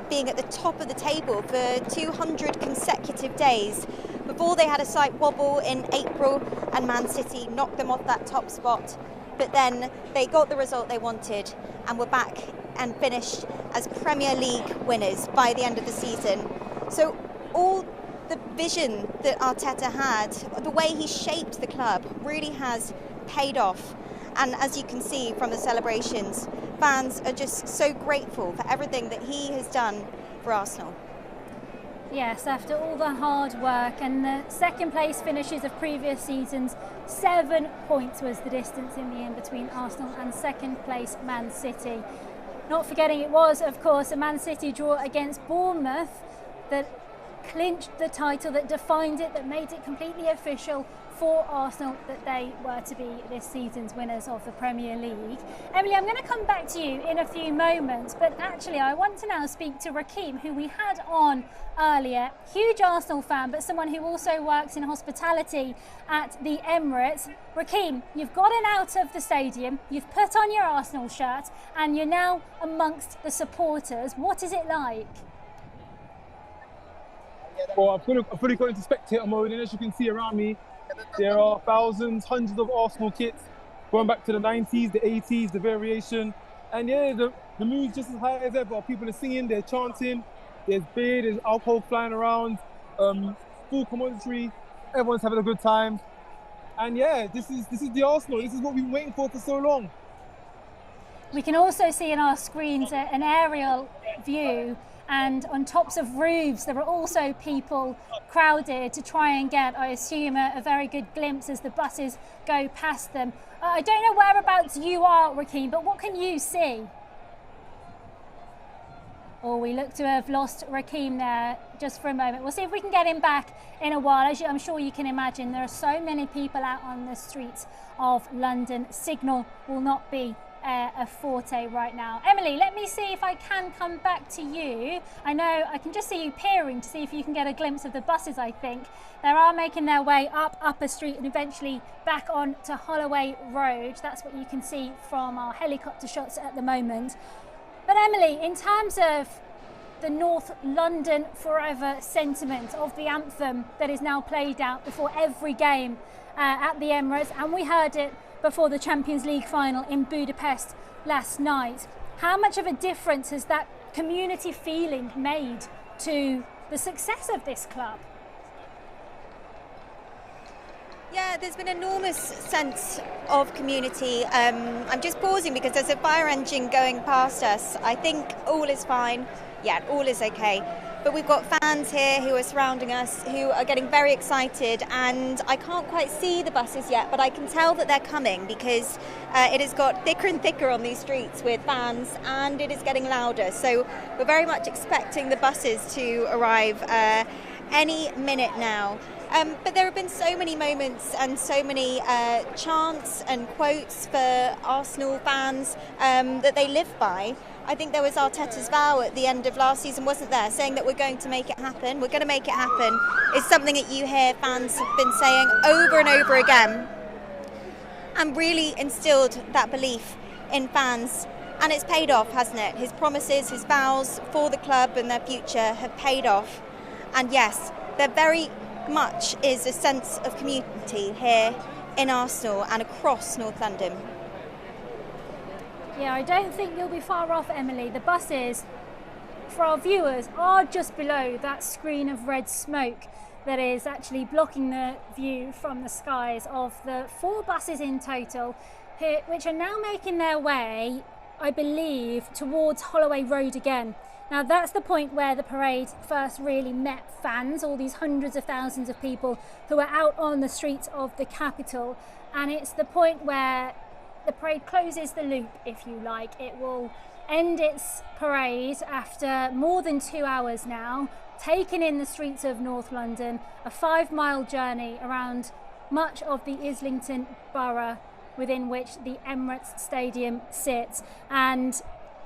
being at the top of the table for 200 consecutive days. Before they had a slight wobble in April, and Man City knocked them off that top spot. But then they got the result they wanted and were back and finished as Premier League winners by the end of the season. So all the vision that Arteta had, the way he shaped the club, really has paid off. And as you can see from the celebrations, fans are just so grateful for everything that he has done for Arsenal. Yes, after all the hard work and the second place finishes of previous seasons, 7 points was the distance in the end between Arsenal and second place Man City. Not forgetting it was, of course, a Man City draw against Bournemouth that clinched the title, that defined it, that made it completely official for Arsenal that they were to be this season's winners of the Premier League. Emily, I'm going to come back to you in a few moments, but actually I want to now speak to Raheem, who we had on earlier. Huge Arsenal fan, but someone who also works in hospitality at the Emirates. Raheem, you've gotten out of the stadium, you've put on your Arsenal shirt, and you're now amongst the supporters. What is it like? Well, I've fully got into spectator mode, and as you can see around me, there are thousands, hundreds of Arsenal kits going back to the 90s, the 80s, the variation. And yeah, the mood's just as high as ever. People are singing, they're chanting, there's beer, there's alcohol flying around, full commentary, everyone's having a good time. And yeah, this is the Arsenal. This is what we've been waiting for so long. We can also see in our screens an aerial view, and on tops of roofs there are also people crowded to try and get, I assume, a very good glimpse as the buses go past them. I don't know whereabouts you are, Raheem, but what can you see? Oh, we look to have lost Raheem there just for a moment. We'll see if we can get him back in a while. As I'm sure you can imagine, there are so many people out on the streets of London. Signal will not be a forte right now. Emily, let me see if I can come back to you. I know I can just see you peering to see if you can get a glimpse of the buses. I think they are making their way up Upper Street and eventually back on to Holloway Road. That's what you can see from our helicopter shots at the moment. But Emily, in terms of the North London Forever sentiment of the anthem that is now played out before every game at the Emirates, and we heard it before the Champions League final in Budapest last night, how much of a difference has that community feeling made to the success of this club? Yeah, there's been an enormous sense of community. I'm just pausing because there's a fire engine going past us. I think all is fine. Yeah, all is okay. But we've got fans here who are surrounding us, who are getting very excited, and I can't quite see the buses yet, but I can tell that they're coming because it has got thicker and thicker on these streets with fans, and it is getting louder. So we're very much expecting the buses to arrive any minute now. But there have been so many moments and so many chants and quotes for Arsenal fans that they live by. I think there was Arteta's vow at the end of last season, wasn't there, saying that we're going to make it happen. We're going to make it happen. It's something that you hear fans have been saying over and over again, and really instilled that belief in fans. And it's paid off, hasn't it? His promises, his vows for the club and their future have paid off. And yes, there very much is a sense of community here in Arsenal and across North London. Yeah, I don't think you'll be far off, Emily. The buses, for our viewers, are just below that screen of red smoke that is actually blocking the view from the skies of the 4 buses in total, which are now making their way, I believe, towards Holloway Road again. Now that's the point where the parade first really met fans, all these hundreds of thousands of people who are out on the streets of the capital, and it's the point where the parade closes the loop, if you like. It will end its parade after more than 2 hours now, taken in the streets of North London, a 5-mile journey around much of the Islington borough within which the Emirates Stadium sits. And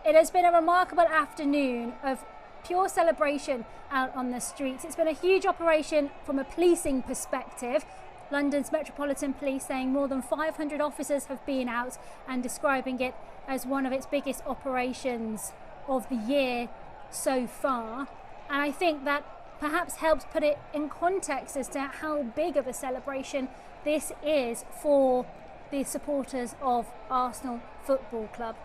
it has been a remarkable afternoon of pure celebration out on the streets. It's been a huge operation from a policing perspective. London's Metropolitan Police saying more than 500 officers have been out and describing it as one of its biggest operations of the year so far. And I think that perhaps helps put it in context as to how big of a celebration this is for the supporters of Arsenal Football Club.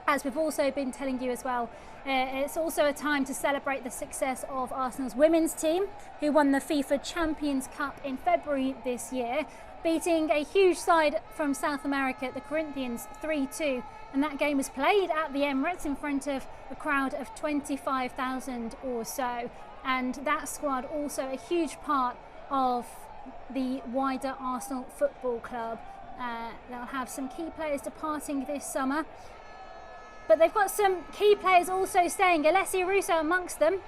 As we've also been telling you as well, it's also a time to celebrate the success of Arsenal's women's team, who won the FIFA Champions Cup in February this year, beating a huge side from South America, the Corinthians, 3-2. And that game was played at the Emirates in front of a crowd of 25,000 or so. And that squad also a huge part of the wider Arsenal Football Club. They'll have some key players departing this summer, but they've got some key players also staying. Alessia Russo amongst them,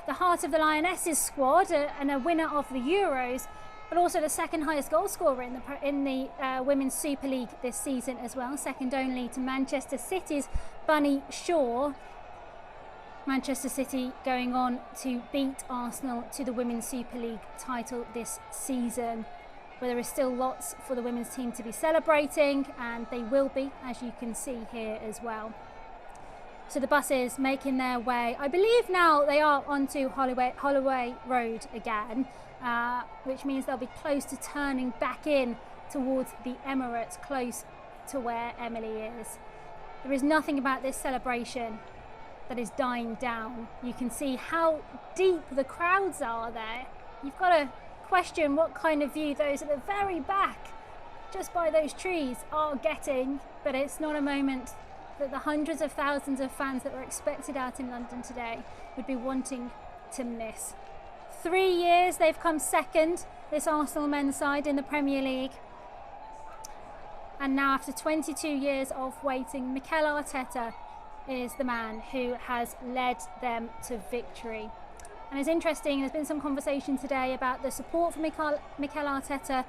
the heart of the Lionesses squad, and a winner of the Euros, but also the second highest goal scorer in the Women's Super League this season as well, second only to Manchester City's Bunny Shaw. Manchester City going on to beat Arsenal to the Women's Super League title this season. But there is still lots for the women's team to be celebrating, and they will be, as you can see here as well. So the buses making their way, I believe now they are onto Holloway Road again, which means they'll be close to turning back in towards the Emirates, close to where Emily is. There is nothing about this celebration that is dying down. You can see how deep the crowds are there. You've got to question what kind of view those at the very back, just by those trees, are getting, but it's not a moment that the hundreds of thousands of fans that were expected out in London today would be wanting to miss. 3 years they've come second, this Arsenal men's side, in the Premier League, and now after 22 years of waiting, Mikel Arteta is the man who has led them to victory. And it's interesting, there's been some conversation today about the support for Mikel Arteta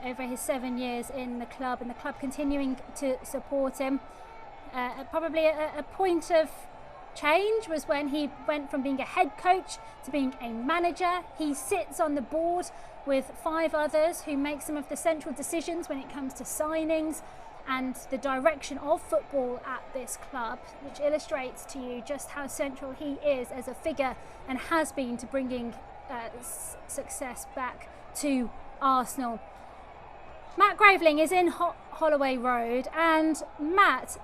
over his 7 years in the club, and the club continuing to support him. Probably a point of change was when he went from being a head coach to being a manager. He sits on the board with 5 others who make some of the central decisions when it comes to signings and the direction of football at this club, which illustrates to you just how central he is as a figure and has been to bringing success back to Arsenal. Matt Graveling is in Holloway Road, and Matt,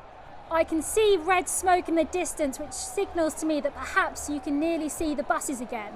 I can see red smoke in the distance, which signals to me that perhaps you can nearly see the buses again.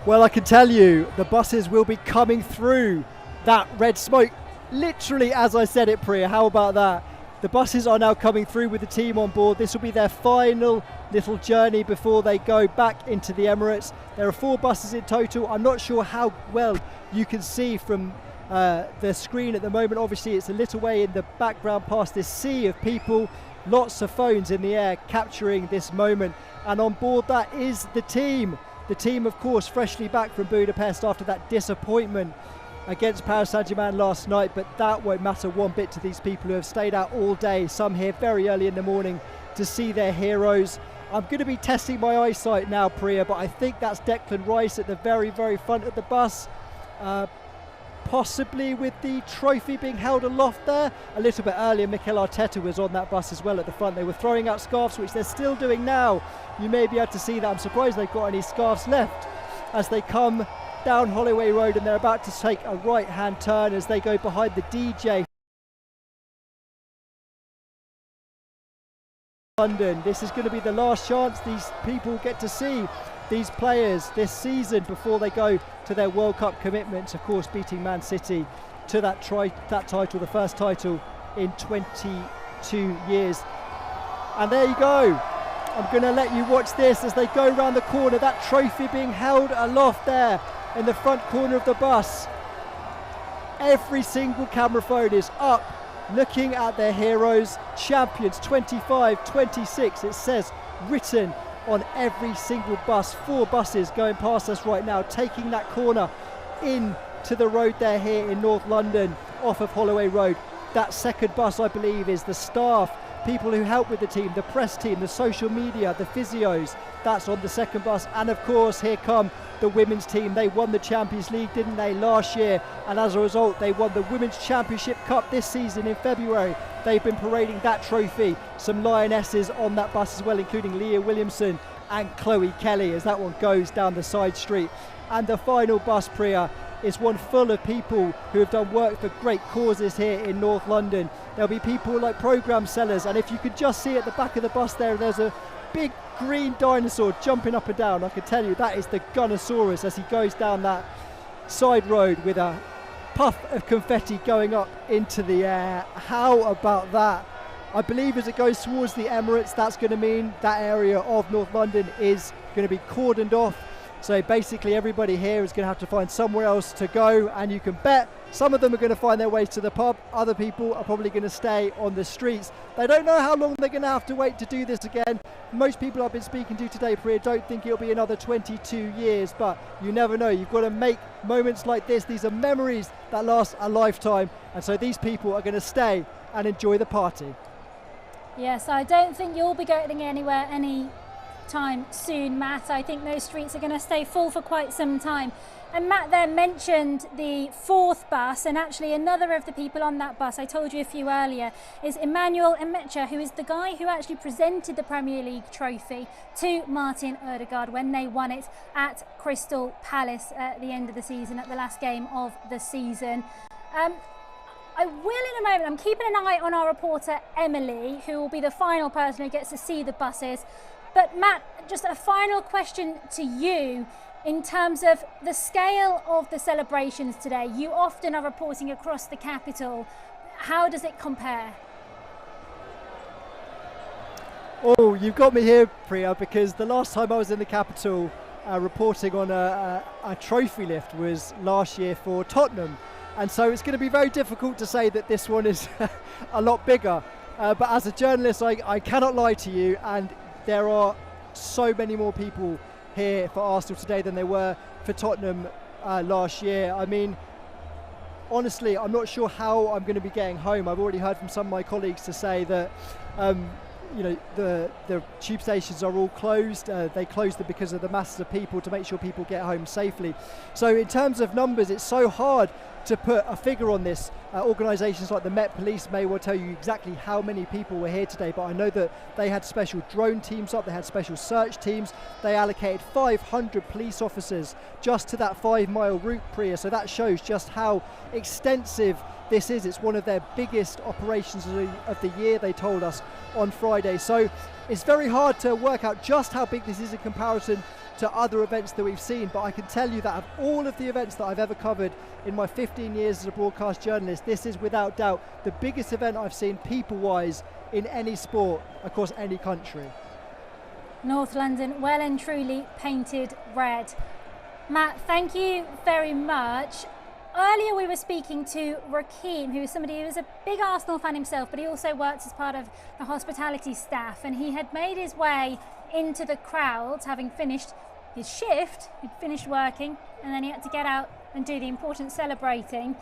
Well, I can tell you the buses will be coming through that red smoke, literally as I said it, Priya. How about that? The buses are now coming through with the team on board. This will be their final little journey before they go back into the Emirates. There are 4 buses in total. I'm not sure how well you can see from the screen at the moment. Obviously it's a little way in the background past this sea of people, lots of phones in the air capturing this moment, and on board that is the team. The team, of course, freshly back from Budapest after that disappointment against Paris Saint-Germain last night, but that won't matter one bit to these people who have stayed out all day, some here very early in the morning, to see their heroes. I'm going to be testing my eyesight now, Priya, but I think that's Declan Rice at the very, very front of the bus, possibly with the trophy being held aloft there. A little bit earlier, Mikel Arteta was on that bus as well at the front. They were throwing out scarves, which they're still doing now. You may be able to see that. I'm surprised they've got any scarves left as they come down Holloway Road, and they're about to take a right-hand turn as they go behind the DJ. London. This is going to be the last chance these people get to see these players this season before they go to their World Cup commitments, of course beating Man City to that title, the first title in 22 years. And there you go. I'm going to let you watch this as they go around the corner, that trophy being held aloft there in the front corner of the bus. Every single camera phone is up looking at their heroes, champions 25, 26, it says written on every single bus. 4 buses going past us right now, taking that corner in to the road there here in North London off of Holloway Road. That second bus, I believe, is the staff, people who help with the team, the press team, the social media, the physios. That's on the second bus. And of course, here come the women's team. They won the Champions League, didn't they, last year? And as a result, they won the Women's Championship Cup this season in February. They've been parading that trophy. Some Lionesses on that bus as well, including Leah Williamson and Chloe Kelly, as that one goes down the side street. And the final bus, Priya, is one full of people who have done work for great causes here in North London. There'll be people like programme sellers, and if you could just see at the back of the bus there's a big green dinosaur jumping up and down. I can tell you that is the Gunnosaurus as he goes down that side road with a puff of confetti going up into the air. How about that? I believe as it goes towards the Emirates, that's going to mean that area of North London is going to be cordoned off. So basically everybody here is going to have to find somewhere else to go, and you can bet some of them are going to find their way to the pub. Other people are probably going to stay on the streets. They don't know how long they're going to have to wait to do this again. Most people I've been speaking to today, Priya, don't think it'll be another 22 years, but you never know. You've got to make moments like this. These are memories that last a lifetime, and so these people are going to stay and enjoy the party. Yes, I don't think you'll be going anywhere any time soon, Matt. I think those streets are going to stay full for quite some time. And Matt there mentioned the 4th bus, and actually another of the people on that bus, I told you a few earlier, is Emmanuel Emecha, who is the guy who actually presented the Premier League trophy to Martin Ødegaard when they won it at Crystal Palace at the end of the season, at the last game of the season. I will in a moment. I'm keeping an eye on our reporter Emily, who will be the final person who gets to see the buses. But Matt, just a final question to you in terms of the scale of the celebrations today. You often are reporting across the capital. How does it compare? Oh, you've got me here, Priya, because the last time I was in the capital reporting on a trophy lift was last year for Tottenham. And so it's going to be very difficult to say that this one is a lot bigger. But as a journalist, I cannot lie to you, and there are so many more people here for Arsenal today than there were for Tottenham last year. I mean, honestly, I'm not sure how I'm going to be getting home. I've already heard from some of my colleagues to say that you know, the tube stations are all closed. They closed them because of the masses of people to make sure people get home safely. So in terms of numbers, it's so hard to put a figure on this. Organisations like the Met Police may well tell you exactly how many people were here today, but I know that they had special drone teams up, they had special search teams, they allocated 500 police officers just to that 5-mile route, Priya, so that shows just how extensive this is. It's one of their biggest operations of the year, they told us on Friday. So it's very hard to work out just how big this is in comparison to other events that we've seen, but I can tell you that of all of the events that I've ever covered in my 15 years as a broadcast journalist, this is without doubt the biggest event I've seen people-wise in any sport across any country. North London well and truly painted red. Matt, thank you very much. Earlier we were speaking to Rakeem, who is somebody who is a big Arsenal fan himself, but he also works as part of the hospitality staff, and he had made his way into the crowds, having finished his shift. He'd finished working, and then he had to get out and do the important celebrating.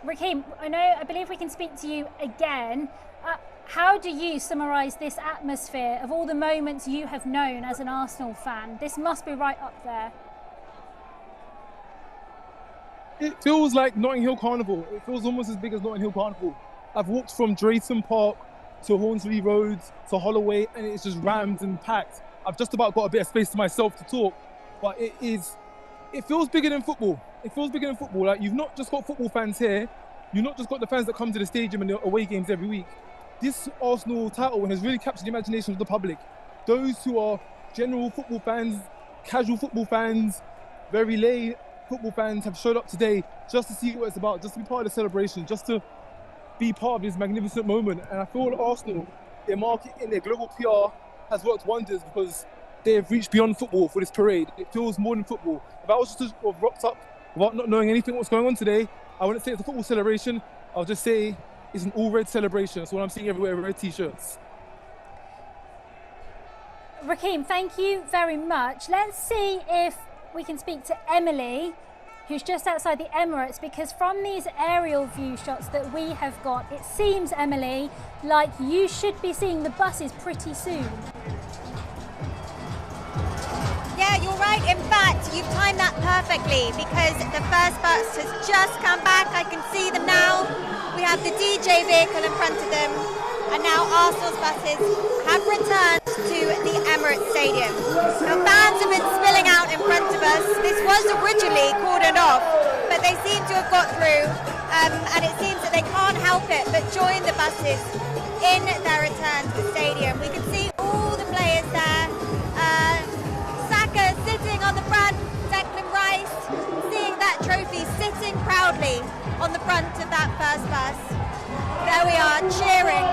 Rakeem, I believe we can speak to you again. How do you summarise this atmosphere of all the moments you have known as an Arsenal fan? This must be right up there. It feels like Notting Hill Carnival. It feels almost as big as Notting Hill Carnival. I've walked from Drayton Park to Hornsey Road to Holloway, and it's just rammed and packed. I've just about got a bit of space to myself to talk, but it is it feels bigger than football. It feels bigger than football. Like, you've not just got football fans here. You've not just got the fans that come to the stadium and the away games every week. This Arsenal title has really captured the imagination of the public. Those who are general football fans, casual football fans, very lay football fans have showed up today just to see what it's about, just to be part of the celebration, just to be part of this magnificent moment. And I feel Arsenal, their marketing, their global PR has worked wonders because they have reached beyond football for this parade. It feels more than football. If I was just rocked up without not knowing anything what's going on today, I wouldn't say it's a football celebration. I'll just say it's an all-red celebration. That's what I'm seeing everywhere, red t-shirts. Rakeem, thank you very much. Let's see if we can speak to Emily, who's just outside the Emirates, because from these aerial view shots that we have got, it seems, Emily, like you should be seeing the buses pretty soon. Yeah, you're right. In fact, you've timed that perfectly because the first bus has just come back. I can see them now. We have the DJ vehicle in front of them, and now Arsenal's buses have returned to the Emirates Stadium. Now, fans have been spilling out in front of us. This was originally cordoned off, but they seem to have got through, and it seems that they can't help it but join the buses in their return to the stadium. We can see all the players there. Saka sitting on the front, Declan Rice seeing that trophy, sitting proudly on the front of that first bus. There we are, cheering.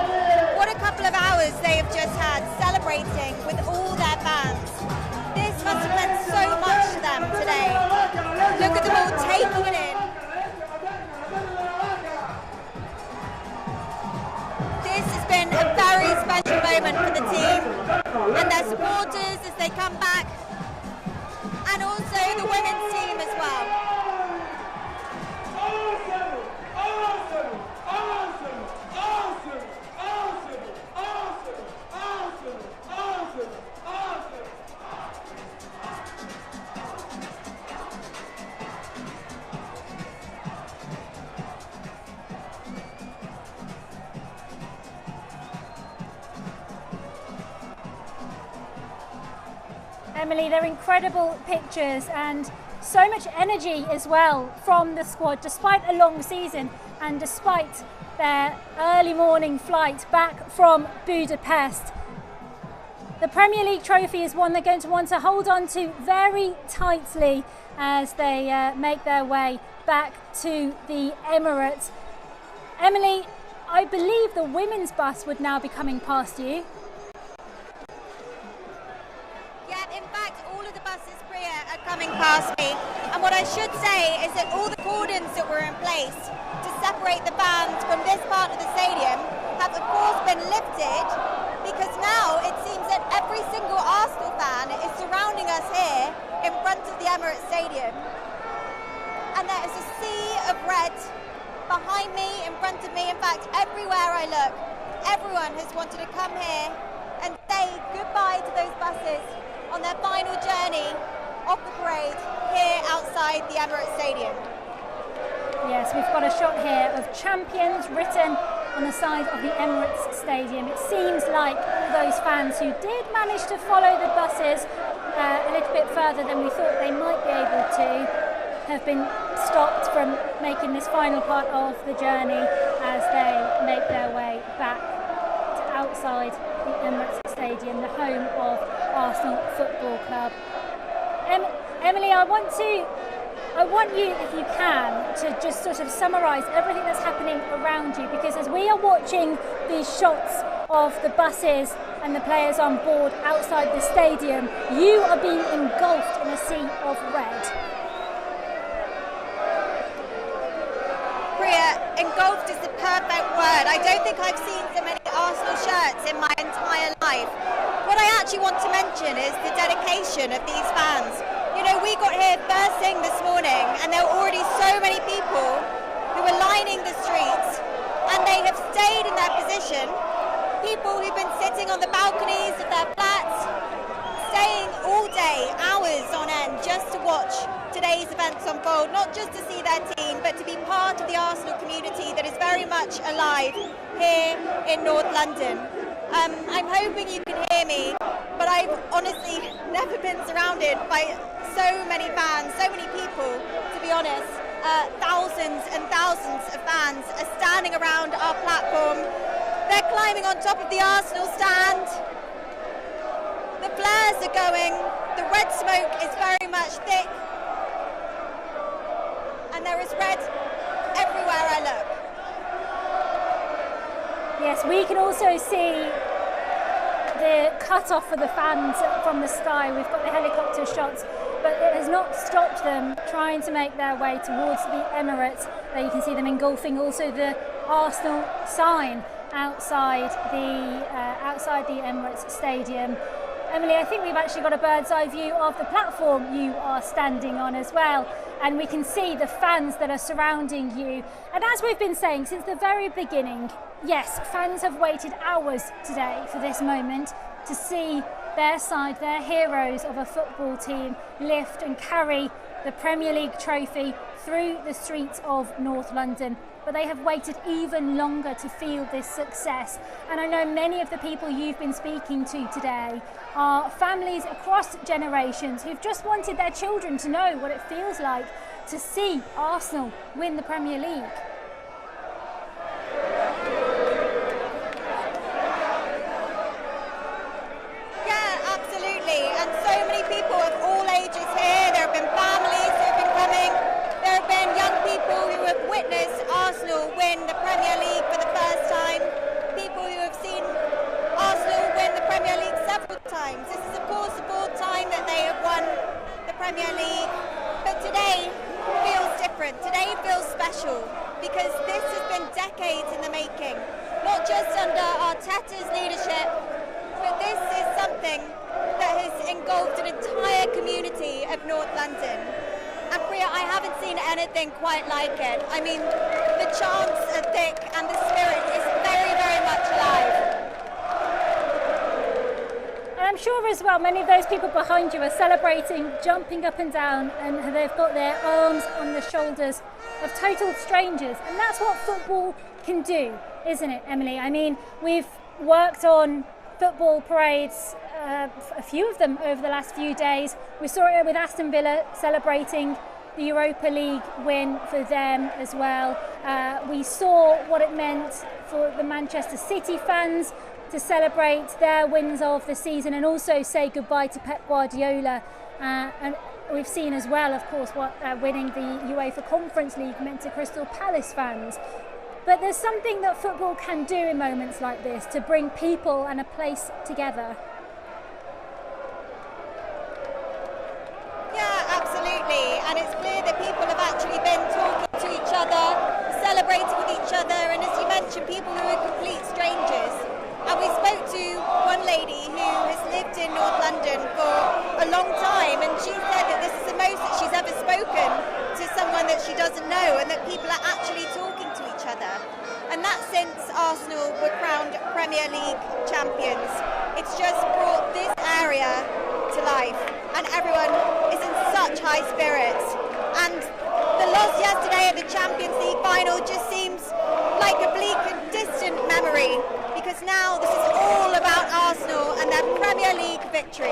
What a couple of hours they have just had, celebrating with all their fans. This must have meant so much to them today. Look at them all taking it in. This has been a very special moment for the team and their supporters as they come back, and also the women's team as well. Emily, they're incredible pictures and so much energy as well from the squad, despite a long season and despite their early morning flight back from Budapest. The Premier League trophy is one they're going to want to hold on to very tightly as they make their way back to the Emirates. Emily, I believe the women's bus would now be coming past you. In fact, all of the buses, Priya, are coming past me. And what I should say is that all the cordons that were in place to separate the fans from this part of the stadium have, of course, been lifted, because now it seems that every single Arsenal fan is surrounding us here in front of the Emirates Stadium. And there is a sea of red behind me, in front of me. In fact, everywhere I look, everyone has wanted to come here and say goodbye to those buses on their final journey off the parade here outside the Emirates Stadium. Yes, we've got a shot here of champions written on the side of the Emirates Stadium. It seems like all those fans who did manage to follow the buses a little bit further than we thought they might be able to have been stopped from making this final part of the journey as they make their way back to outside the Emirates Stadium, the home of Arsenal Football Club. Emily, I want you, if you can, to just sort of summarise everything that's happening around you, because as we are watching these shots of the buses and the players on board outside the stadium, you are being engulfed in a sea of red. Priya, engulfed is the perfect word. I don't think I've seen so many Arsenal shirts in my entire life. What I actually want to mention is the dedication of these fans. You know, we got here first thing this morning and there were already so many people who were lining the streets, and they have stayed in their position. People who've been sitting on the balconies of their flats, staying all day, hours on end, just to watch today's events unfold, not just to see their team, but to be part of the Arsenal community that is very much alive here in North London. I'm hoping you can hear me. but I've honestly never been surrounded by so many fans, so many people, to be honest. Thousands and thousands of fans are standing around our platform. They're climbing on top of the Arsenal stand. The flares are going, the red smoke is very much thick, and there is red everywhere I look. Yes, we can also see the cut-off for the fans from the sky. We've got the helicopter shots, but it has not stopped them trying to make their way towards the Emirates. There you can see them engulfing also the Arsenal sign outside the Emirates Stadium. Emily, I think we've actually got a bird's eye view of the platform you are standing on as well, and we can see the fans that are surrounding you. And as we've been saying since the very beginning, yes, fans have waited hours today for this moment to see their side, their heroes of a football team, lift and carry the Premier League trophy through the streets of North London. But they have waited even longer to feel this success. And I know many of the people you've been speaking to today are families across generations who've just wanted their children to know what it feels like to see Arsenal win the Premier League. Yeah, absolutely. And so many people of all ages here. There have been families who have been coming. There have been young people who have witnessed Arsenal win the Premier League for the first time. People who have seen Arsenal win the Premier League several times. This is of course the fourth time that they have won the Premier League. But today feels different. Today feels special because this has been decades in the making. Not just under Arteta's leadership, but this is something that has engulfed an entire community of North London. And Priya, I haven't seen anything quite like it. I mean, the chants are thick and the spirit is very, very much alive. And I'm sure as well, many of those people behind you are celebrating, jumping up and down, and they've got their arms on the shoulders of total strangers. And that's what football can do, isn't it, Emily? I mean, we've worked on football parades, a few of them over the last few days. We saw it with Aston Villa celebrating the Europa League win for them as well. We saw what it meant for the Manchester City fans to celebrate their wins of the season and also say goodbye to Pep Guardiola. And we've seen as well, of course, what winning the UEFA Conference League meant to Crystal Palace fans. But there's something that football can do in moments like this to bring people and a place together. Yeah, absolutely. And it's clear that people have actually been talking to each other, celebrating with each other, and as you mentioned, people who are complete strangers. And we spoke to one lady who has lived in North London for a long time, and she said that this is the most that she's ever spoken to someone that she doesn't know, and that people are actually talking to each other. And that's since Arsenal were crowned Premier League champions. It's just brought this area to life, and everyone is in such high spirits. And the loss yesterday at the Champions League final just seems like a bleak and distant memory, because now this is all about Arsenal and their Premier League victory.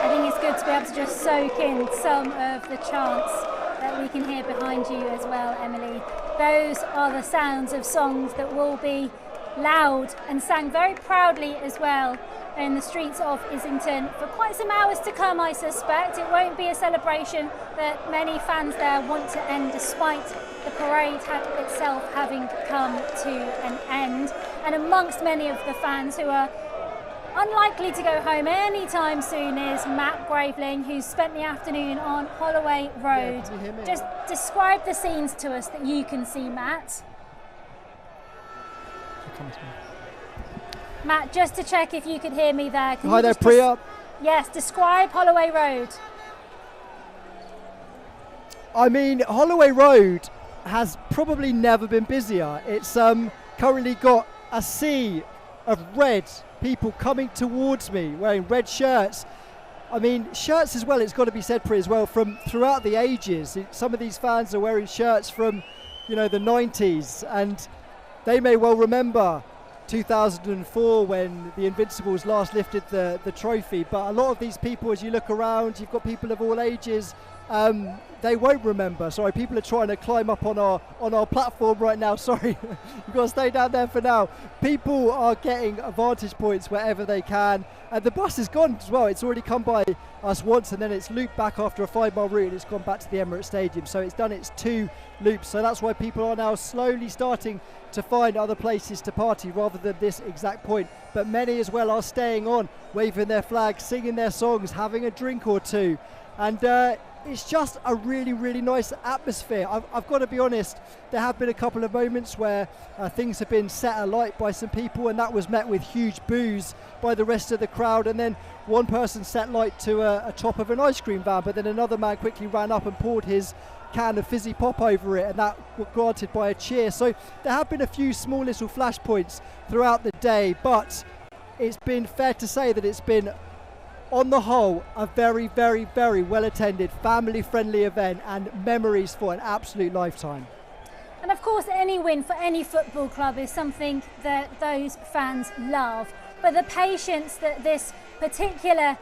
I think it's good to be able to just soak in some of the chants that we can hear behind you as well, Emily. Those are the sounds of songs that will be loud and sang very proudly as well in the streets of Islington for quite some hours to come, I suspect. It won't be a celebration that many fans there want to end, despite the parade itself having come to an end. And amongst many of the fans who are unlikely to go home anytime soon is Matt Graveling, who's spent the afternoon on Holloway Road. Yeah, just describe the scenes to us that you can see, Matt. Matt, just to check if you could hear me there. Hi there, Priya. Yes, describe Holloway Road. I mean, Holloway Road has probably never been busier. It's currently got a sea of red people coming towards me wearing red shirts. I mean, shirts as well, it's got to be said, Priya, as well, from throughout the ages. Some of these fans are wearing shirts from, you know, the 90s, and they may well remember 2004 when the Invincibles last lifted the trophy. But a lot of these people, as you look around, you've got people of all ages, they won't remember. Sorry, people are trying to climb up on our platform right now. Sorry, you've got to stay down there for now. People are getting vantage points wherever they can. And the bus is gone as well. It's already come by us once, and then it's looped back after a 5-mile route, and it's gone back to the Emirates Stadium. So it's done its 2 loops. So that's why people are now slowly starting to find other places to party rather than this exact point. But many as well are staying on, waving their flags, singing their songs, having a drink or two. And it's just a really, really nice atmosphere. I've got to be honest, there have been a couple of moments where things have been set alight by some people, and that was met with huge boos by the rest of the crowd. And then one person set light to a top of an ice cream van, but then another man quickly ran up and poured his can of fizzy pop over it, and that was granted by a cheer. So there have been a few small little flashpoints throughout the day, but it's been fair to say that it's been, on the whole, a very, very, very well attended, family friendly event, and memories for an absolute lifetime. And of course, any win for any football club is something that those fans love. But the patience that this particular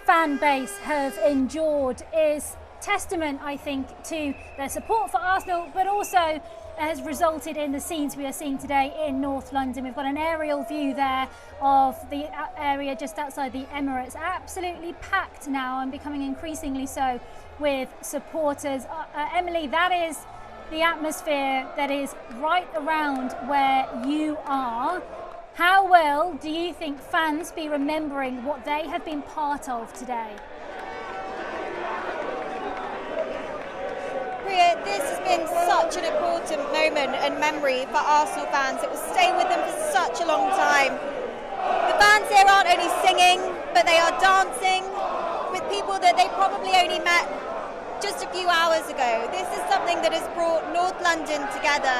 fan base have endured is testament, I think, to their support for Arsenal, but also has resulted in the scenes we are seeing today in North London. We've got an aerial view there of the area just outside the Emirates, absolutely packed now and becoming increasingly so with supporters. Emily, that is the atmosphere that is right around where you are. How well do you think fans be remembering what they have been part of today? This has been such an important moment and memory for Arsenal fans. It will stay with them for such a long time. The fans here aren't only singing, but they are dancing with people that they probably only met just a few hours ago. This is something that has brought North London together.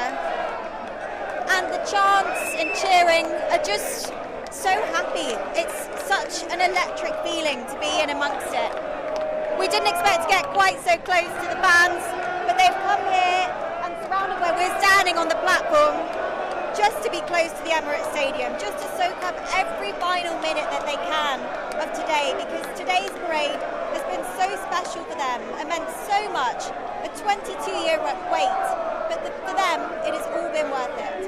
And the chants and cheering are just so happy. It's such an electric feeling to be in amongst it. We didn't expect to get quite so close to the fans, but they've come here and surrounded where we're standing on the platform just to be close to the Emirates Stadium, just to soak up every final minute that they can of today, because today's parade has been so special for them and meant so much. A 22-year wait, but for them it has all been worth it.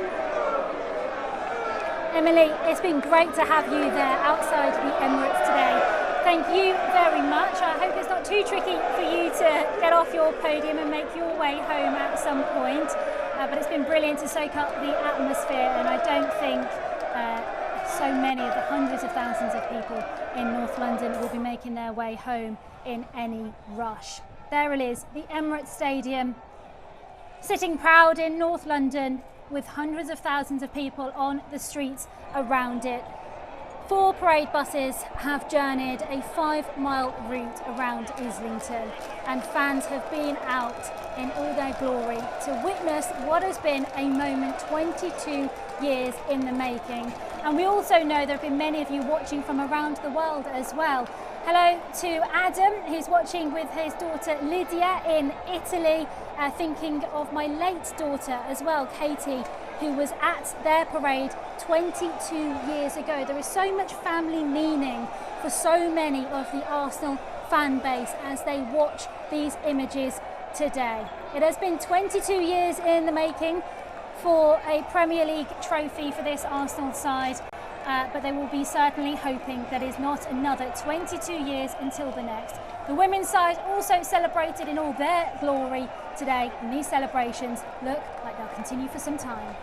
Emily, it's been great to have you there outside the Emirates today. Thank you very much. I hope it's not too tricky for you to get off your podium and make your way home at some point. But it's been brilliant to soak up the atmosphere, and I don't think so many of the hundreds of thousands of people in North London will be making their way home in any rush. There it is, the Emirates Stadium, sitting proud in North London with hundreds of thousands of people on the streets around it. 4 parade buses have journeyed a 5-mile route around Islington, and fans have been out in all their glory to witness what has been a moment 22 years in the making. And we also know there have been many of you watching from around the world as well. Hello to Adam, who's watching with his daughter Lydia in Italy, thinking of my late daughter as well, Katie, who was at their parade 22 years ago. There is so much family meaning for so many of the Arsenal fan base as they watch these images today. It has been 22 years in the making for a Premier League trophy for this Arsenal side, but they will be certainly hoping that is not another 22 years until the next. The women's side also celebrated in all their glory today, and these celebrations look like they'll continue for some time.